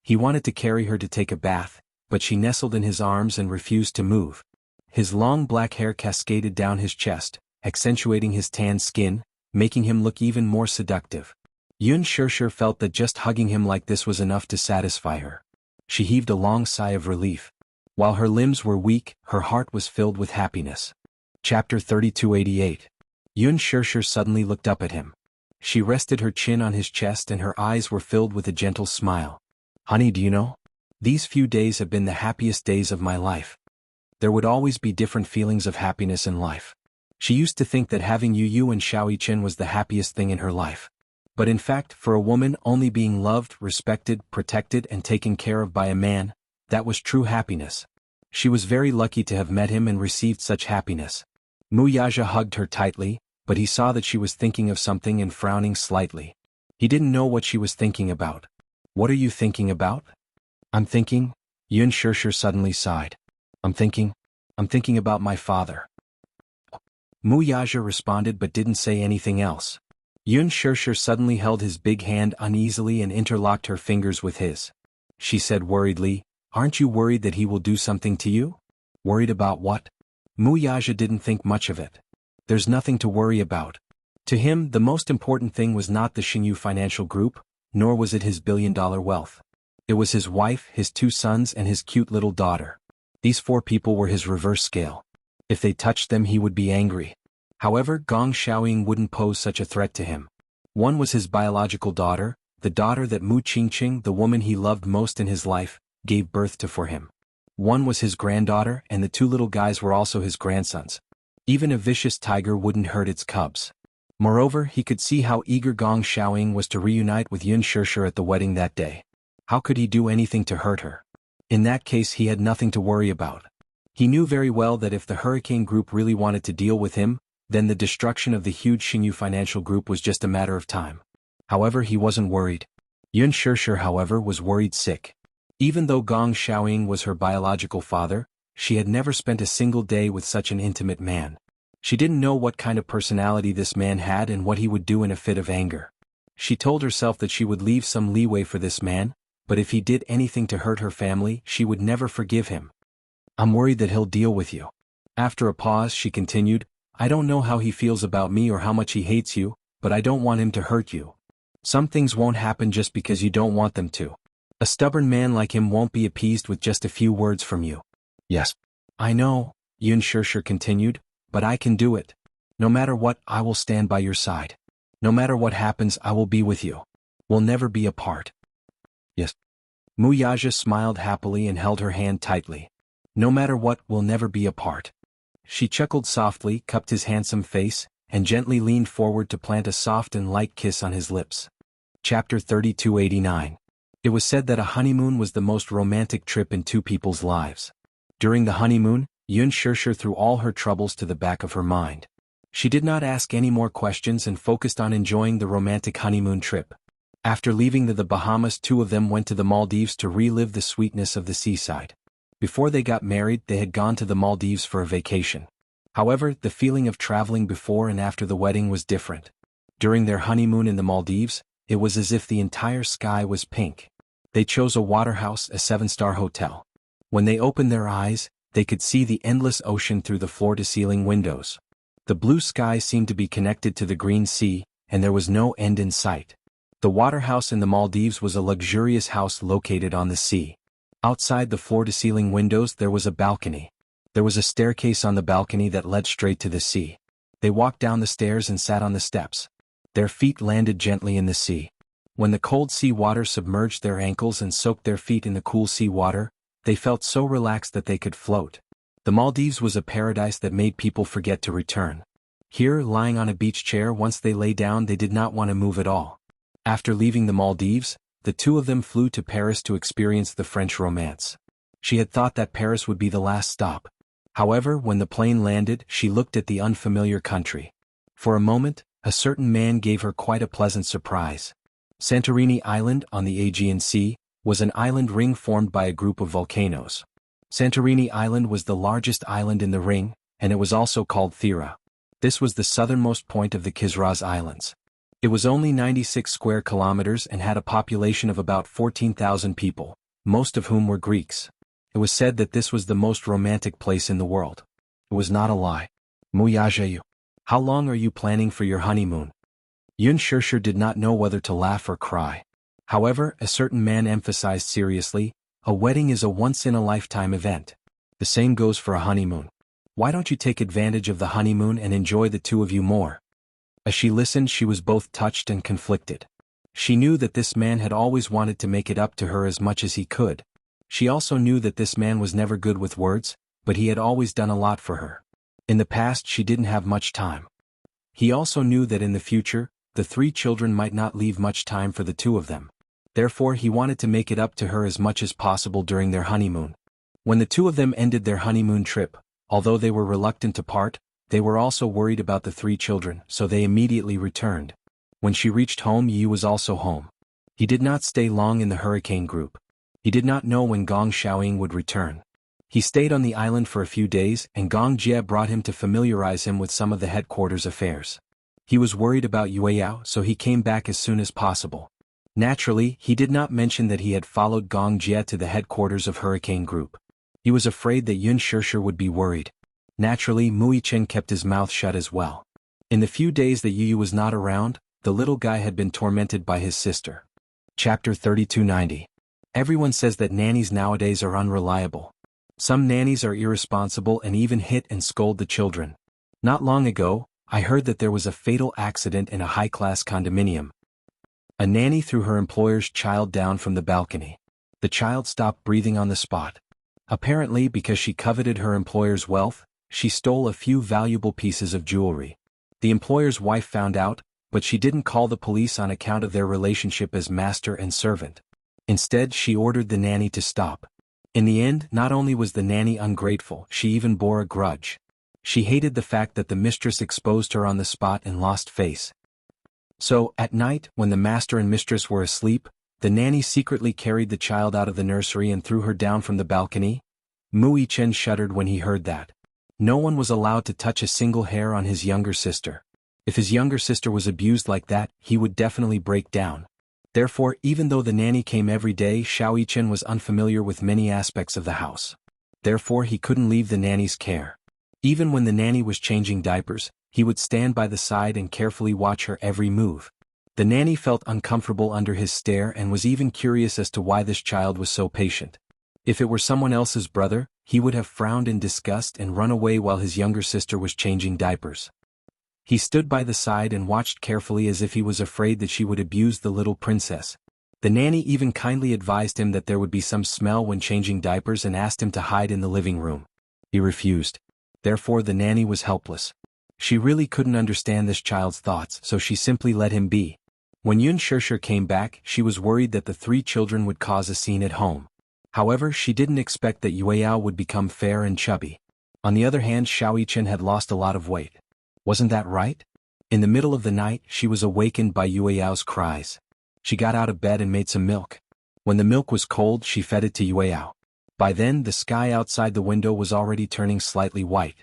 He wanted to carry her to take a bath, but she nestled in his arms and refused to move. His long black hair cascaded down his chest, accentuating his tan skin, making him look even more seductive. Yun Shirshir felt that just hugging him like this was enough to satisfy her. She heaved a long sigh of relief. While her limbs were weak, her heart was filled with happiness. Chapter 3288. Yun Shirshir suddenly looked up at him. She rested her chin on his chest and her eyes were filled with a gentle smile. Honey, do you know? These few days have been the happiest days of my life. There would always be different feelings of happiness in life. She used to think that having Yu and Xiao Chen was the happiest thing in her life. But in fact, for a woman, only being loved, respected, protected and taken care of by a man, that was true happiness. She was very lucky to have met him and received such happiness. Muyaja hugged her tightly, but he saw that she was thinking of something and frowning slightly. He didn't know what she was thinking about. What are you thinking about? I'm thinking, Yun Shirshir suddenly sighed. I'm thinking about my father. Muyaja responded but didn't say anything else. Yun Shirshir suddenly held his big hand uneasily and interlocked her fingers with his. She said worriedly, Aren't you worried that he will do something to you? Worried about what? Muyaja didn't think much of it. There's nothing to worry about. To him, the most important thing was not the Xingyu Financial Group, nor was it his billion-dollar wealth. It was his wife, his 2 sons and his cute little daughter. These 4 people were his reverse scale. If they touched them he would be angry. However, Gong Xiaoying wouldn't pose such a threat to him. One was his biological daughter, the daughter that Mu Qingqing, the woman he loved most in his life, gave birth to for him. One was his granddaughter and the 2 little guys were also his grandsons. Even a vicious tiger wouldn't hurt its cubs. Moreover, he could see how eager Gong Xiaoying was to reunite with Yun Shirshir at the wedding that day. How could he do anything to hurt her? In that case he had nothing to worry about. He knew very well that if the Hurricane Group really wanted to deal with him, then the destruction of the huge Xingyu Financial Group was just a matter of time. However, he wasn't worried. Yun Shirshir, however, was worried sick. Even though Gong Xiaoying was her biological father, she had never spent a single day with such an intimate man. She didn't know what kind of personality this man had and what he would do in a fit of anger. She told herself that she would leave some leeway for this man, but if he did anything to hurt her family, she would never forgive him. I'm worried that he'll deal with you. After a pause, she continued, I don't know how he feels about me or how much he hates you, but I don't want him to hurt you. Some things won't happen just because you don't want them to. A stubborn man like him won't be appeased with just a few words from you. Yes. I know, Yun Shirshir continued, but I can do it. No matter what, I will stand by your side. No matter what happens, I will be with you. We'll never be apart. Yes. Muyaja smiled happily and held her hand tightly. No matter what, we'll never be apart. She chuckled softly, cupped his handsome face, and gently leaned forward to plant a soft and light kiss on his lips. Chapter 3289. It was said that a honeymoon was the most romantic trip in 2 people's lives. During the honeymoon, Yun Shirshir threw all her troubles to the back of her mind. She did not ask any more questions and focused on enjoying the romantic honeymoon trip. After leaving the Bahamas, 2 of them went to the Maldives to relive the sweetness of the seaside. Before they got married, they had gone to the Maldives for a vacation. However, the feeling of traveling before and after the wedding was different. During their honeymoon in the Maldives, it was as if the entire sky was pink. They chose a waterhouse, a 7-star hotel. When they opened their eyes, they could see the endless ocean through the floor-to-ceiling windows. The blue sky seemed to be connected to the green sea, and there was no end in sight. The waterhouse in the Maldives was a luxurious house located on the sea. Outside the floor-to-ceiling windows there was a balcony. There was a staircase on the balcony that led straight to the sea. They walked down the stairs and sat on the steps. Their feet landed gently in the sea. When the cold sea water submerged their ankles and soaked their feet in the cool sea water, they felt so relaxed that they could float. The Maldives was a paradise that made people forget to return. Here, lying on a beach chair, once they lay down they did not want to move at all. After leaving the Maldives, the 2 of them flew to Paris to experience the French romance. She had thought that Paris would be the last stop. However, when the plane landed, she looked at the unfamiliar country. For a moment, a certain man gave her quite a pleasant surprise. Santorini Island on the Aegean Sea was an island ring formed by a group of volcanoes. Santorini Island was the largest island in the ring, and it was also called Thera. This was the southernmost point of the Kizraz Islands. It was only 96 square kilometers and had a population of about 14,000 people, most of whom were Greeks. It was said that this was the most romantic place in the world. It was not a lie. Muyaja, How long are you planning for your honeymoon? Yun Shirshir did not know whether to laugh or cry. However, a certain man emphasized seriously, a wedding is a once-in-a-lifetime event. The same goes for a honeymoon. Why don't you take advantage of the honeymoon and enjoy the two of you more? As she listened, she was both touched and conflicted. She knew that this man had always wanted to make it up to her as much as he could. She also knew that this man was never good with words, but he had always done a lot for her. In the past, she didn't have much time. He also knew that in the future, the three children might not leave much time for the two of them. Therefore, he wanted to make it up to her as much as possible during their honeymoon. When the two of them ended their honeymoon trip, although they were reluctant to part, they were also worried about the three children, so they immediately returned. When she reached home, Yu was also home. He did not stay long in the hurricane group. He did not know when Gong Xiaoying would return. He stayed on the island for a few days, and Gong Jie brought him to familiarize him with some of the headquarters affairs. He was worried about Yueyao, so he came back as soon as possible. Naturally, he did not mention that he had followed Gong Jie to the headquarters of Hurricane Group. He was afraid that Yun Shirshir would be worried. Naturally, Mui Chen kept his mouth shut as well. In the few days that Yu was not around, the little guy had been tormented by his sister. Chapter 3290. Everyone says that nannies nowadays are unreliable. Some nannies are irresponsible and even hit and scold the children. Not long ago, I heard that there was a fatal accident in a high-class condominium. A nanny threw her employer's child down from the balcony. The child stopped breathing on the spot. Apparently, because she coveted her employer's wealth, she stole a few valuable pieces of jewelry. The employer's wife found out, but she didn't call the police on account of their relationship as master and servant. Instead, she ordered the nanny to stop. In the end, not only was the nanny ungrateful, she even bore a grudge. She hated the fact that the mistress exposed her on the spot and lost face. So, at night, when the master and mistress were asleep, the nanny secretly carried the child out of the nursery and threw her down from the balcony. Mui Chen shuddered when he heard that. No one was allowed to touch a single hair on his younger sister. If his younger sister was abused like that, he would definitely break down. Therefore, even though the nanny came every day, Xiao Yichen was unfamiliar with many aspects of the house. Therefore, he couldn't leave the nanny's care. Even when the nanny was changing diapers, he would stand by the side and carefully watch her every move. The nanny felt uncomfortable under his stare and was even curious as to why this child was so patient. If it were someone else's brother, he would have frowned in disgust and run away while his younger sister was changing diapers. He stood by the side and watched carefully as if he was afraid that she would abuse the little princess. The nanny even kindly advised him that there would be some smell when changing diapers and asked him to hide in the living room. He refused. Therefore, the nanny was helpless. She really couldn't understand this child's thoughts, so she simply let him be. When Yun Shirshir came back, she was worried that the three children would cause a scene at home. However, she didn't expect that Yueyao would become fair and chubby. On the other hand, Xiao Yichen had lost a lot of weight. Wasn't that right? In the middle of the night, she was awakened by Yueyao's cries. She got out of bed and made some milk. When the milk was cold, she fed it to Yueyao. By then, the sky outside the window was already turning slightly white.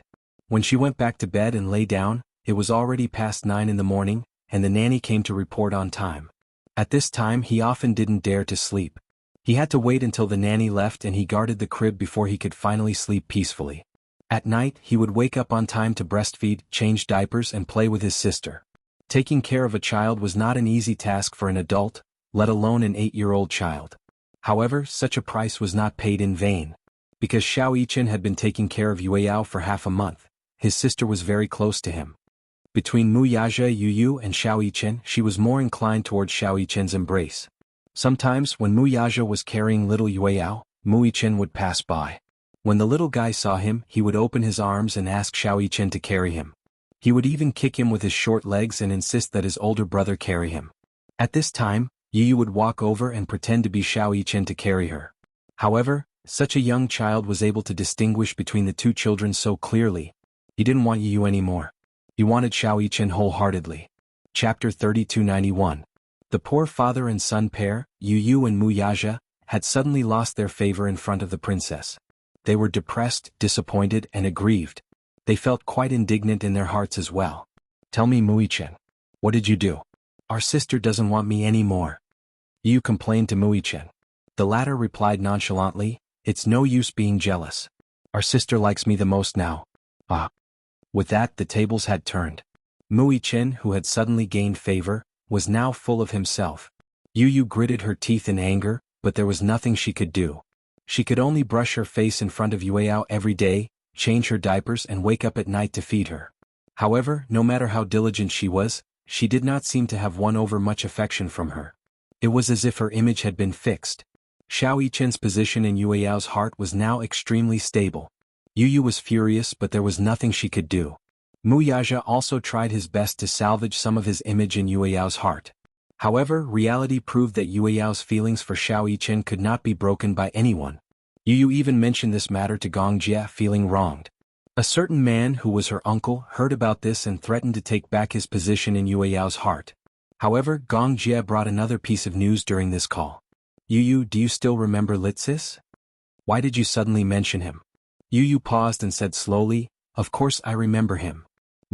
When she went back to bed and lay down, it was already past 9 in the morning, and the nanny came to report on time. At this time, he often didn't dare to sleep. He had to wait until the nanny left and he guarded the crib before he could finally sleep peacefully. At night, he would wake up on time to breastfeed, change diapers and play with his sister. Taking care of a child was not an easy task for an adult, let alone an 8-year-old child. However, such a price was not paid in vain. Because Xiao Yichen had been taking care of Yueyao for half a month, his sister was very close to him. Between Mu Yaja Yu and Xiao Yichen, she was more inclined towards Xiao Yichen's embrace. Sometimes, when Mu Yaja was carrying little Yueyao, Mu Yichen would pass by. When the little guy saw him, he would open his arms and ask Xiao Yichen to carry him. He would even kick him with his short legs and insist that his older brother carry him. At this time, Yu would walk over and pretend to be Xiao Yichen to carry her. However, such a young child was able to distinguish between the two children so clearly. He didn't want Yu anymore. He wanted Xiao Yichen wholeheartedly. Chapter 3291. The poor father and son pair, Yu and Mu Yaja, had suddenly lost their favor in front of the princess. They were depressed, disappointed, and aggrieved. They felt quite indignant in their hearts as well. Tell me, Mu Yichen, what did you do? Our sister doesn't want me anymore. Yu complained to Mu Yichen. The latter replied nonchalantly, it's no use being jealous. Our sister likes me the most now. Ah. With that, the tables had turned. Mui Chen, who had suddenly gained favor, was now full of himself. Yu Yu gritted her teeth in anger, but there was nothing she could do. She could only brush her face in front of Yueyao every day, change her diapers and wake up at night to feed her. However, no matter how diligent she was, she did not seem to have won over much affection from her. It was as if her image had been fixed. Xiao Yichen's position in Yueyao's heart was now extremely stable. Yu Yu was furious, but there was nothing she could do. Mu Yaja also tried his best to salvage some of his image in Yueyao's heart. However, reality proved that Yueyao's feelings for Xiao Yichen could not be broken by anyone. Yu Yu even mentioned this matter to Gong Jia, feeling wronged. A certain man who was her uncle heard about this and threatened to take back his position in Yueyao's heart. However, Gong Jia brought another piece of news during this call. Yu Yu, do you still remember Litsis? Why did you suddenly mention him? Yu Yu paused and said slowly, of course I remember him.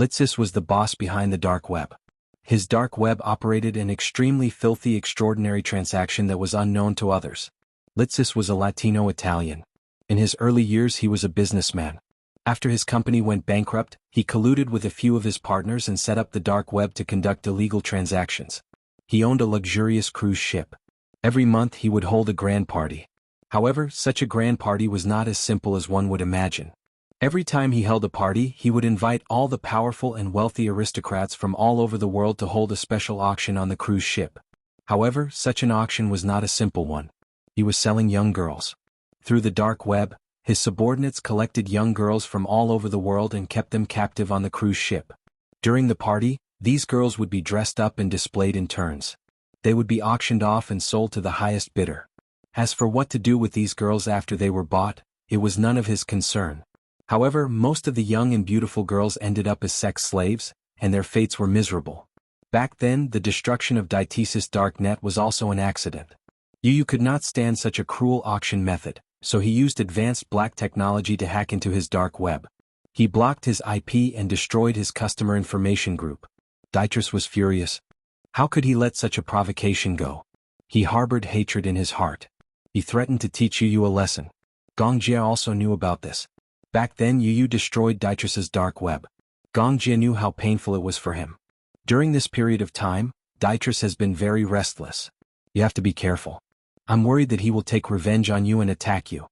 Litsis was the boss behind the dark web. His dark web operated an extremely filthy extraordinary transaction that was unknown to others. Litsis was a Latino-Italian. In his early years he was a businessman. After his company went bankrupt, he colluded with a few of his partners and set up the dark web to conduct illegal transactions. He owned a luxurious cruise ship. Every month he would hold a grand party. However, such a grand party was not as simple as one would imagine. Every time he held a party, he would invite all the powerful and wealthy aristocrats from all over the world to hold a special auction on the cruise ship. However, such an auction was not a simple one. He was selling young girls. Through the dark web, his subordinates collected young girls from all over the world and kept them captive on the cruise ship. During the party, these girls would be dressed up and displayed in turns. They would be auctioned off and sold to the highest bidder. As for what to do with these girls after they were bought, it was none of his concern. However, most of the young and beautiful girls ended up as sex slaves, and their fates were miserable. Back then, the destruction of Daitis's dark net was also an accident. Yu Yu could not stand such a cruel auction method, so he used advanced black technology to hack into his dark web. He blocked his IP and destroyed his customer information group. Daitis was furious. How could he let such a provocation go? He harbored hatred in his heart. He threatened to teach Yu Yu a lesson. Gong Jia also knew about this. Back then Yu Yu destroyed Daitis's dark web. Gong Jia knew how painful it was for him. During this period of time, Daitis has been very restless. You have to be careful. I'm worried that he will take revenge on you and attack you.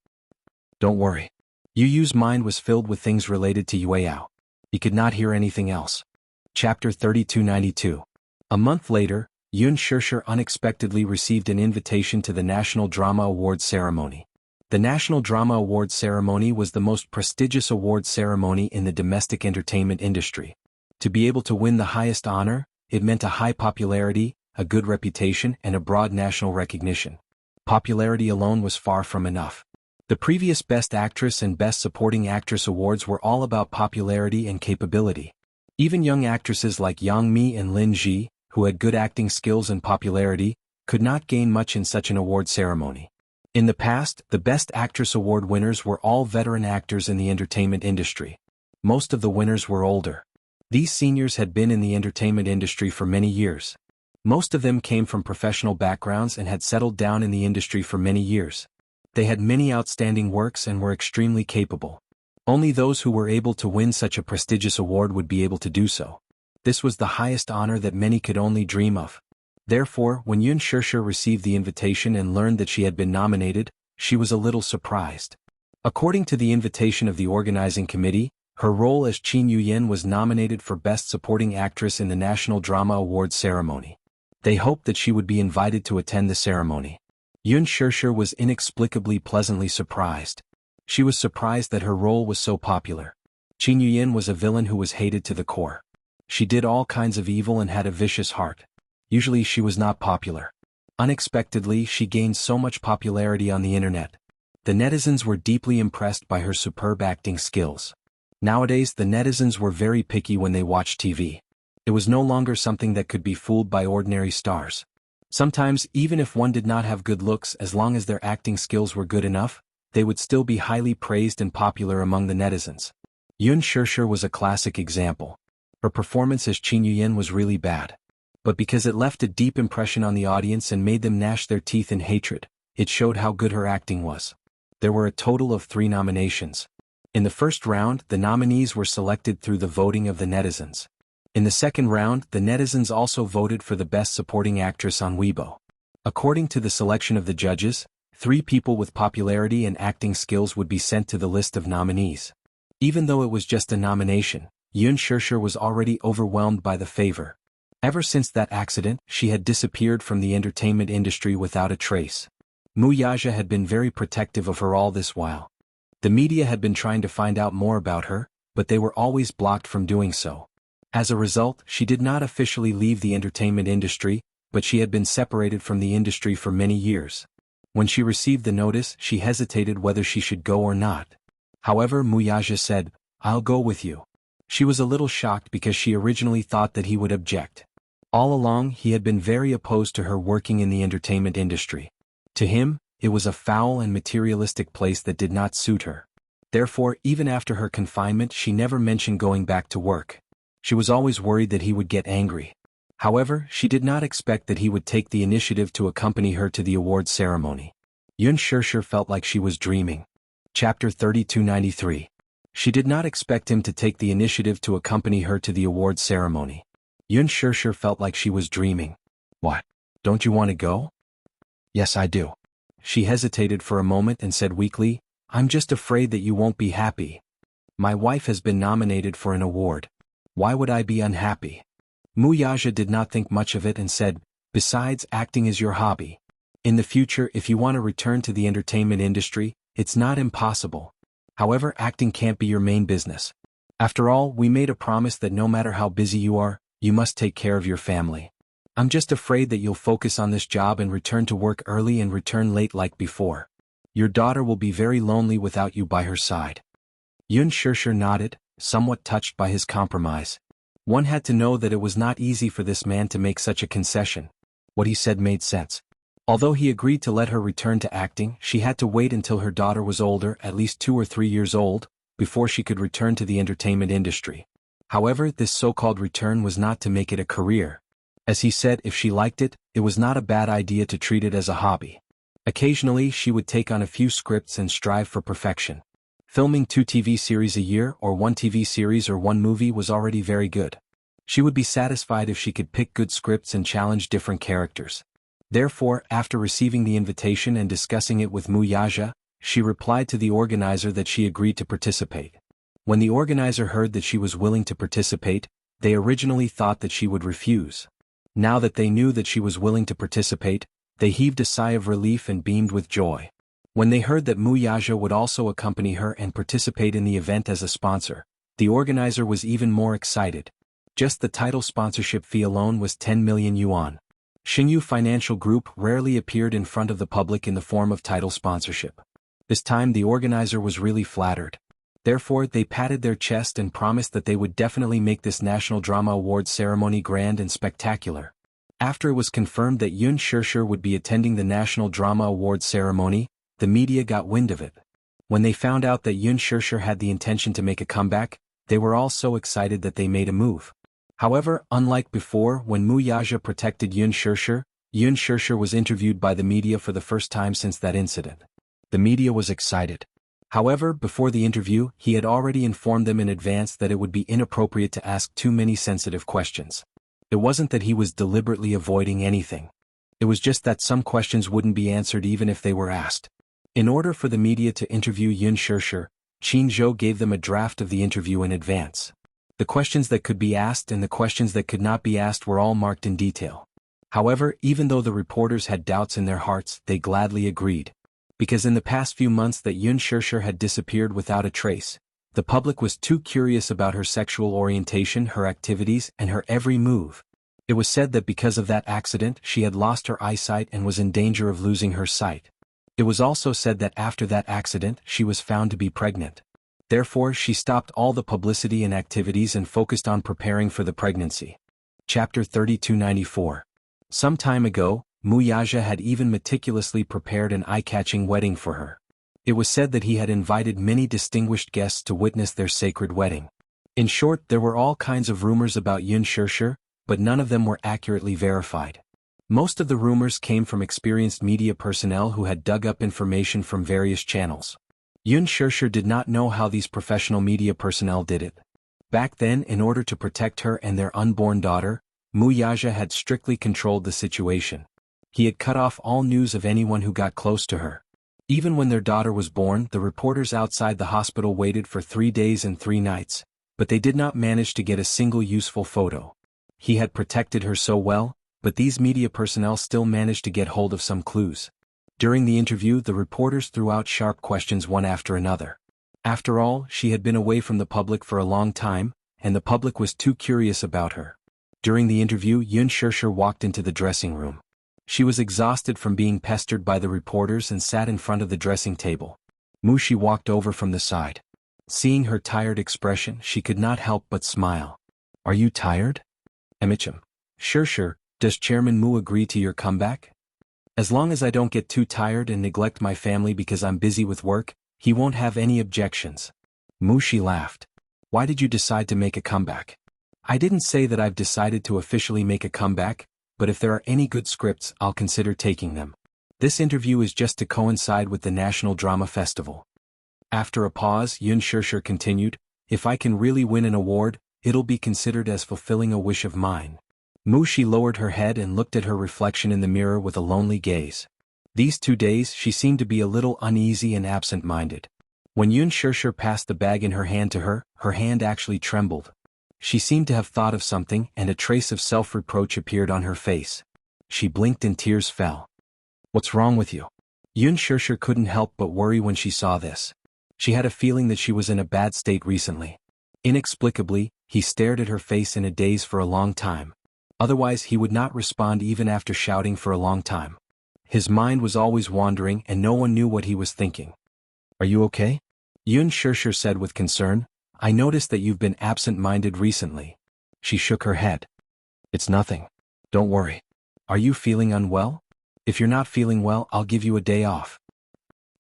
Don't worry. Yu Yu's mind was filled with things related to Yueyao. He could not hear anything else. Chapter 3292. A month later, Yun Shishir unexpectedly received an invitation to the National Drama Awards ceremony. The National Drama Awards ceremony was the most prestigious award ceremony in the domestic entertainment industry. To be able to win the highest honor, it meant a high popularity, a good reputation, and a broad national recognition. Popularity alone was far from enough. The previous Best Actress and Best Supporting Actress awards were all about popularity and capability. Even young actresses like Yang Mi and Lin Ji, who had good acting skills and popularity, could not gain much in such an award ceremony. In the past, the Best Actress award winners were all veteran actors in the entertainment industry. Most of the winners were older. These seniors had been in the entertainment industry for many years. Most of them came from professional backgrounds and had settled down in the industry for many years. They had many outstanding works and were extremely capable. Only those who were able to win such a prestigious award would be able to do so. This was the highest honor that many could only dream of. Therefore, when Yun Shishir received the invitation and learned that she had been nominated, she was a little surprised. According to the invitation of the organizing committee, her role as Qin Yuyen was nominated for Best Supporting Actress in the National Drama Awards ceremony. They hoped that she would be invited to attend the ceremony. Yun Shishir was inexplicably pleasantly surprised. She was surprised that her role was so popular. Qin Yuyen was a villain who was hated to the core. She did all kinds of evil and had a vicious heart. Usually she was not popular. Unexpectedly, she gained so much popularity on the internet. The netizens were deeply impressed by her superb acting skills. Nowadays, the netizens were very picky when they watched TV. It was no longer something that could be fooled by ordinary stars. Sometimes, even if one did not have good looks, as long as their acting skills were good enough, they would still be highly praised and popular among the netizens. Yun Shishir was a classic example. Her performance as Qin Yuyen was really bad. But because it left a deep impression on the audience and made them gnash their teeth in hatred, it showed how good her acting was. There were a total of 3 nominations. In the first round, the nominees were selected through the voting of the netizens. In the second round, the netizens also voted for the Best Supporting Actress on Weibo. According to the selection of the judges, 3 people with popularity and acting skills would be sent to the list of nominees. Even though it was just a nomination, Yoon Shurshur was already overwhelmed by the favor. Ever since that accident, she had disappeared from the entertainment industry without a trace. Muyaja had been very protective of her all this while. The media had been trying to find out more about her, but they were always blocked from doing so. As a result, she did not officially leave the entertainment industry, but she had been separated from the industry for many years. When she received the notice, she hesitated whether she should go or not. However, Muyaja said, "I'll go with you." She was a little shocked because she originally thought that he would object. All along, he had been very opposed to her working in the entertainment industry. To him, it was a foul and materialistic place that did not suit her. Therefore, even after her confinement, she never mentioned going back to work. She was always worried that he would get angry. However, she did not expect that he would take the initiative to accompany her to the awards ceremony. Yoon Shurshur felt like she was dreaming. Chapter 3293. She did not expect him to take the initiative to accompany her to the awards ceremony. Yoon Shurshur felt like she was dreaming. "What? Don't you want to go?" "Yes, I do." She hesitated for a moment and said weakly, "I'm just afraid that you won't be happy. My wife has been nominated for an award. Why would I be unhappy?" Muyaja did not think much of it and said, "Besides, acting is your hobby. In the future, if you want to return to the entertainment industry, it's not impossible. However, acting can't be your main business. After all, we made a promise that no matter how busy you are, you must take care of your family. I'm just afraid that you'll focus on this job and return to work early and return late like before. Your daughter will be very lonely without you by her side." Yoon Shurshur nodded, somewhat touched by his compromise. One had to know that it was not easy for this man to make such a concession. What he said made sense. Although he agreed to let her return to acting, she had to wait until her daughter was older, at least 2 or 3 years old, before she could return to the entertainment industry. However, this so-called return was not to make it a career. As he said, if she liked it, it was not a bad idea to treat it as a hobby. Occasionally, she would take on a few scripts and strive for perfection. Filming 2 TV series a year or 1 TV series or 1 movie was already very good. She would be satisfied if she could pick good scripts and challenge different characters. Therefore, after receiving the invitation and discussing it with Muyaja, she replied to the organizer that she agreed to participate. When the organizer heard that she was willing to participate, they originally thought that she would refuse. Now that they knew that she was willing to participate, they heaved a sigh of relief and beamed with joy. When they heard that Muyaja would also accompany her and participate in the event as a sponsor, the organizer was even more excited. Just the title sponsorship fee alone was 10 million yuan. Xingyu Financial Group rarely appeared in front of the public in the form of title sponsorship. This time the organizer was really flattered. Therefore, they patted their chest and promised that they would definitely make this National Drama Awards ceremony grand and spectacular. After it was confirmed that Yoon Shurshur would be attending the National Drama Awards ceremony, the media got wind of it. When they found out that Yoon Shurshur had the intention to make a comeback, they were all so excited that they made a move. However, unlike before when Muyaja protected Yoon Shurshur was interviewed by the media for the first time since that incident. The media was excited. However, before the interview, he had already informed them in advance that it would be inappropriate to ask too many sensitive questions. It wasn't that he was deliberately avoiding anything. It was just that some questions wouldn't be answered even if they were asked. In order for the media to interview Yoon Shurshur, Qin Zhou gave them a draft of the interview in advance. The questions that could be asked and the questions that could not be asked were all marked in detail. However, even though the reporters had doubts in their hearts, they gladly agreed. Because in the past few months that Yoon Shurshur had disappeared without a trace, the public was too curious about her sexual orientation, her activities, and her every move. It was said that because of that accident, she had lost her eyesight and was in danger of losing her sight. It was also said that after that accident, she was found to be pregnant. Therefore, she stopped all the publicity and activities and focused on preparing for the pregnancy. Chapter 3294. Some time ago, Muyaja had even meticulously prepared an eye-catching wedding for her. It was said that he had invited many distinguished guests to witness their sacred wedding. In short, there were all kinds of rumors about Yoon Shurshur, but none of them were accurately verified. Most of the rumors came from experienced media personnel who had dug up information from various channels. Yoon Shurshur did not know how these professional media personnel did it. Back then, in order to protect her and their unborn daughter, Wuxia had strictly controlled the situation. He had cut off all news of anyone who got close to her. Even when their daughter was born, the reporters outside the hospital waited for 3 days and 3 nights, but they did not manage to get a single useful photo. He had protected her so well, but these media personnel still managed to get hold of some clues. During the interview, the reporters threw out sharp questions one after another. After all, she had been away from the public for a long time, and the public was too curious about her. During the interview, Yun Shishir walked into the dressing room. She was exhausted from being pestered by the reporters and sat in front of the dressing table. Mushi walked over from the side. Seeing her tired expression, she could not help but smile. "Are you tired?" "Emichim." "Shishir, does Chairman Mu agree to your comeback?" "As long as I don't get too tired and neglect my family because I'm busy with work, he won't have any objections." Mushi laughed. "Why did you decide to make a comeback?" "I didn't say that I've decided to officially make a comeback, but if there are any good scripts, I'll consider taking them. This interview is just to coincide with the National Drama Festival." After a pause, Yun Shishir continued, "If I can really win an award, it'll be considered as fulfilling a wish of mine." Mushi lowered her head and looked at her reflection in the mirror with a lonely gaze. These 2 days she seemed to be a little uneasy and absent-minded. When Yun Shishir passed the bag in her hand to her hand actually trembled. She seemed to have thought of something, and a trace of self-reproach appeared on her face. She blinked and tears fell. "What's wrong with you?" Yun Shishir couldn't help but worry when she saw this. She had a feeling that she was in a bad state recently. Inexplicably, he stared at her face in a daze for a long time. Otherwise he would not respond even after shouting for a long time. His mind was always wandering and no one knew what he was thinking. "Are you okay?" Yun Shishir said with concern. "I noticed that you've been absent-minded recently." She shook her head. "It's nothing. Don't worry. Are you feeling unwell? If you're not feeling well, I'll give you a day off."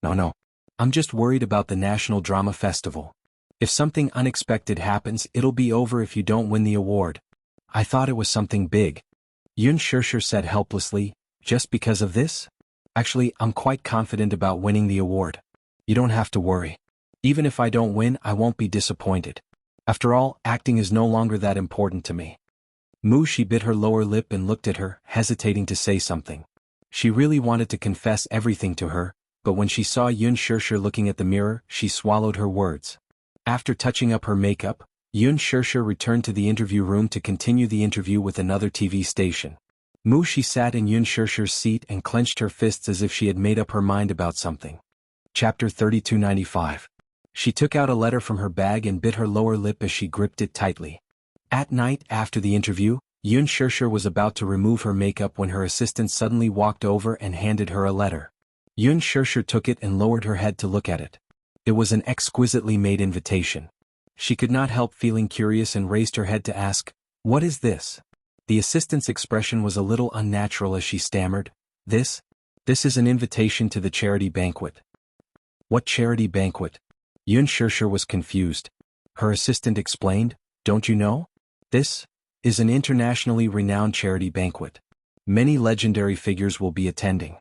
No. I'm just worried about the National Drama Festival. If something unexpected happens, it'll be over if you don't win the award. I thought it was something big." Yun Shishir said helplessly, "Just because of this? Actually, I'm quite confident about winning the award. You don't have to worry. Even if I don't win, I won't be disappointed. After all, acting is no longer that important to me." She bit her lower lip and looked at her, hesitating to say something. She really wanted to confess everything to her, but when she saw Yun Shishir looking at the mirror, she swallowed her words. After touching up her makeup, Yun Shishir returned to the interview room to continue the interview with another TV station. She sat in Yun Shishir's seat and clenched her fists as if she had made up her mind about something. Chapter 3295. She took out a letter from her bag and bit her lower lip as she gripped it tightly. At night, after the interview, Yun Shishir was about to remove her makeup when her assistant suddenly walked over and handed her a letter. Yun Shishir took it and lowered her head to look at it. It was an exquisitely made invitation. She could not help feeling curious and raised her head to ask, "What is this?" The assistant's expression was a little unnatural as she stammered, This is an invitation to the charity banquet." "What charity banquet?" Yun Shishir was confused. Her assistant explained, "Don't you know? This is an internationally renowned charity banquet. Many legendary figures will be attending."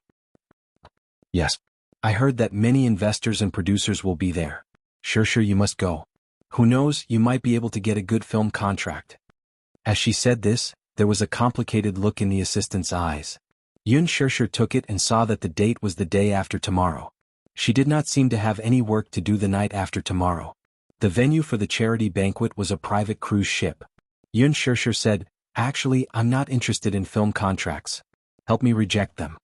"Yes. I heard that many investors and producers will be there. Shishir, you must go. Who knows, you might be able to get a good film contract." As she said this, there was a complicated look in the assistant's eyes. Yun Shishir took it and saw that the date was the day after tomorrow. She did not seem to have any work to do the night after tomorrow. The venue for the charity banquet was a private cruise ship. Yun Shishir said, "Actually, I'm not interested in film contracts. Help me reject them."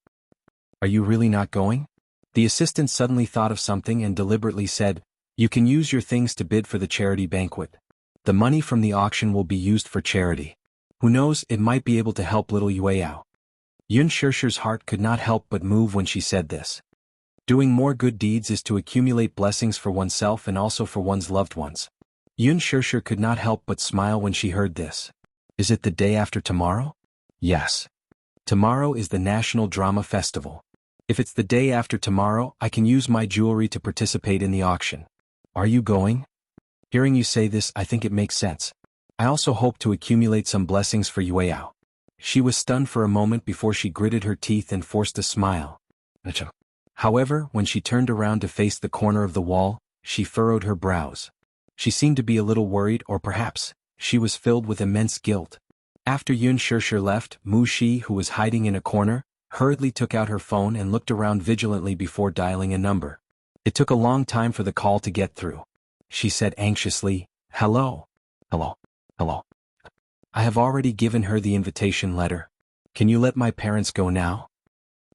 "Are you really not going?" The assistant suddenly thought of something and deliberately said, "You can use your things to bid for the charity banquet. The money from the auction will be used for charity. Who knows, it might be able to help little Yueyao." Yun Shishir's heart could not help but move when she said this. Doing more good deeds is to accumulate blessings for oneself and also for one's loved ones. Yun Shishir could not help but smile when she heard this. "Is it the day after tomorrow?" "Yes. Tomorrow is the National Drama Festival. If it's the day after tomorrow, I can use my jewelry to participate in the auction. Are you going?" "Hearing you say this, I think it makes sense. I also hope to accumulate some blessings for Yueyao." She was stunned for a moment before she gritted her teeth and forced a smile. However, when she turned around to face the corner of the wall, she furrowed her brows. She seemed to be a little worried, or perhaps she was filled with immense guilt. After Yun Shishir left, Mu Shi, who was hiding in a corner, hurriedly took out her phone and looked around vigilantly before dialing a number. It took a long time for the call to get through. She said anxiously, "Hello. Hello. Hello. I have already given her the invitation letter. Can you let my parents go now?"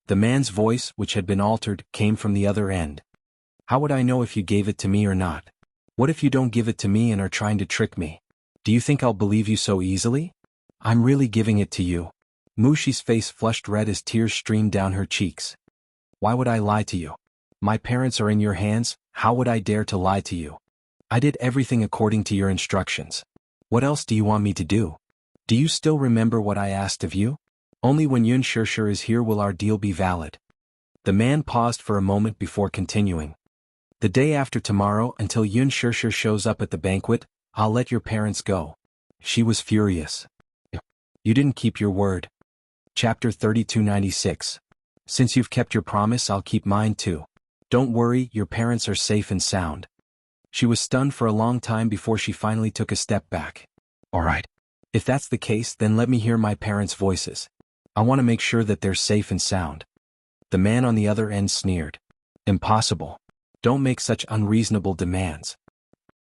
The man's voice, which had been altered, came from the other end. "How would I know if you gave it to me or not? What if you don't give it to me and are trying to trick me? Do you think I'll believe you so easily? I'm really giving it to you." Mushi's face flushed red as tears streamed down her cheeks. "Why would I lie to you? My parents are in your hands. How would I dare to lie to you? I did everything according to your instructions. What else do you want me to do? Do you still remember what I asked of you? Only when Yun Shishir is here will our deal be valid." The man paused for a moment before continuing. "The day after tomorrow, until Yun Shishir shows up at the banquet, I'll let your parents go." She was furious. "You didn't keep your word." Chapter 3296. "Since you've kept your promise, I'll keep mine too. Don't worry, your parents are safe and sound." She was stunned for a long time before she finally took a step back. "All right. If that's the case, then let me hear my parents' voices. I want to make sure that they're safe and sound." The man on the other end sneered. "Impossible. Don't make such unreasonable demands."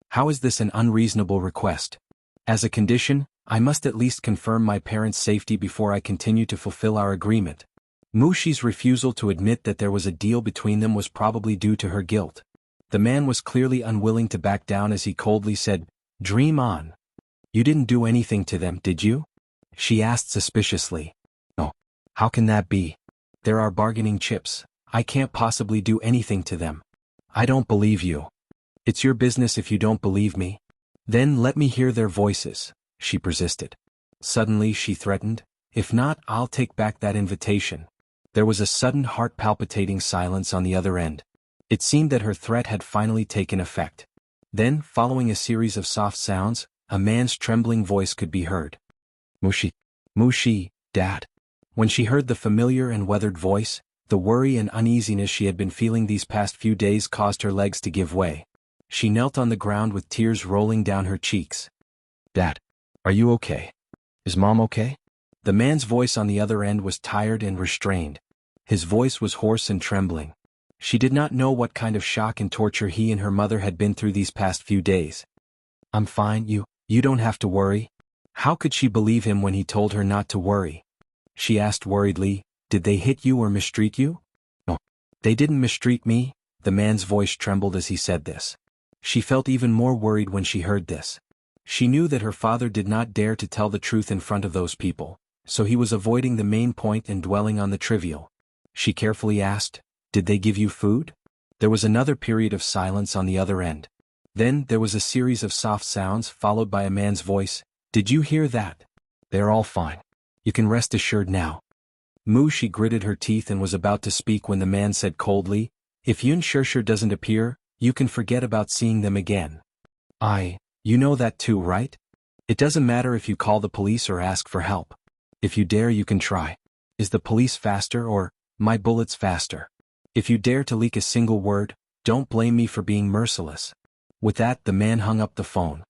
"How is this an unreasonable request? As a condition, I must at least confirm my parents' safety before I continue to fulfill our agreement." Mushi's refusal to admit that there was a deal between them was probably due to her guilt. The man was clearly unwilling to back down as he coldly said, "Dream on. You didn't do anything to them, did you?" She asked suspiciously. "No. How can that be? There are bargaining chips. I can't possibly do anything to them." "I don't believe you." "It's your business if you don't believe me." "Then let me hear their voices," she persisted. Suddenly she threatened, "If not, I'll take back that invitation." There was a sudden heart-palpitating silence on the other end. It seemed that her threat had finally taken effect. Then, following a series of soft sounds, a man's trembling voice could be heard. "Mushi. Mushi, Dad." When she heard the familiar and weathered voice, the worry and uneasiness she had been feeling these past few days caused her legs to give way. She knelt on the ground with tears rolling down her cheeks. "Dad, are you okay? Is Mom okay?" The man's voice on the other end was tired and restrained. His voice was hoarse and trembling. She did not know what kind of shock and torture he and her mother had been through these past few days. "I'm fine, you don't have to worry." How could she believe him when he told her not to worry? She asked worriedly, "Did they hit you or mistreat you?" "No. They didn't mistreat me." The man's voice trembled as he said this. She felt even more worried when she heard this. She knew that her father did not dare to tell the truth in front of those people, so he was avoiding the main point and dwelling on the trivial. She carefully asked, "Did they give you food?" There was another period of silence on the other end. Then there was a series of soft sounds followed by a man's voice. "Did you hear that? They're all fine. You can rest assured now." She gritted her teeth and was about to speak when the man said coldly, "If Yun Shishir doesn't appear, you can forget about seeing them again." You know that too, right? It doesn't matter if you call the police or ask for help. If you dare, you can try. Is the police faster or my bullets faster? If you dare to leak a single word, don't blame me for being merciless." With that, the man hung up the phone.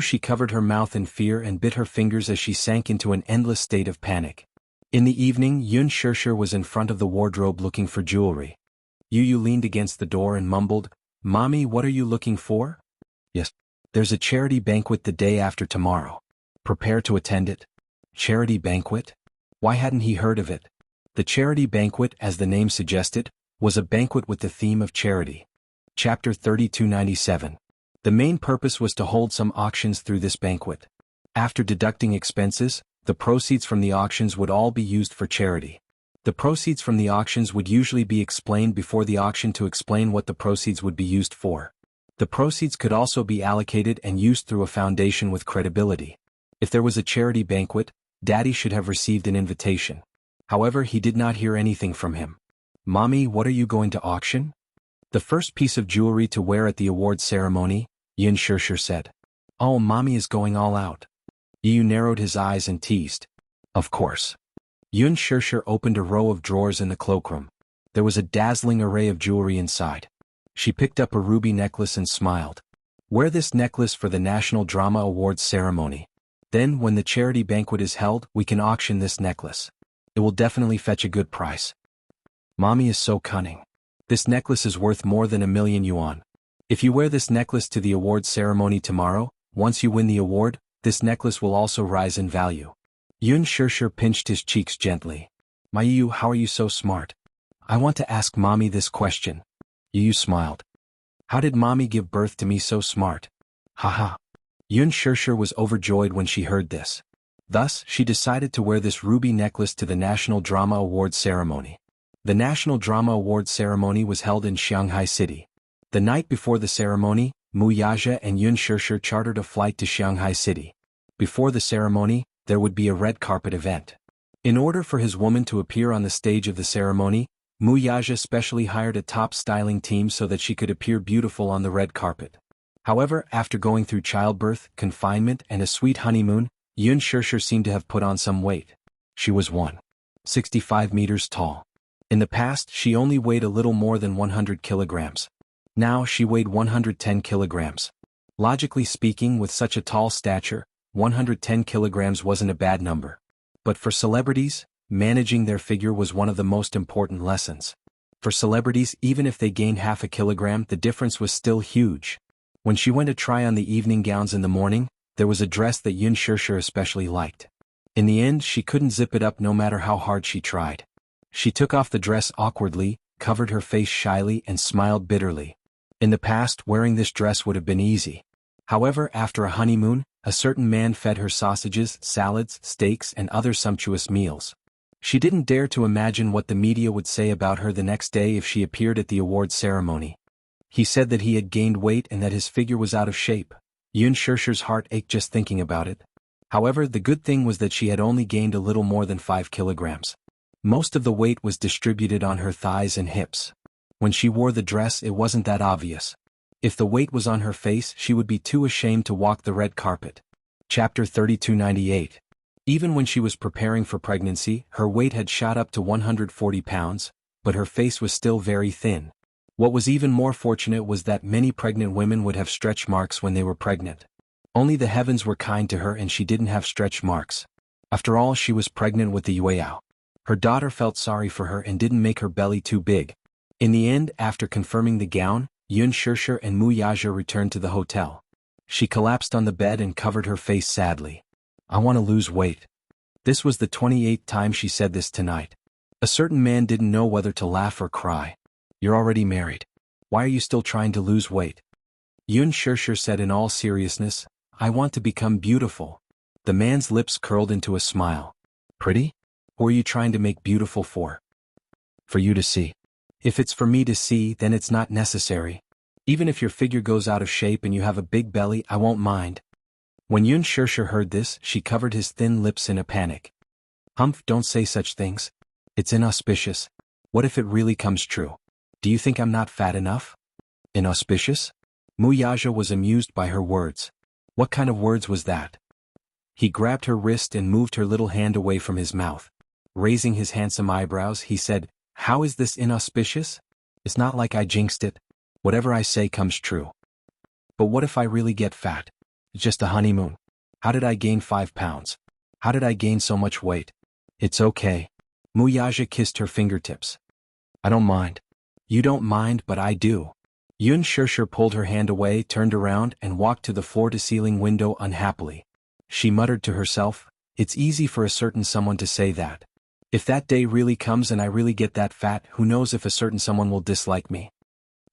She covered her mouth in fear and bit her fingers as she sank into an endless state of panic. In the evening, Yun Shishir was in front of the wardrobe looking for jewelry. Yu leaned against the door and mumbled, "Mommy, what are you looking for?" "Yes. There's a charity banquet the day after tomorrow. Prepare to attend it." Charity banquet? Why hadn't he heard of it? The charity banquet, as the name suggested, was a banquet with the theme of charity. Chapter 3297. The main purpose was to hold some auctions through this banquet. After deducting expenses, the proceeds from the auctions would all be used for charity. The proceeds from the auctions would usually be explained before the auction to explain what the proceeds would be used for. The proceeds could also be allocated and used through a foundation with credibility. If there was a charity banquet, Daddy should have received an invitation. However, he did not hear anything from him. "Mommy, what are you going to auction?" "The first piece of jewelry to wear at the awards ceremony," Yun Shishir said. "Oh, Mommy is going all out." Yu narrowed his eyes and teased. "Of course." Yun Shishir opened a row of drawers in the cloakroom. There was a dazzling array of jewelry inside. She picked up a ruby necklace and smiled. Wear this necklace for the National Drama Awards ceremony. Then, when the charity banquet is held, we can auction this necklace. It will definitely fetch a good price. Mommy is so cunning. This necklace is worth more than 1,000,000 yuan. If you wear this necklace to the awards ceremony tomorrow, once you win the award, this necklace will also rise in value. Yun Shishir pinched his cheeks gently. My Yu, how are you so smart? I want to ask Mommy this question. Yu smiled. How did Mommy give birth to me so smart? Haha. Yun Shishir was overjoyed when she heard this. Thus, she decided to wear this ruby necklace to the National Drama Awards ceremony. The National Drama Awards ceremony was held in Shanghai City. The night before the ceremony, Mu Yaja and Yun Shishir chartered a flight to Shanghai City. Before the ceremony, there would be a red carpet event. In order for his woman to appear on the stage of the ceremony, Mu Yaja specially hired a top styling team so that she could appear beautiful on the red carpet. However, after going through childbirth, confinement, and a sweet honeymoon, Yun Shishir seemed to have put on some weight. She was 165 meters tall. In the past, she only weighed a little more than 100 kilograms. Now she weighed 110 kilograms. Logically speaking, with such a tall stature, 110 kilograms wasn't a bad number. But for celebrities, managing their figure was one of the most important lessons. For celebrities, even if they gained half a kilogram, the difference was still huge. When she went to try on the evening gowns in the morning, there was a dress that Yun Shishir especially liked. In the end, she couldn't zip it up no matter how hard she tried. She took off the dress awkwardly, covered her face shyly, and smiled bitterly. In the past, wearing this dress would have been easy. However, after a honeymoon, a certain man fed her sausages, salads, steaks, and other sumptuous meals. She didn't dare to imagine what the media would say about her the next day if she appeared at the awards ceremony. He said that he had gained weight and that his figure was out of shape. Yun Shishir's heart ached just thinking about it. However, the good thing was that she had only gained a little more than 5 kilograms. Most of the weight was distributed on her thighs and hips. When she wore the dress, it wasn't that obvious. If the weight was on her face, she would be too ashamed to walk the red carpet. Chapter 3298. Even when she was preparing for pregnancy, her weight had shot up to 140 pounds, but her face was still very thin. What was even more fortunate was that many pregnant women would have stretch marks when they were pregnant. Only the heavens were kind to her and she didn't have stretch marks. After all, she was pregnant with the Yueyao. Her daughter felt sorry for her and didn't make her belly too big. In the end, after confirming the gown, Yun Shishir and Mu Yaja returned to the hotel. She collapsed on the bed and covered her face sadly. I want to lose weight. This was the 28th time she said this tonight. A certain man didn't know whether to laugh or cry. You're already married. Why are you still trying to lose weight? Yun Shishir said in all seriousness, I want to become beautiful. The man's lips curled into a smile. Pretty? Who are you trying to make beautiful for? For you to see. If it's for me to see, then it's not necessary. Even if your figure goes out of shape and you have a big belly, I won't mind. When Yun Shishir heard this, she covered his thin lips in a panic. Humph, don't say such things. It's inauspicious. What if it really comes true? Do you think I'm not fat enough? Inauspicious? Mu Yaja was amused by her words. What kind of words was that? He grabbed her wrist and moved her little hand away from his mouth. Raising his handsome eyebrows, he said, How is this inauspicious? It's not like I jinxed it. Whatever I say comes true. But what if I really get fat? It's just a honeymoon. How did I gain 5 pounds? How did I gain so much weight? It's okay. Mu Yaja kissed her fingertips. I don't mind. You don't mind, but I do. Yun Shishir pulled her hand away, turned around, and walked to the floor-to-ceiling window unhappily. She muttered to herself, It's easy for a certain someone to say that. If that day really comes and I really get that fat, who knows if a certain someone will dislike me.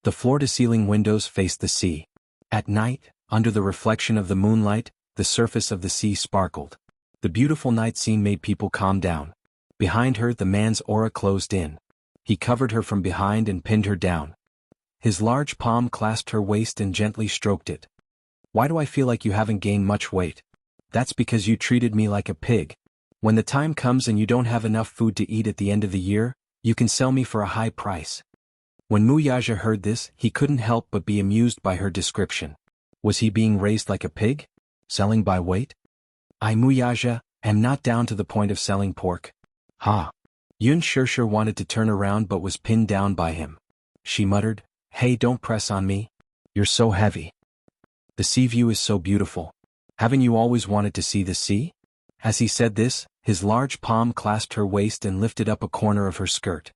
The floor-to-ceiling windows faced the sea. At night, under the reflection of the moonlight, the surface of the sea sparkled. The beautiful night scene made people calm down. Behind her, the man's aura closed in. He covered her from behind and pinned her down. His large palm clasped her waist and gently stroked it. Why do I feel like you haven't gained much weight? That's because you treated me like a pig. When the time comes and you don't have enough food to eat at the end of the year, you can sell me for a high price. When Mu Yaja heard this, he couldn't help but be amused by her description. Was he being raised like a pig? Selling by weight? I, Mu Yaja, am not down to the point of selling pork. Ha! Yun Shishir wanted to turn around but was pinned down by him. She muttered, Hey, don't press on me. You're so heavy. The sea view is so beautiful. Haven't you always wanted to see the sea? As he said this, his large palm clasped her waist and lifted up a corner of her skirt.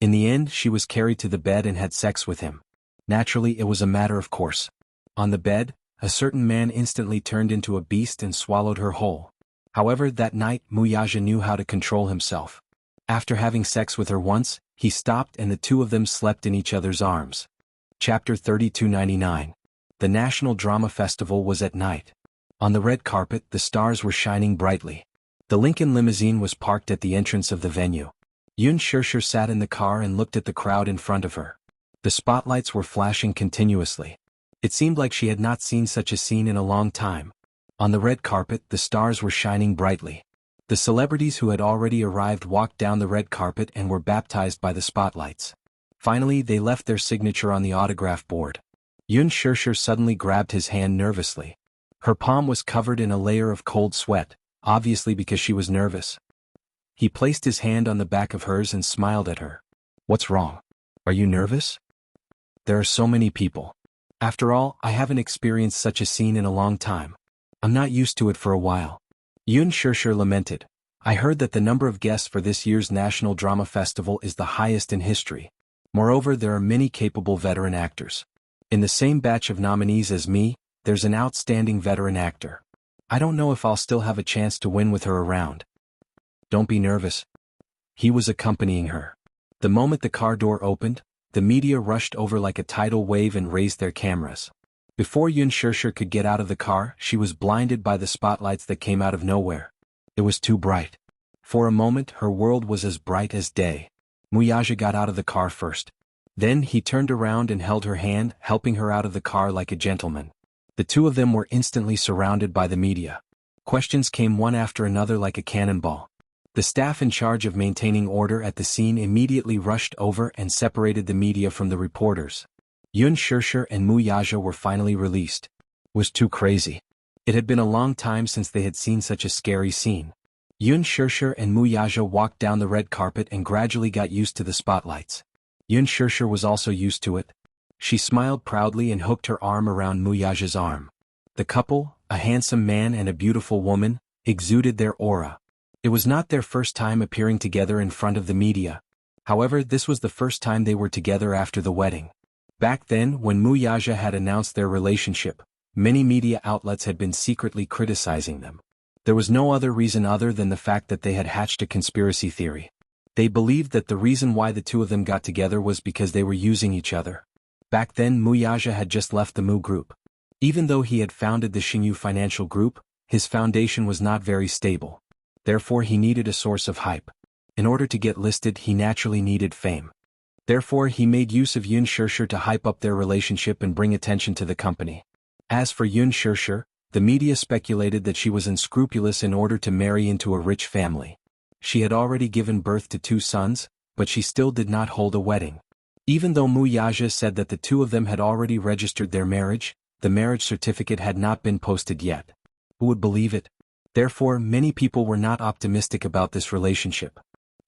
In the end, she was carried to the bed and had sex with him. Naturally, it was a matter of course. On the bed, a certain man instantly turned into a beast and swallowed her whole. However, that night, Wuxia knew how to control himself. After having sex with her once, he stopped and the two of them slept in each other's arms. Chapter 3299. The National Drama Festival was at night. On the red carpet, the stars were shining brightly. The Lincoln limousine was parked at the entrance of the venue. Yun Shirshir sat in the car and looked at the crowd in front of her. The spotlights were flashing continuously. It seemed like she had not seen such a scene in a long time. On the red carpet, the stars were shining brightly. The celebrities who had already arrived walked down the red carpet and were baptized by the spotlights. Finally, they left their signature on the autograph board. Yun Shirshir suddenly grabbed his hand nervously. Her palm was covered in a layer of cold sweat, obviously because she was nervous. He placed his hand on the back of hers and smiled at her. What's wrong? Are you nervous? There are so many people. After all, I haven't experienced such a scene in a long time. I'm not used to it for a while. Yun Shirshir lamented. I heard that the number of guests for this year's National Drama Festival is the highest in history. Moreover, there are many capable veteran actors. In the same batch of nominees as me, there's an outstanding veteran actor. I don't know if I'll still have a chance to win with her around. Don't be nervous. He was accompanying her. The moment the car door opened, the media rushed over like a tidal wave and raised their cameras. Before Yun Shirshir could get out of the car, she was blinded by the spotlights that came out of nowhere. It was too bright. For a moment, her world was as bright as day. Wuxia got out of the car first. Then he turned around and held her hand, helping her out of the car like a gentleman. The two of them were instantly surrounded by the media. Questions came one after another like a cannonball. The staff in charge of maintaining order at the scene immediately rushed over and separated the media from the reporters. Yun Shirshir and Wuxia were finally released. It was too crazy. It had been a long time since they had seen such a scary scene. Yun Shirshir and Wuxia walked down the red carpet and gradually got used to the spotlights. Yun Shirshir was also used to it. She smiled proudly and hooked her arm around Wuxia's arm. The couple, a handsome man and a beautiful woman, exuded their aura. It was not their first time appearing together in front of the media. However, this was the first time they were together after the wedding. Back then, when Wuxia had announced their relationship, many media outlets had been secretly criticizing them. There was no other reason other than the fact that they had hatched a conspiracy theory. They believed that the reason why the two of them got together was because they were using each other. Back then, Wuxia had just left the Mu Group. Even though he had founded the Xingyu Financial Group, his foundation was not very stable. Therefore, he needed a source of hype. In order to get listed, he naturally needed fame. Therefore, he made use of Yun Shirshir to hype up their relationship and bring attention to the company. As for Yun Shirshir, the media speculated that she was unscrupulous in order to marry into a rich family. She had already given birth to 2 sons, but she still did not hold a wedding. Even though Wuxia said that the two of them had already registered their marriage, the marriage certificate had not been posted yet. Who would believe it? Therefore, many people were not optimistic about this relationship.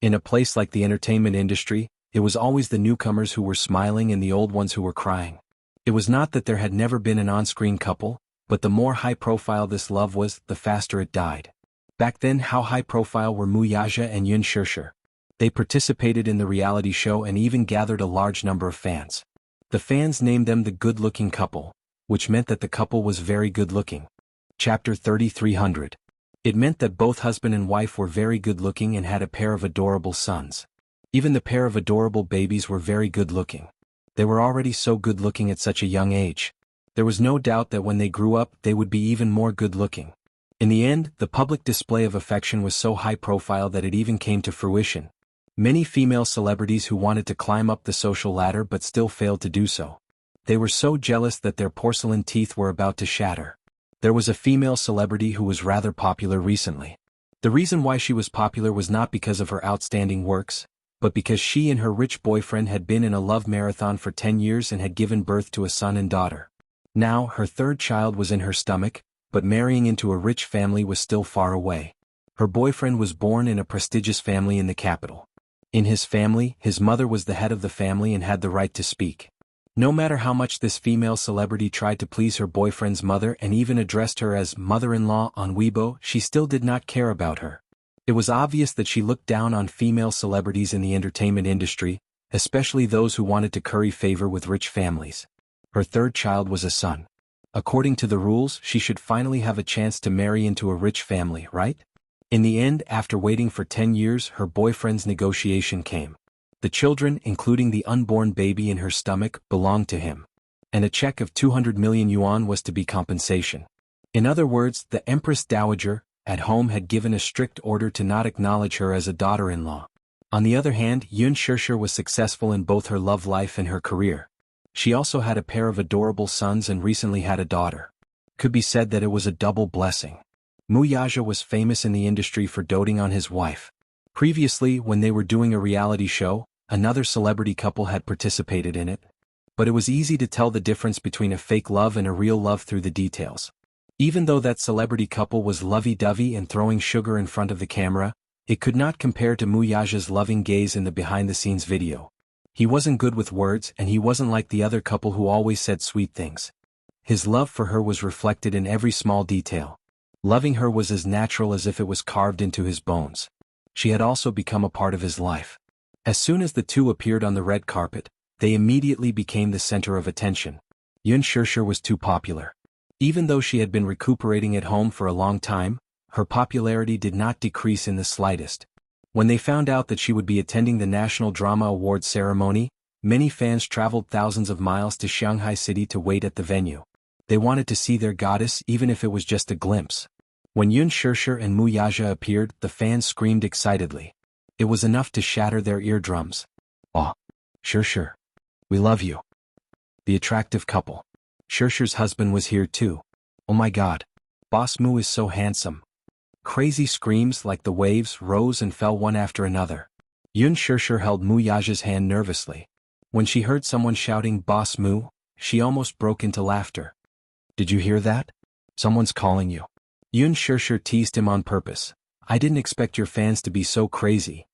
In a place like the entertainment industry, it was always the newcomers who were smiling and the old ones who were crying. It was not that there had never been an on-screen couple, but the more high-profile this love was, the faster it died. Back then, how high-profile were Wuxia and Yun Shirshir? They participated in the reality show and even gathered a large number of fans. The fans named them the good-looking couple, which meant that the couple was very good-looking. Chapter 3300. It meant that both husband and wife were very good-looking and had a pair of adorable sons. Even the pair of adorable babies were very good-looking. They were already so good-looking at such a young age. There was no doubt that when they grew up, they would be even more good-looking. In the end, the public display of affection was so high-profile that it even came to fruition. Many female celebrities who wanted to climb up the social ladder but still failed to do so. They were so jealous that their porcelain teeth were about to shatter. There was a female celebrity who was rather popular recently. The reason why she was popular was not because of her outstanding works, but because she and her rich boyfriend had been in a love marathon for 10 years and had given birth to a son and daughter. Now, her third child was in her stomach, but marrying into a rich family was still far away. Her boyfriend was born in a prestigious family in the capital. In his family, his mother was the head of the family and had the right to speak. No matter how much this female celebrity tried to please her boyfriend's mother and even addressed her as mother-in-law on Weibo, she still did not care about her. It was obvious that she looked down on female celebrities in the entertainment industry, especially those who wanted to curry favor with rich families. Her third child was a son. According to the rules, she should finally have a chance to marry into a rich family, right? In the end, after waiting for 10 years, her boyfriend's negotiation came. The children, including the unborn baby in her stomach, belonged to him. And a check of 200 million yuan was to be compensation. In other words, the Empress Dowager, at home, had given a strict order to not acknowledge her as a daughter-in-law. On the other hand, Yun Shishir was successful in both her love life and her career. She also had a pair of adorable sons and recently had a daughter. Could be said that it was a double blessing. Mu Yaja was famous in the industry for doting on his wife. Previously, when they were doing a reality show, another celebrity couple had participated in it. But it was easy to tell the difference between a fake love and a real love through the details. Even though that celebrity couple was lovey-dovey and throwing sugar in front of the camera, it could not compare to Mu Yaja's loving gaze in the behind-the-scenes video. He wasn't good with words and he wasn't like the other couple who always said sweet things. His love for her was reflected in every small detail. Loving her was as natural as if it was carved into his bones. She had also become a part of his life. As soon as the two appeared on the red carpet, they immediately became the center of attention. Yun Shishir was too popular. Even though she had been recuperating at home for a long time, her popularity did not decrease in the slightest. When they found out that she would be attending the National Drama Awards ceremony, many fans traveled thousands of miles to Shanghai City to wait at the venue. They wanted to see their goddess even if it was just a glimpse. When Yun Shishir and Mu Yaja appeared, the fans screamed excitedly. It was enough to shatter their eardrums. "Oh, Shishir. We love you." The attractive couple. Shishir's husband was here too. "Oh my god. Boss Mu is so handsome." Crazy screams like the waves rose and fell one after another. Yun Shishir held Mu Yaja's hand nervously. When she heard someone shouting "Boss Mu," she almost broke into laughter. "Did you hear that? Someone's calling you." Yun Shishir teased him on purpose. "I didn't expect your fans to be so crazy."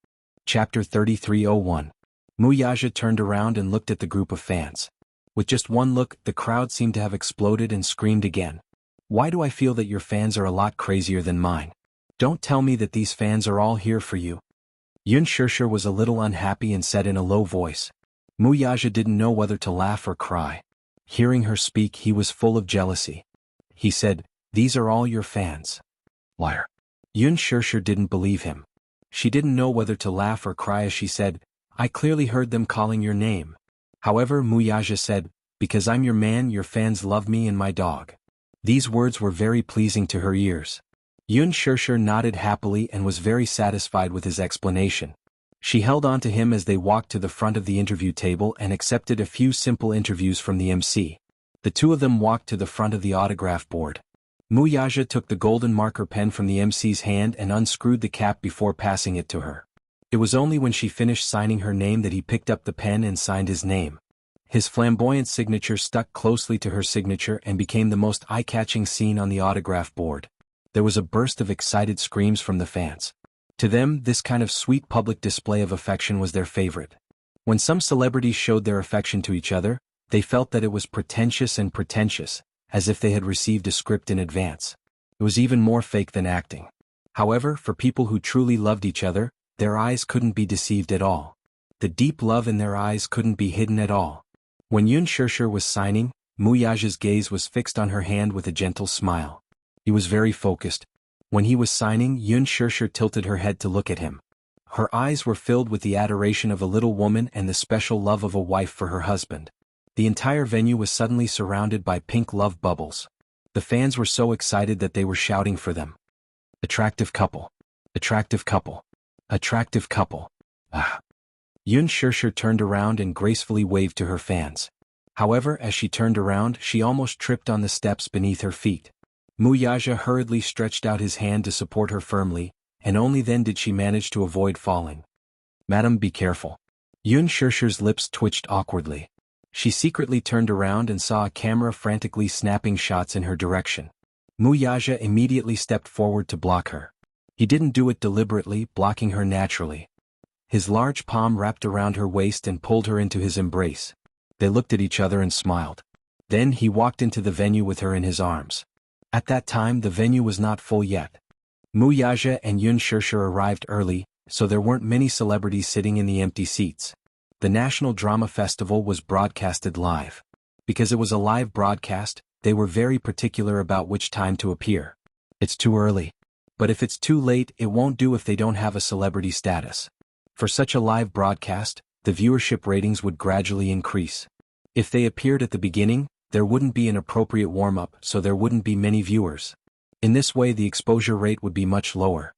Chapter 3301. Mu Yaja turned around and looked at the group of fans. With just one look, the crowd seemed to have exploded and screamed again. "Why do I feel that your fans are a lot crazier than mine? Don't tell me that these fans are all here for you." Yun Shishir was a little unhappy and said in a low voice. Mu Yaja didn't know whether to laugh or cry. Hearing her speak, he was full of jealousy. He said, "These are all your fans." Liar. Yun Shishir didn't believe him. She didn't know whether to laugh or cry as she said, "I clearly heard them calling your name." However, Mu Yaja said, "Because I'm your man, your fans love me and my dog." These words were very pleasing to her ears. Yun Shishir nodded happily and was very satisfied with his explanation. She held on to him as they walked to the front of the interview table and accepted a few simple interviews from the MC. The two of them walked to the front of the autograph board. Mu Yaja took the golden marker pen from the MC's hand and unscrewed the cap before passing it to her. It was only when she finished signing her name that he picked up the pen and signed his name. His flamboyant signature stuck closely to her signature and became the most eye-catching scene on the autograph board. There was a burst of excited screams from the fans. To them, this kind of sweet public display of affection was their favorite. When some celebrities showed their affection to each other, they felt that it was pretentious, as if they had received a script in advance. It was even more fake than acting. However, for people who truly loved each other, their eyes couldn't be deceived at all. The deep love in their eyes couldn't be hidden at all. When Yun Shishir was signing, Mu Yaja's gaze was fixed on her hand with a gentle smile. He was very focused. When he was signing, Yun Shishir tilted her head to look at him. Her eyes were filled with the adoration of a little woman and the special love of a wife for her husband. The entire venue was suddenly surrounded by pink love bubbles. The fans were so excited that they were shouting for them. "Attractive couple. Attractive couple. Attractive couple. Ah." Yun Shishir turned around and gracefully waved to her fans. However, as she turned around, she almost tripped on the steps beneath her feet. Mu Yaja hurriedly stretched out his hand to support her firmly, and only then did she manage to avoid falling. "Madam, be careful." Yun Shishir's lips twitched awkwardly. She secretly turned around and saw a camera frantically snapping shots in her direction. Mu Yaja immediately stepped forward to block her. He didn't do it deliberately, blocking her naturally. His large palm wrapped around her waist and pulled her into his embrace. They looked at each other and smiled. Then he walked into the venue with her in his arms. At that time the venue was not full yet. Mu Yaja and Yun Shishir arrived early, so there weren't many celebrities sitting in the empty seats. The National Drama Festival was broadcasted live. Because it was a live broadcast, they were very particular about which time to appear. It's too early. But if it's too late, it won't do if they don't have a celebrity status. For such a live broadcast, the viewership ratings would gradually increase. If they appeared at the beginning, there wouldn't be an appropriate warm-up, so there wouldn't be many viewers. In this way the exposure rate would be much lower.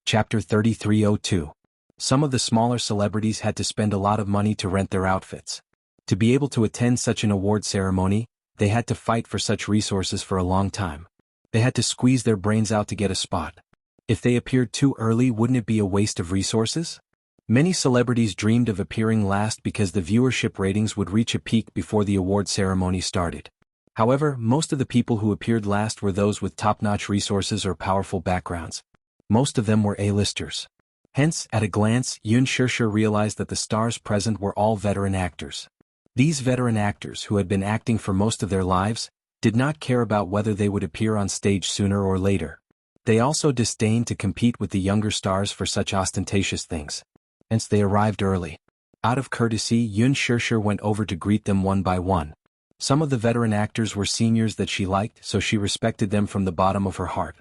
Chapter 3302. Some of the smaller celebrities had to spend a lot of money to rent their outfits. To be able to attend such an award ceremony, they had to fight for such resources for a long time. They had to squeeze their brains out to get a spot. If they appeared too early, wouldn't it be a waste of resources? Many celebrities dreamed of appearing last because the viewership ratings would reach a peak before the award ceremony started. However, most of the people who appeared last were those with top-notch resources or powerful backgrounds. Most of them were A-listers. Hence, at a glance, Yun Shishir realized that the stars present were all veteran actors. These veteran actors, who had been acting for most of their lives, did not care about whether they would appear on stage sooner or later. They also disdained to compete with the younger stars for such ostentatious things. Hence they arrived early. Out of courtesy, Yun Shishir went over to greet them one by one. Some of the veteran actors were seniors that she liked, so she respected them from the bottom of her heart.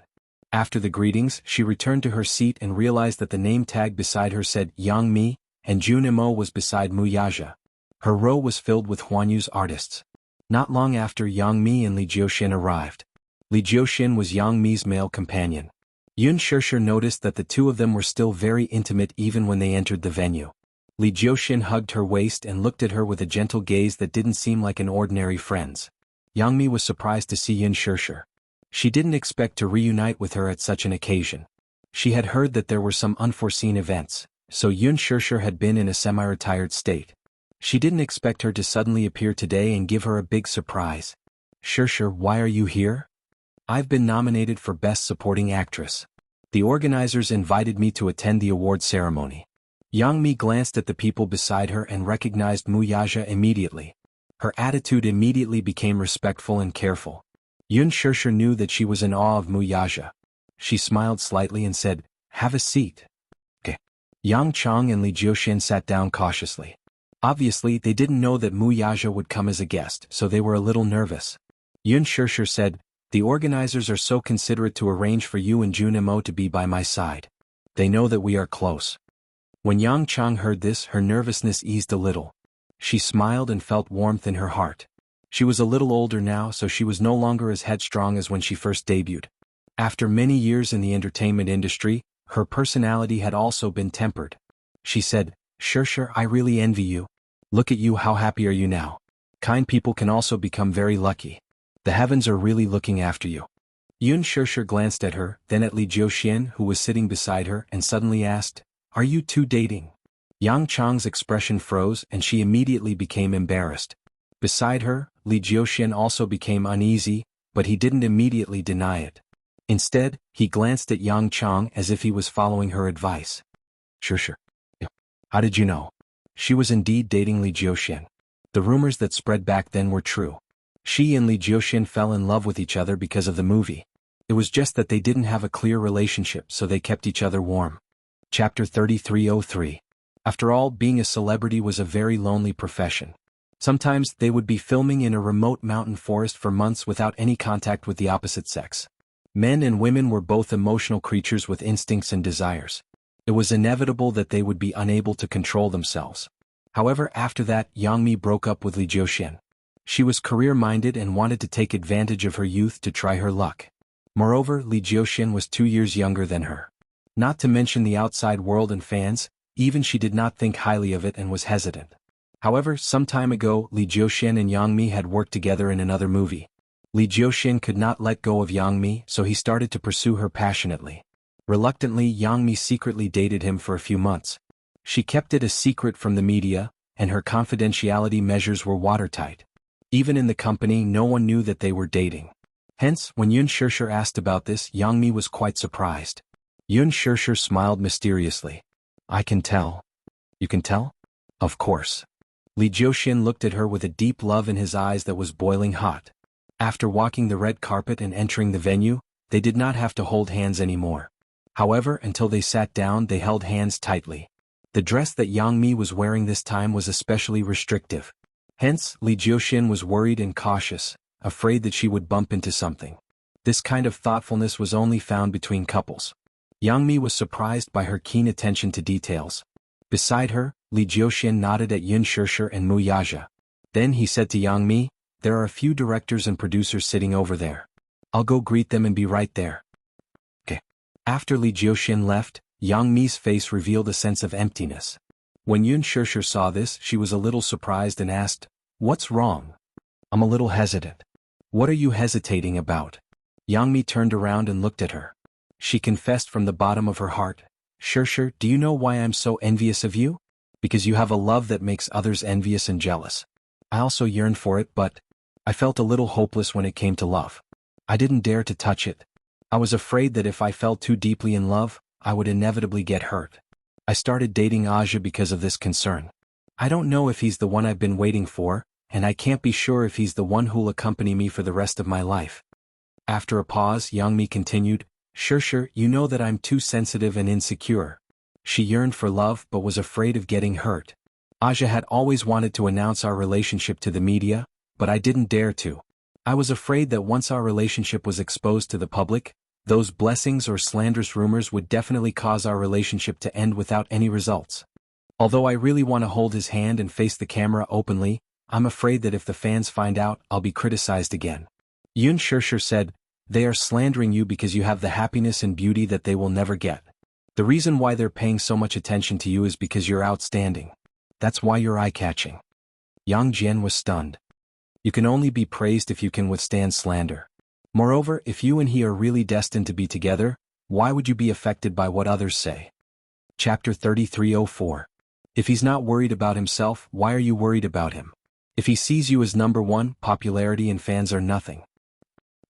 After the greetings, she returned to her seat and realized that the name tag beside her said Yang Mi, and Jun Imo was beside Mu Yaja. Her row was filled with Huanyu's artists. Not long after, Yang Mi and Li Jiuxin arrived. Li Jiuxin was Yang Mi's male companion. Yun Shishir noticed that the two of them were still very intimate even when they entered the venue. Li Jiuxin hugged her waist and looked at her with a gentle gaze that didn't seem like an ordinary friend's. Yang Mi was surprised to see Yun Shishir. She didn't expect to reunite with her at such an occasion. She had heard that there were some unforeseen events, so Yun Shishir had been in a semi-retired state. She didn't expect her to suddenly appear today and give her a big surprise. "Shishir, why are you here?" "I've been nominated for Best Supporting Actress. The organizers invited me to attend the award ceremony." Yang Mi glanced at the people beside her and recognized Mu Yaja immediately. Her attitude immediately became respectful and careful. Yun Shishir knew that she was in awe of Mu Yaja. She smiled slightly and said, "Have a seat." "Okay." Yang Chang and Li Jiuxin sat down cautiously. Obviously, they didn't know that Mu Yaja would come as a guest, so they were a little nervous. Yun Shishir said, "The organizers are so considerate to arrange for you and Jun Imo to be by my side. They know that we are close." When Yang Chang heard this, her nervousness eased a little. She smiled and felt warmth in her heart. She was a little older now, so she was no longer as headstrong as when she first debuted. After many years in the entertainment industry, her personality had also been tempered. She said, "Shishir, I really envy you. Look at you, how happy are you now? Kind people can also become very lucky. The heavens are really looking after you." Yun Shishir glanced at her, then at Li Jiuxin, who was sitting beside her, and suddenly asked, "Are you two dating?" Yang Chang's expression froze and she immediately became embarrassed. Beside her, Li Jiuxin also became uneasy, but he didn't immediately deny it. Instead, he glanced at Yang Chang as if he was following her advice. "Shishir, how did you know?" She was indeed dating Li Jiuxin. The rumors that spread back then were true. She and Li Jiuxin fell in love with each other because of the movie. It was just that they didn't have a clear relationship, so they kept each other warm. Chapter 3303. After all, being a celebrity was a very lonely profession. Sometimes they would be filming in a remote mountain forest for months without any contact with the opposite sex. Men and women were both emotional creatures with instincts and desires. It was inevitable that they would be unable to control themselves. However, after that, Yang Mi broke up with Li Jiuxin. She was career-minded and wanted to take advantage of her youth to try her luck. Moreover, Li Jiuxin was 2 years younger than her. Not to mention the outside world and fans, even she did not think highly of it and was hesitant. However, some time ago, Li Jiuxin and Yang Mi had worked together in another movie. Li Jiuxin could not let go of Yang Mi, so he started to pursue her passionately. Reluctantly, Yang Mi secretly dated him for a few months. She kept it a secret from the media, and her confidentiality measures were watertight. Even in the company, no one knew that they were dating. Hence, when Yun Shishir asked about this, Yang Mi was quite surprised. Yun Shishir smiled mysteriously. "I can tell." "You can tell?" "Of course." Li Jiuxian looked at her with a deep love in his eyes that was boiling hot. After walking the red carpet and entering the venue, they did not have to hold hands anymore. However, until they sat down, they held hands tightly. The dress that Yang Mi was wearing this time was especially restrictive. Hence, Li Jiuxian was worried and cautious, afraid that she would bump into something. This kind of thoughtfulness was only found between couples. Yang Mi was surprised by her keen attention to details. Beside her, Li Jiuxian nodded at Yun Shishir and Mu Yaja. Then he said to Yang Mi, "There are a few directors and producers sitting over there. I'll go greet them and be right there." Okay. After Li Jiuxian left, Yang Mi's face revealed a sense of emptiness. When Yun Shishir saw this, she was a little surprised and asked, "What's wrong?" "I'm a little hesitant." "What are you hesitating about?" Yang Mi turned around and looked at her. She confessed from the bottom of her heart, "Shishir, do you know why I'm so envious of you? Because you have a love that makes others envious and jealous. I also yearned for it, but I felt a little hopeless when it came to love. I didn't dare to touch it. I was afraid that if I fell too deeply in love, I would inevitably get hurt. I started dating Aja because of this concern. I don't know if he's the one I've been waiting for, and I can't be sure if he's the one who'll accompany me for the rest of my life." After a pause, Yang Mi continued, "Shishir, you know that I'm too sensitive and insecure." She yearned for love but was afraid of getting hurt. "Aja had always wanted to announce our relationship to the media, but I didn't dare to. I was afraid that once our relationship was exposed to the public, those blessings or slanderous rumors would definitely cause our relationship to end without any results. Although I really want to hold his hand and face the camera openly, I'm afraid that if the fans find out, I'll be criticized again." Yun Shishir said, "They are slandering you because you have the happiness and beauty that they will never get. The reason why they're paying so much attention to you is because you're outstanding. That's why you're eye-catching." Yang Jian was stunned. You can only be praised if you can withstand slander. Moreover, if you and he are really destined to be together, why would you be affected by what others say? Chapter 3304. If he's not worried about himself, why are you worried about him? If he sees you as number one, popularity and fans are nothing.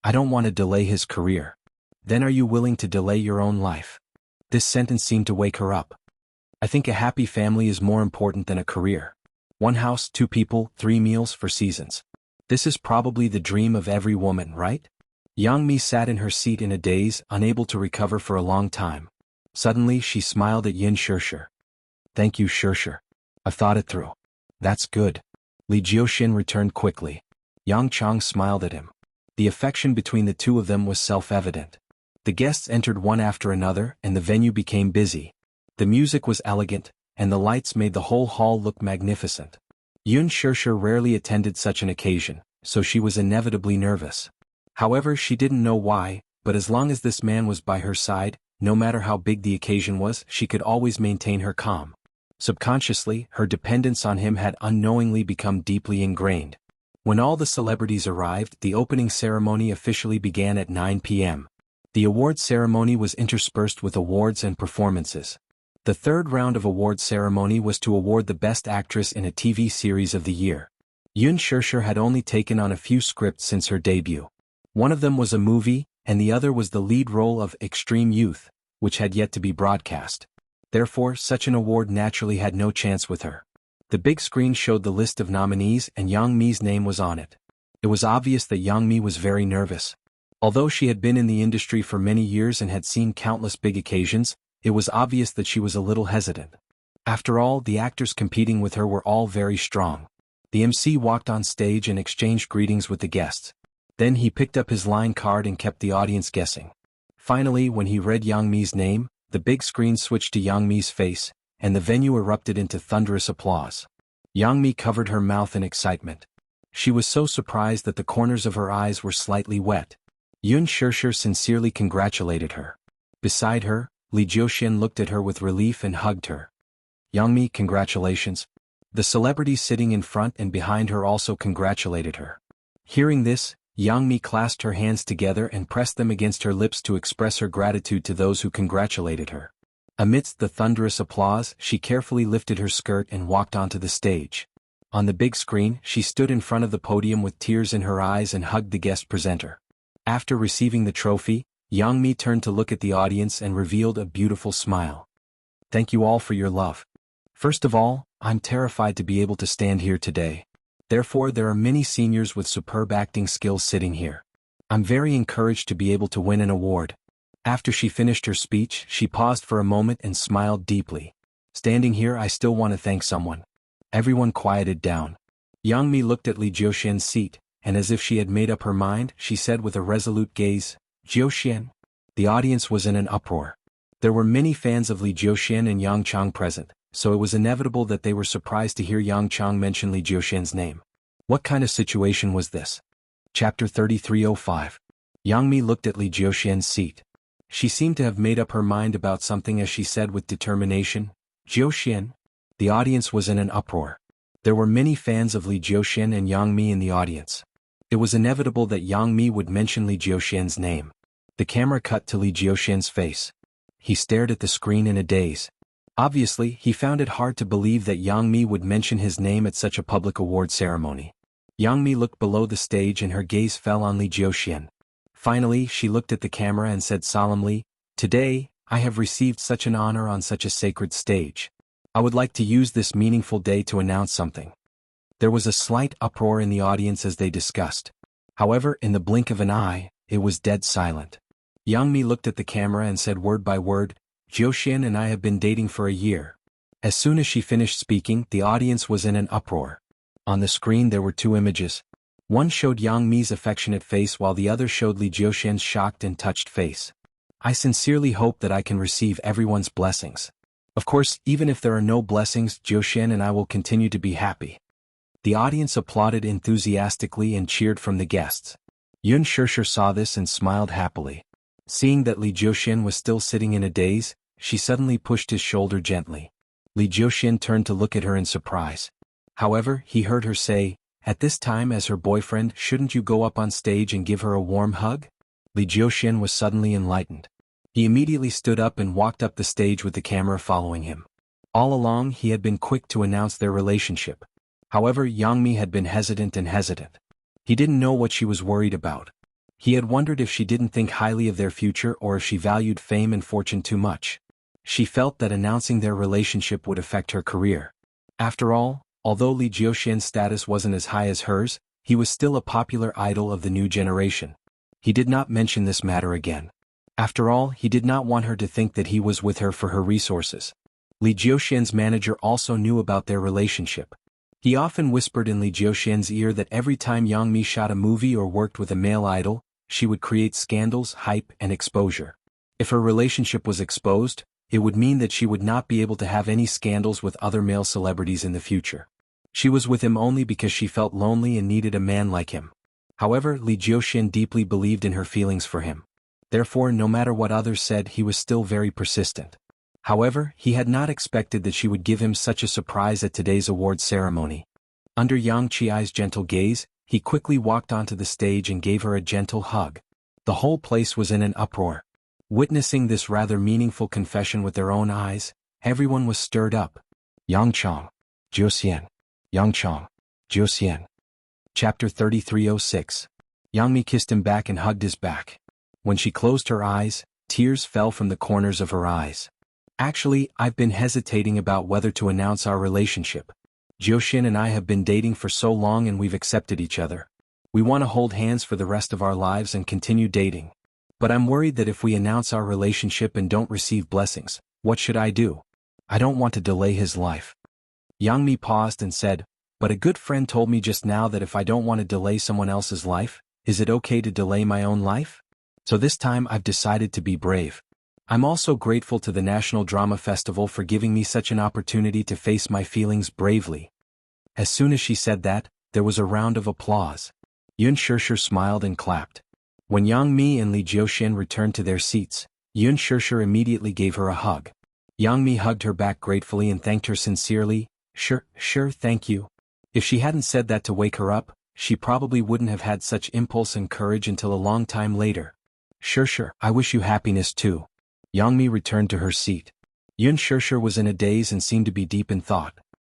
I don't want to delay his career. Then are you willing to delay your own life? This sentence seemed to wake her up. I think a happy family is more important than a career. One house, 2 people, 3 meals for seasons. This is probably the dream of every woman, right? Yang Mi sat in her seat in a daze, unable to recover for a long time. Suddenly she smiled at Yun Shishir. "Thank you, Shishir. I've thought it through." "That's good." Li Jiuxian returned quickly. Yang Chang smiled at him. The affection between the two of them was self-evident. The guests entered one after another, and the venue became busy. The music was elegant, and the lights made the whole hall look magnificent. Yun Shishir rarely attended such an occasion, so she was inevitably nervous. However, she didn't know why, but as long as this man was by her side, no matter how big the occasion was, she could always maintain her calm. Subconsciously, her dependence on him had unknowingly become deeply ingrained. When all the celebrities arrived, the opening ceremony officially began at 9 p.m. The award ceremony was interspersed with awards and performances. The third round of award ceremony was to award the best actress in a TV series of the year. Yun Shishir had only taken on a few scripts since her debut. One of them was a movie, and the other was the lead role of Extreme Youth, which had yet to be broadcast. Therefore, such an award naturally had no chance with her. The big screen showed the list of nominees and Yang Mi's name was on it. It was obvious that Yang Mi was very nervous. Although she had been in the industry for many years and had seen countless big occasions, it was obvious that she was a little hesitant. After all, the actors competing with her were all very strong. The MC walked on stage and exchanged greetings with the guests. Then he picked up his line card and kept the audience guessing. Finally, when he read Yang Mi's name, the big screen switched to Yang Mi's face, and the venue erupted into thunderous applause. Yang Mi covered her mouth in excitement. She was so surprised that the corners of her eyes were slightly wet. Yun Shishir sincerely congratulated her. Beside her, Li Jiuxian looked at her with relief and hugged her. "Yang Mi, congratulations." The celebrities sitting in front and behind her also congratulated her. Hearing this, Yang Mi clasped her hands together and pressed them against her lips to express her gratitude to those who congratulated her. Amidst the thunderous applause, she carefully lifted her skirt and walked onto the stage. On the big screen, she stood in front of the podium with tears in her eyes and hugged the guest presenter. After receiving the trophy, Yang Mi turned to look at the audience and revealed a beautiful smile. "Thank you all for your love. First of all, I'm terrified to be able to stand here today. Therefore there are many seniors with superb acting skills sitting here. I'm very encouraged to be able to win an award." After she finished her speech, she paused for a moment and smiled deeply. "Standing here I still want to thank someone." Everyone quieted down. Yang Mi looked at Li Jiuxian's seat, and as if she had made up her mind, she said with a resolute gaze, "Jiuxian." The audience was in an uproar. There were many fans of Li Jiuxian and Yang Chang present, so it was inevitable that they were surprised to hear Yang Chang mention Li Jiuxian's name. What kind of situation was this? Chapter 3305. Yang Mi looked at Li Jiuxian's seat. She seemed to have made up her mind about something as she said with determination, "Jiuxian." The audience was in an uproar. There were many fans of Li Jiuxian and Yang Mi in the audience. It was inevitable that Yang Mi would mention Li Jiuxian's name. The camera cut to Li Jiuxian's face. He stared at the screen in a daze. Obviously, he found it hard to believe that Yang Mi would mention his name at such a public award ceremony. Yang Mi looked below the stage and her gaze fell on Li Jiuxian. Finally, she looked at the camera and said solemnly, "Today, I have received such an honor on such a sacred stage. I would like to use this meaningful day to announce something." There was a slight uproar in the audience as they discussed. However, in the blink of an eye, it was dead silent. Yang Mi looked at the camera and said word by word, "Jiuxian and I have been dating for a year." As soon as she finished speaking, the audience was in an uproar. On the screen there were two images. One showed Yang Mi's affectionate face while the other showed Li Jiuxian's shocked and touched face. "I sincerely hope that I can receive everyone's blessings. Of course, even if there are no blessings, Jiuxian and I will continue to be happy." The audience applauded enthusiastically and cheered from the guests. Yun Shishir saw this and smiled happily. Seeing that Li Jiuxian was still sitting in a daze, she suddenly pushed his shoulder gently. Li Jiuxian turned to look at her in surprise. However, he heard her say, "At this time as her boyfriend, shouldn't you go up on stage and give her a warm hug?" Li Jiuxian was suddenly enlightened. He immediately stood up and walked up the stage with the camera following him. All along he had been quick to announce their relationship. However, Yang Mi had been hesitant. He didn't know what she was worried about. He had wondered if she didn't think highly of their future or if she valued fame and fortune too much. She felt that announcing their relationship would affect her career. After all, although Li Jiuxian's status wasn't as high as hers, he was still a popular idol of the new generation. He did not mention this matter again. After all, he did not want her to think that he was with her for her resources. Li Jiuxian's manager also knew about their relationship. He often whispered in Li Jiuxian's ear that every time Yang Mi shot a movie or worked with a male idol, she would create scandals, hype, and exposure. If her relationship was exposed, it would mean that she would not be able to have any scandals with other male celebrities in the future. She was with him only because she felt lonely and needed a man like him. However, Li Jiuxian deeply believed in her feelings for him. Therefore, no matter what others said, he was still very persistent. However, he had not expected that she would give him such a surprise at today's awards ceremony. Under Yang Qiai's gentle gaze, he quickly walked onto the stage and gave her a gentle hug. The whole place was in an uproar. Witnessing this rather meaningful confession with their own eyes, everyone was stirred up. Yang Chang. Jiuxian. Yang Chang. Jiuxian. Chapter 3306. Yang Mi kissed him back and hugged his back. When she closed her eyes, tears fell from the corners of her eyes. "Actually, I've been hesitating about whether to announce our relationship. Jiuxian and I have been dating for so long and we've accepted each other. We want to hold hands for the rest of our lives and continue dating. But I'm worried that if we announce our relationship and don't receive blessings, what should I do? I don't want to delay his life." Yang Mi paused and said, "But a good friend told me just now that if I don't want to delay someone else's life, is it okay to delay my own life? So this time I've decided to be brave. I'm also grateful to the National Drama Festival for giving me such an opportunity to face my feelings bravely." As soon as she said that, there was a round of applause. Yun Shishir smiled and clapped. When Yang Mi and Li Jiuxian returned to their seats, Yun Shishir immediately gave her a hug. Yang Mi hugged her back gratefully and thanked her sincerely. Sure, thank you." If she hadn't said that to wake her up, she probably wouldn't have had such impulse and courage until a long time later. Sure, I wish you happiness too." Yang Mi returned to her seat. Yun Shishir was in a daze and seemed to be deep in thought.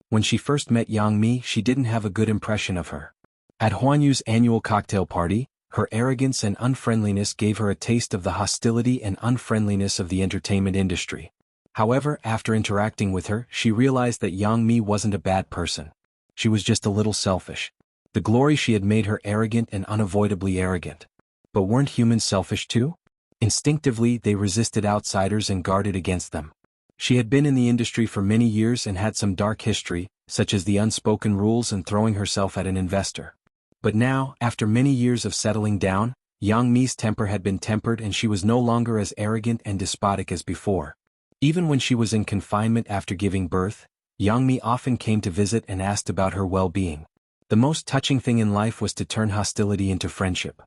When she first met Yang Mi, she didn't have a good impression of her. At Huanyu's annual cocktail party, her arrogance and unfriendliness gave her a taste of the hostility and unfriendliness of the entertainment industry. However, after interacting with her, she realized that Yang Mi wasn't a bad person. She was just a little selfish. The glory she had made her arrogant and unavoidably arrogant. But weren't humans selfish too? Instinctively, they resisted outsiders and guarded against them. She had been in the industry for many years and had some dark history, such as the unspoken rules and throwing herself at an investor. But now, after many years of settling down, Yang Mi's temper had been tempered and she was no longer as arrogant and despotic as before. Even when she was in confinement after giving birth, Yang Mi often came to visit and asked about her well-being. The most touching thing in life was to turn hostility into friendship.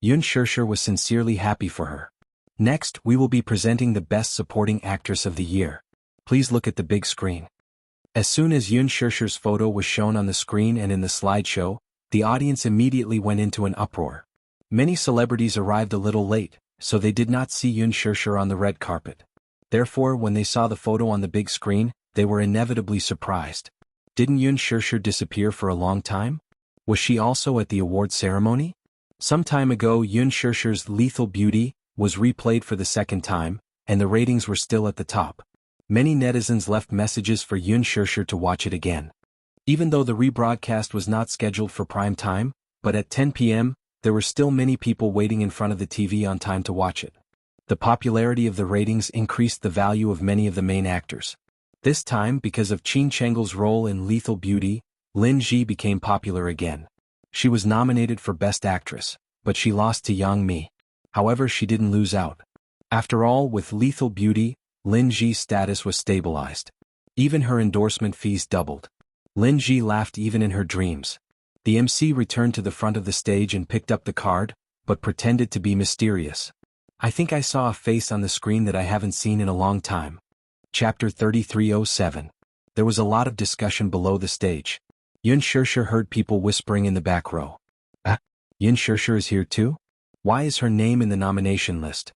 Yun Shirshir was sincerely happy for her. Next, we will be presenting the Best Supporting Actress of the Year. Please look at the big screen. As soon as Yun Shirshir's photo was shown on the screen and in the slideshow, the audience immediately went into an uproar. Many celebrities arrived a little late, so they did not see Yun Shirshir on the red carpet. Therefore, when they saw the photo on the big screen, they were inevitably surprised. Didn't Yun Shirshir disappear for a long time? Was she also at the award ceremony? Some time ago, Yun Shirshir's Lethal Beauty was replayed for the second time, and the ratings were still at the top. Many netizens left messages for Yun Shirshir to watch it again. Even though the rebroadcast was not scheduled for prime time, but at 10 p.m., there were still many people waiting in front of the TV on time to watch it. The popularity of the ratings increased the value of many of the main actors. This time, because of Qin Chengle's role in Lethal Beauty, Lin Ji became popular again. She was nominated for Best Actress, but she lost to Yang Mi. However, she didn't lose out. After all, with Lethal Beauty, Lin Ji's status was stabilized. Even her endorsement fees doubled. Lin Ji laughed even in her dreams. The MC returned to the front of the stage and picked up the card, but pretended to be mysterious. I think I saw a face on the screen that I haven't seen in a long time. Chapter 3307. There was a lot of discussion below the stage. Yun Shirshir heard people whispering in the back row. Yun Shirshir is here too? Why is her name in the nomination list?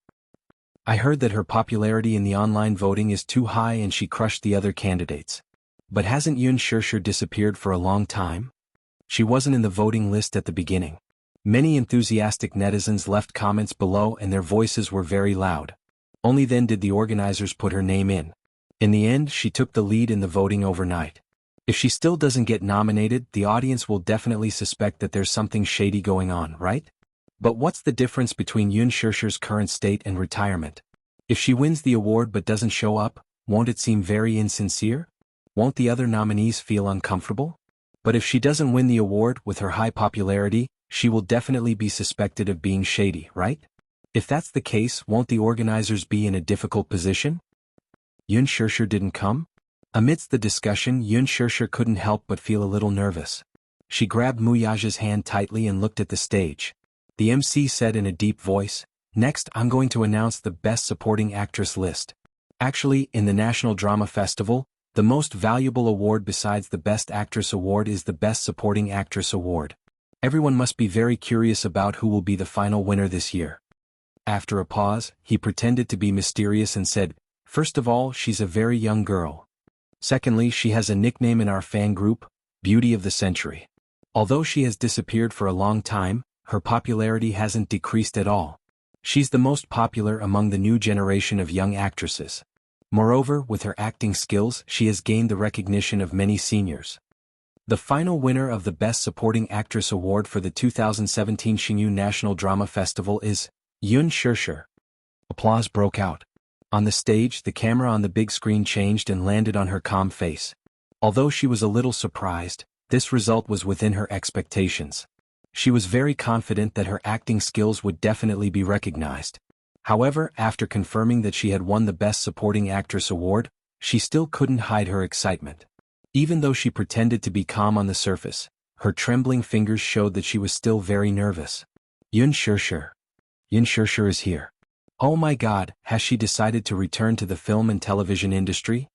I heard that her popularity in the online voting is too high and she crushed the other candidates. But hasn't Yun Shirshir disappeared for a long time? She wasn't in the voting list at the beginning. Many enthusiastic netizens left comments below and their voices were very loud. Only then did the organizers put her name in. In the end, she took the lead in the voting overnight. If she still doesn't get nominated, the audience will definitely suspect that there's something shady going on, right? But what's the difference between Yun Shirshir's current state and retirement? If she wins the award but doesn't show up, won't it seem very insincere? Won't the other nominees feel uncomfortable? But if she doesn't win the award with her high popularity, she will definitely be suspected of being shady, right? If that's the case, won't the organizers be in a difficult position? Yun Shirshir didn't come? Amidst the discussion, Yun Shirshir couldn't help but feel a little nervous. She grabbed Muyaja's hand tightly and looked at the stage. The MC said in a deep voice, "Next, I'm going to announce the Best Supporting Actress list." Actually, in the National Drama Festival, the most valuable award besides the Best Actress award is the Best Supporting Actress award. Everyone must be very curious about who will be the final winner this year. After a pause, he pretended to be mysterious and said, "First of all, she's a very young girl. Secondly, she has a nickname in our fan group, Beauty of the Century. Although she has disappeared for a long time, her popularity hasn't decreased at all. She's the most popular among the new generation of young actresses. Moreover, with her acting skills, she has gained the recognition of many seniors." The final winner of the Best Supporting Actress award for the 2017 Xinyu National Drama Festival is Yun Shirshir. Applause broke out. On the stage, the camera on the big screen changed and landed on her calm face. Although she was a little surprised, this result was within her expectations. She was very confident that her acting skills would definitely be recognized. However, after confirming that she had won the Best Supporting Actress award, she still couldn't hide her excitement. Even though she pretended to be calm on the surface, her trembling fingers showed that she was still very nervous. Yun Shirshir. Yun Shirshir is here. Oh my God, has she decided to return to the film and television industry?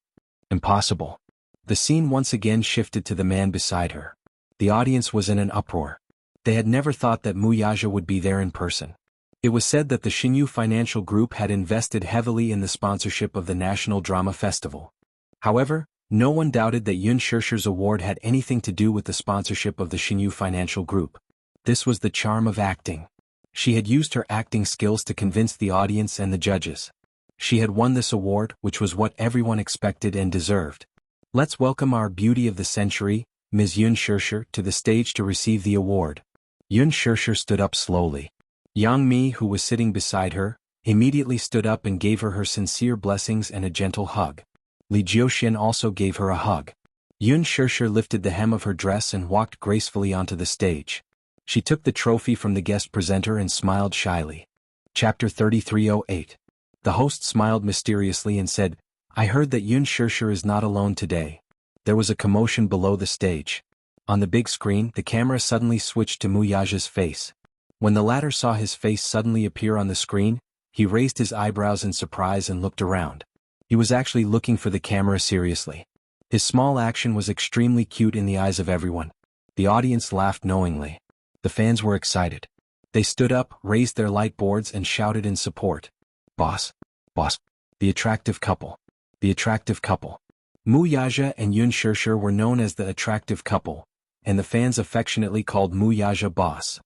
Impossible. The scene once again shifted to the man beside her. The audience was in an uproar. They had never thought that Muyaja would be there in person. It was said that the Xinyu Financial Group had invested heavily in the sponsorship of the National Drama Festival. However, no one doubted that Yun Shirshir's award had anything to do with the sponsorship of the Xinyu Financial Group. This was the charm of acting. She had used her acting skills to convince the audience and the judges. She had won this award, which was what everyone expected and deserved. Let's welcome our beauty of the century, Ms. Yun Shirshir, to the stage to receive the award. Yun Shirshir stood up slowly. Yang Mi, who was sitting beside her, immediately stood up and gave her sincere blessings and a gentle hug. Li Jiuxian also gave her a hug. Yun Shirshir lifted the hem of her dress and walked gracefully onto the stage. She took the trophy from the guest presenter and smiled shyly. Chapter 3308. The host smiled mysteriously and said, I heard that Yun Shirshir is not alone today. There was a commotion below the stage. On the big screen, the camera suddenly switched to Mu Yaja's face. When the latter saw his face suddenly appear on the screen, he raised his eyebrows in surprise and looked around. He was actually looking for the camera seriously. His small action was extremely cute in the eyes of everyone. The audience laughed knowingly. The fans were excited. They stood up, raised their light boards and shouted in support. Boss! Boss! The attractive couple! The attractive couple! Mu Yaja and Yun Shirshir were known as the attractive couple, and the fans affectionately called Mu Yaja boss.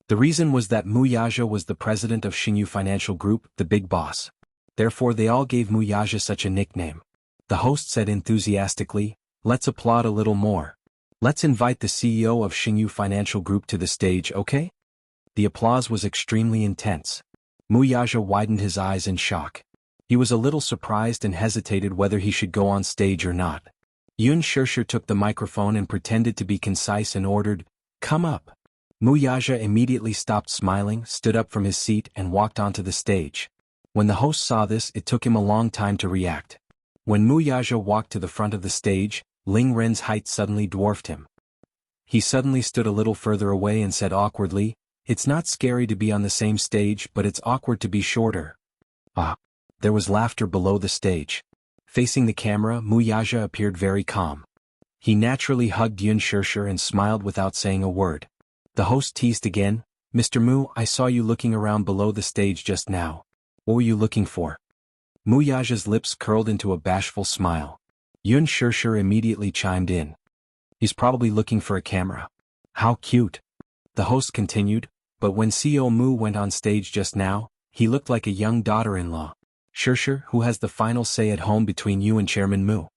The reason was that Mu Yaja was the president of Xingyu Financial Group, the big boss. Therefore they all gave Mu Yaja such a nickname. The host said enthusiastically, let's applaud a little more. Let's invite the CEO of Xingyu Financial Group to the stage, okay? The applause was extremely intense. Mu Yaja widened his eyes in shock. He was a little surprised and hesitated whether he should go on stage or not. Yun Shirshir took the microphone and pretended to be concise and ordered, come up. Mu Yaja immediately stopped smiling, stood up from his seat and walked onto the stage. When the host saw this, it took him a long time to react. When Mu Yaja walked to the front of the stage, Ling Ren's height suddenly dwarfed him. He suddenly stood a little further away and said awkwardly, it's not scary to be on the same stage, but it's awkward to be shorter. Ah. There was laughter below the stage. Facing the camera, Mu Yaja appeared very calm. He naturally hugged Yun Shirshir and smiled without saying a word. The host teased again, Mr. Mu, I saw you looking around below the stage just now. What were you looking for? Mu Yaja's lips curled into a bashful smile. Yun Shirshir immediately chimed in. He's probably looking for a camera. How cute. The host continued, but when CEO Mu went on stage just now, he looked like a young daughter-in-law. Shirshir, who has the final say at home between you and Chairman Mu?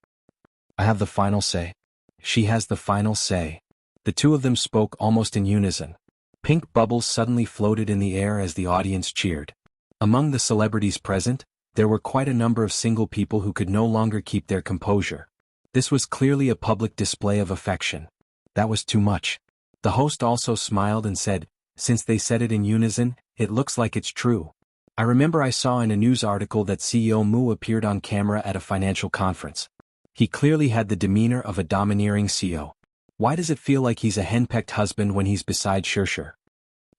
I have the final say. She has the final say. The two of them spoke almost in unison. Pink bubbles suddenly floated in the air as the audience cheered. Among the celebrities present, there were quite a number of single people who could no longer keep their composure. This was clearly a public display of affection. That was too much. The host also smiled and said, since they said it in unison, it looks like it's true. I remember I saw in a news article that CEO Mu appeared on camera at a financial conference. He clearly had the demeanor of a domineering CEO. Why does it feel like he's a henpecked husband when he's beside Shirshir?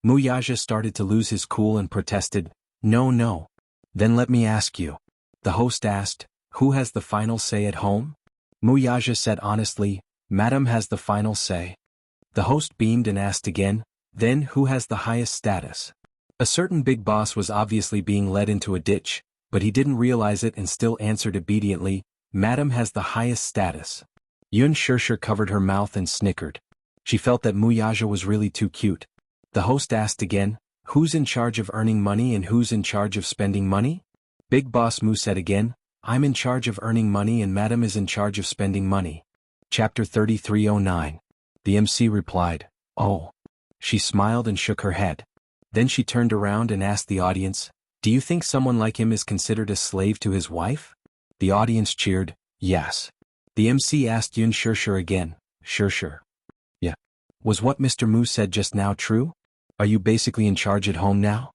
Mu Yaja started to lose his cool and protested, no. Then let me ask you. The host asked, who has the final say at home? Mu Yaja said honestly, Madam has the final say. The host beamed and asked again, then who has the highest status? A certain big boss was obviously being led into a ditch, but he didn't realize it and still answered obediently, Madam has the highest status. Yun Shirshir covered her mouth and snickered. She felt that Mu Yaja was really too cute. The host asked again, who's in charge of earning money and who's in charge of spending money? Big Boss Mu said again, I'm in charge of earning money and Madam is in charge of spending money. Chapter 3309. The MC replied, oh. She smiled and shook her head. Then she turned around and asked the audience, do you think someone like him is considered a slave to his wife? The audience cheered, yes. The MC asked Yun Shirshir again, Shirshir. Yeah. Was what Mr. Mu said just now true? Are you basically in charge at home now?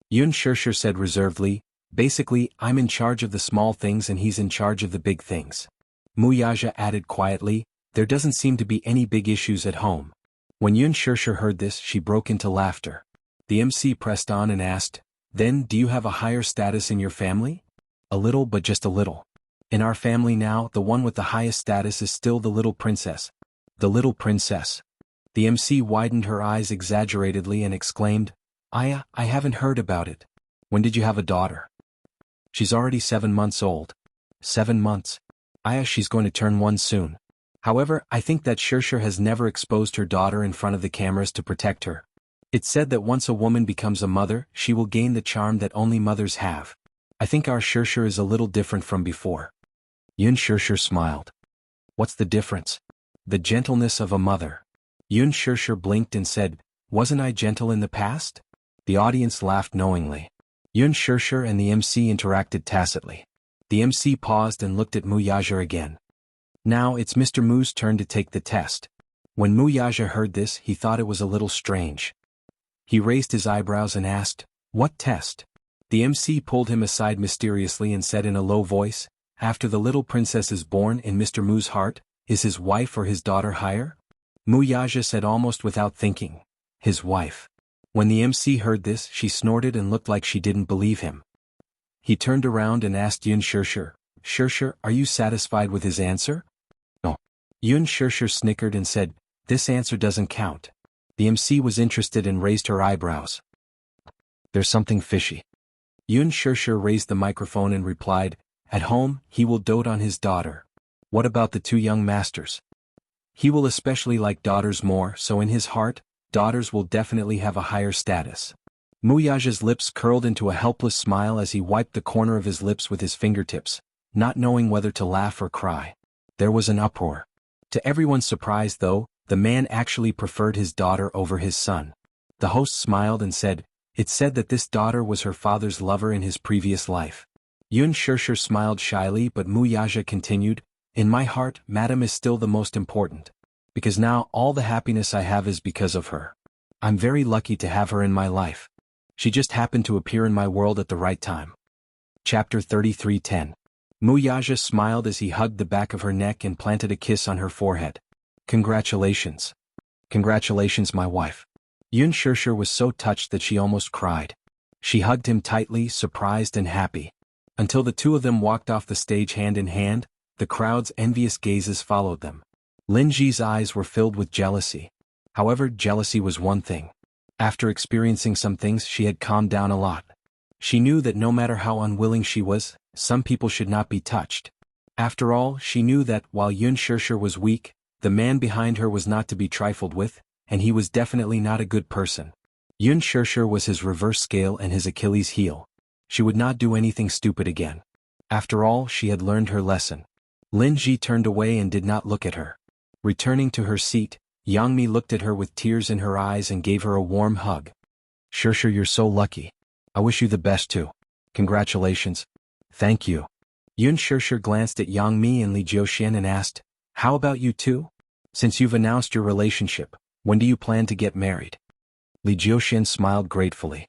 Yun Shirshir said reservedly, basically, I'm in charge of the small things and he's in charge of the big things. Mu Yaja added quietly, there doesn't seem to be any big issues at home. When Yun Shirshir heard this, she broke into laughter. The MC pressed on and asked, then do you have a higher status in your family? A little, but just a little. In our family now, the one with the highest status is still the little princess. The little princess. The MC widened her eyes exaggeratedly and exclaimed, I haven't heard about it. When did you have a daughter? She's already 7 months old. 7 months. She's going to turn 1 soon. However, I think that Shirshir has never exposed her daughter in front of the cameras to protect her. It's said that once a woman becomes a mother, she will gain the charm that only mothers have. I think our Shirshir is a little different from before. Yun Shirshir smiled. What's the difference? The gentleness of a mother. Yun Shirshir blinked and said, wasn't I gentle in the past? The audience laughed knowingly. Yun Shirshir and the MC interacted tacitly. The MC paused and looked at Muyaja again. Now it's Mr. Mu's turn to take the test. When Muyaja heard this, he thought it was a little strange. He raised his eyebrows and asked, what test? The MC pulled him aside mysteriously and said in a low voice, after the little princess is born in Mr. Mu's heart, is his wife or his daughter higher? Muyaja said almost without thinking, his wife. When the MC heard this, she snorted and looked like she didn't believe him. He turned around and asked Yun Shirshir, Shirshir, are you satisfied with his answer? No. Yun Shirshir snickered and said, this answer doesn't count. The MC was interested and raised her eyebrows. There's something fishy. Yun Shirshir raised the microphone and replied, at home, he will dote on his daughter. What about the two young masters? He will especially like daughters more, so in his heart, daughters will definitely have a higher status. Muyaja's lips curled into a helpless smile as he wiped the corner of his lips with his fingertips, not knowing whether to laugh or cry. There was an uproar. To everyone's surprise though, the man actually preferred his daughter over his son. The host smiled and said, it said that this daughter was her father's lover in his previous life. Yun Shirshir smiled shyly but Muyaja continued, in my heart, Madam is still the most important. Because now all the happiness I have is because of her. I'm very lucky to have her in my life. She just happened to appear in my world at the right time. Chapter 33:10. Muyaja smiled as he hugged the back of her neck and planted a kiss on her forehead. Congratulations. Congratulations, my wife. Yun Shirshir was so touched that she almost cried. She hugged him tightly, surprised and happy. Until the two of them walked off the stage hand in hand, the crowd's envious gazes followed them. Lin Ji's eyes were filled with jealousy. However, jealousy was one thing. After experiencing some things, she had calmed down a lot. She knew that no matter how unwilling she was, some people should not be touched. After all, she knew that, while Yun Shirshir was weak, the man behind her was not to be trifled with, and he was definitely not a good person. Yun Shirshir was his reverse scale and his Achilles heel. She would not do anything stupid again. After all, she had learned her lesson. Lin Ji turned away and did not look at her. Returning to her seat, Yang Mi looked at her with tears in her eyes and gave her a warm hug. Shirshir, you're so lucky. I wish you the best too. Congratulations. Thank you. Yun Shirshir glanced at Yang Mi and Li Jiuxian and asked, how about you two? Since you've announced your relationship, when do you plan to get married? Li Jiuxian smiled gratefully.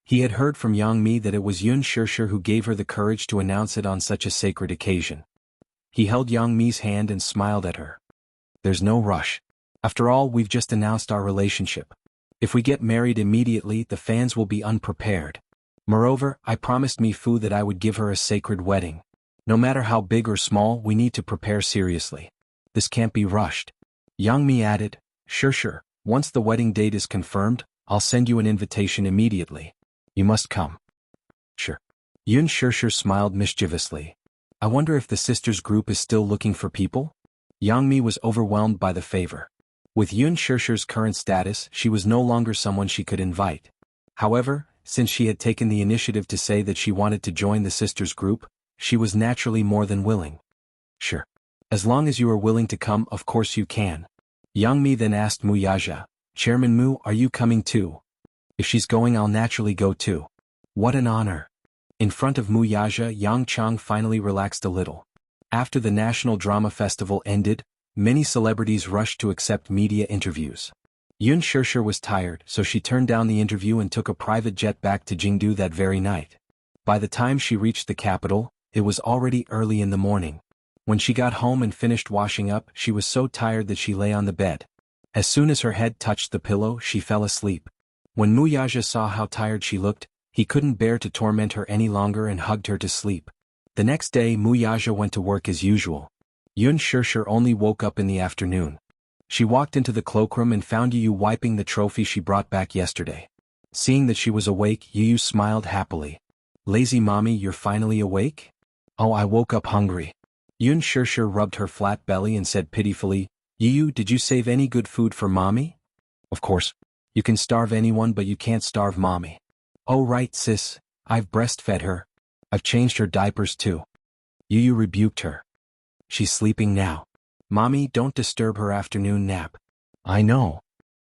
He had heard from Yang Mi that it was Yun Shirshir who gave her the courage to announce it on such a sacred occasion. He held Yang Mi's hand and smiled at her. There's no rush. After all, we've just announced our relationship. If we get married immediately, the fans will be unprepared. Moreover, I promised Mi Fu that I would give her a sacred wedding. No matter how big or small, we need to prepare seriously. This can't be rushed. Yang Mi added, Shirshir, once the wedding date is confirmed, I'll send you an invitation immediately. You must come. Sure. Yun Shirshir smiled mischievously. I wonder if the sisters group is still looking for people? Yang Mi was overwhelmed by the favor. With Yun Shirshir's current status, she was no longer someone she could invite. However, since she had taken the initiative to say that she wanted to join the sisters group, she was naturally more than willing. Sure. As long as you are willing to come, of course you can. Yang Mi then asked Muyaja, Chairman Mu, are you coming too? If she's going, I'll naturally go too. What an honor. In front of Muyaja, Yang Chang finally relaxed a little. After the National Drama Festival ended, many celebrities rushed to accept media interviews. Yun Shirshir was tired, so she turned down the interview and took a private jet back to Jingdu that very night. By the time she reached the capital, it was already early in the morning. When she got home and finished washing up, she was so tired that she lay on the bed. As soon as her head touched the pillow, she fell asleep. When Muyaja saw how tired she looked, he couldn't bear to torment her any longer and hugged her to sleep. The next day, Muyaja went to work as usual. Yun Shirshir only woke up in the afternoon. She walked into the cloakroom and found Yu wiping the trophy she brought back yesterday. Seeing that she was awake, Yu smiled happily. Lazy mommy, you're finally awake? Oh, I woke up hungry. Yun Shirshir rubbed her flat belly and said pitifully, Yu, did you save any good food for mommy? Of course. You can starve anyone but you can't starve mommy. Oh right sis, I've breastfed her. I've changed her diapers too. Yu rebuked her. She's sleeping now. Mommy, don't disturb her afternoon nap. I know.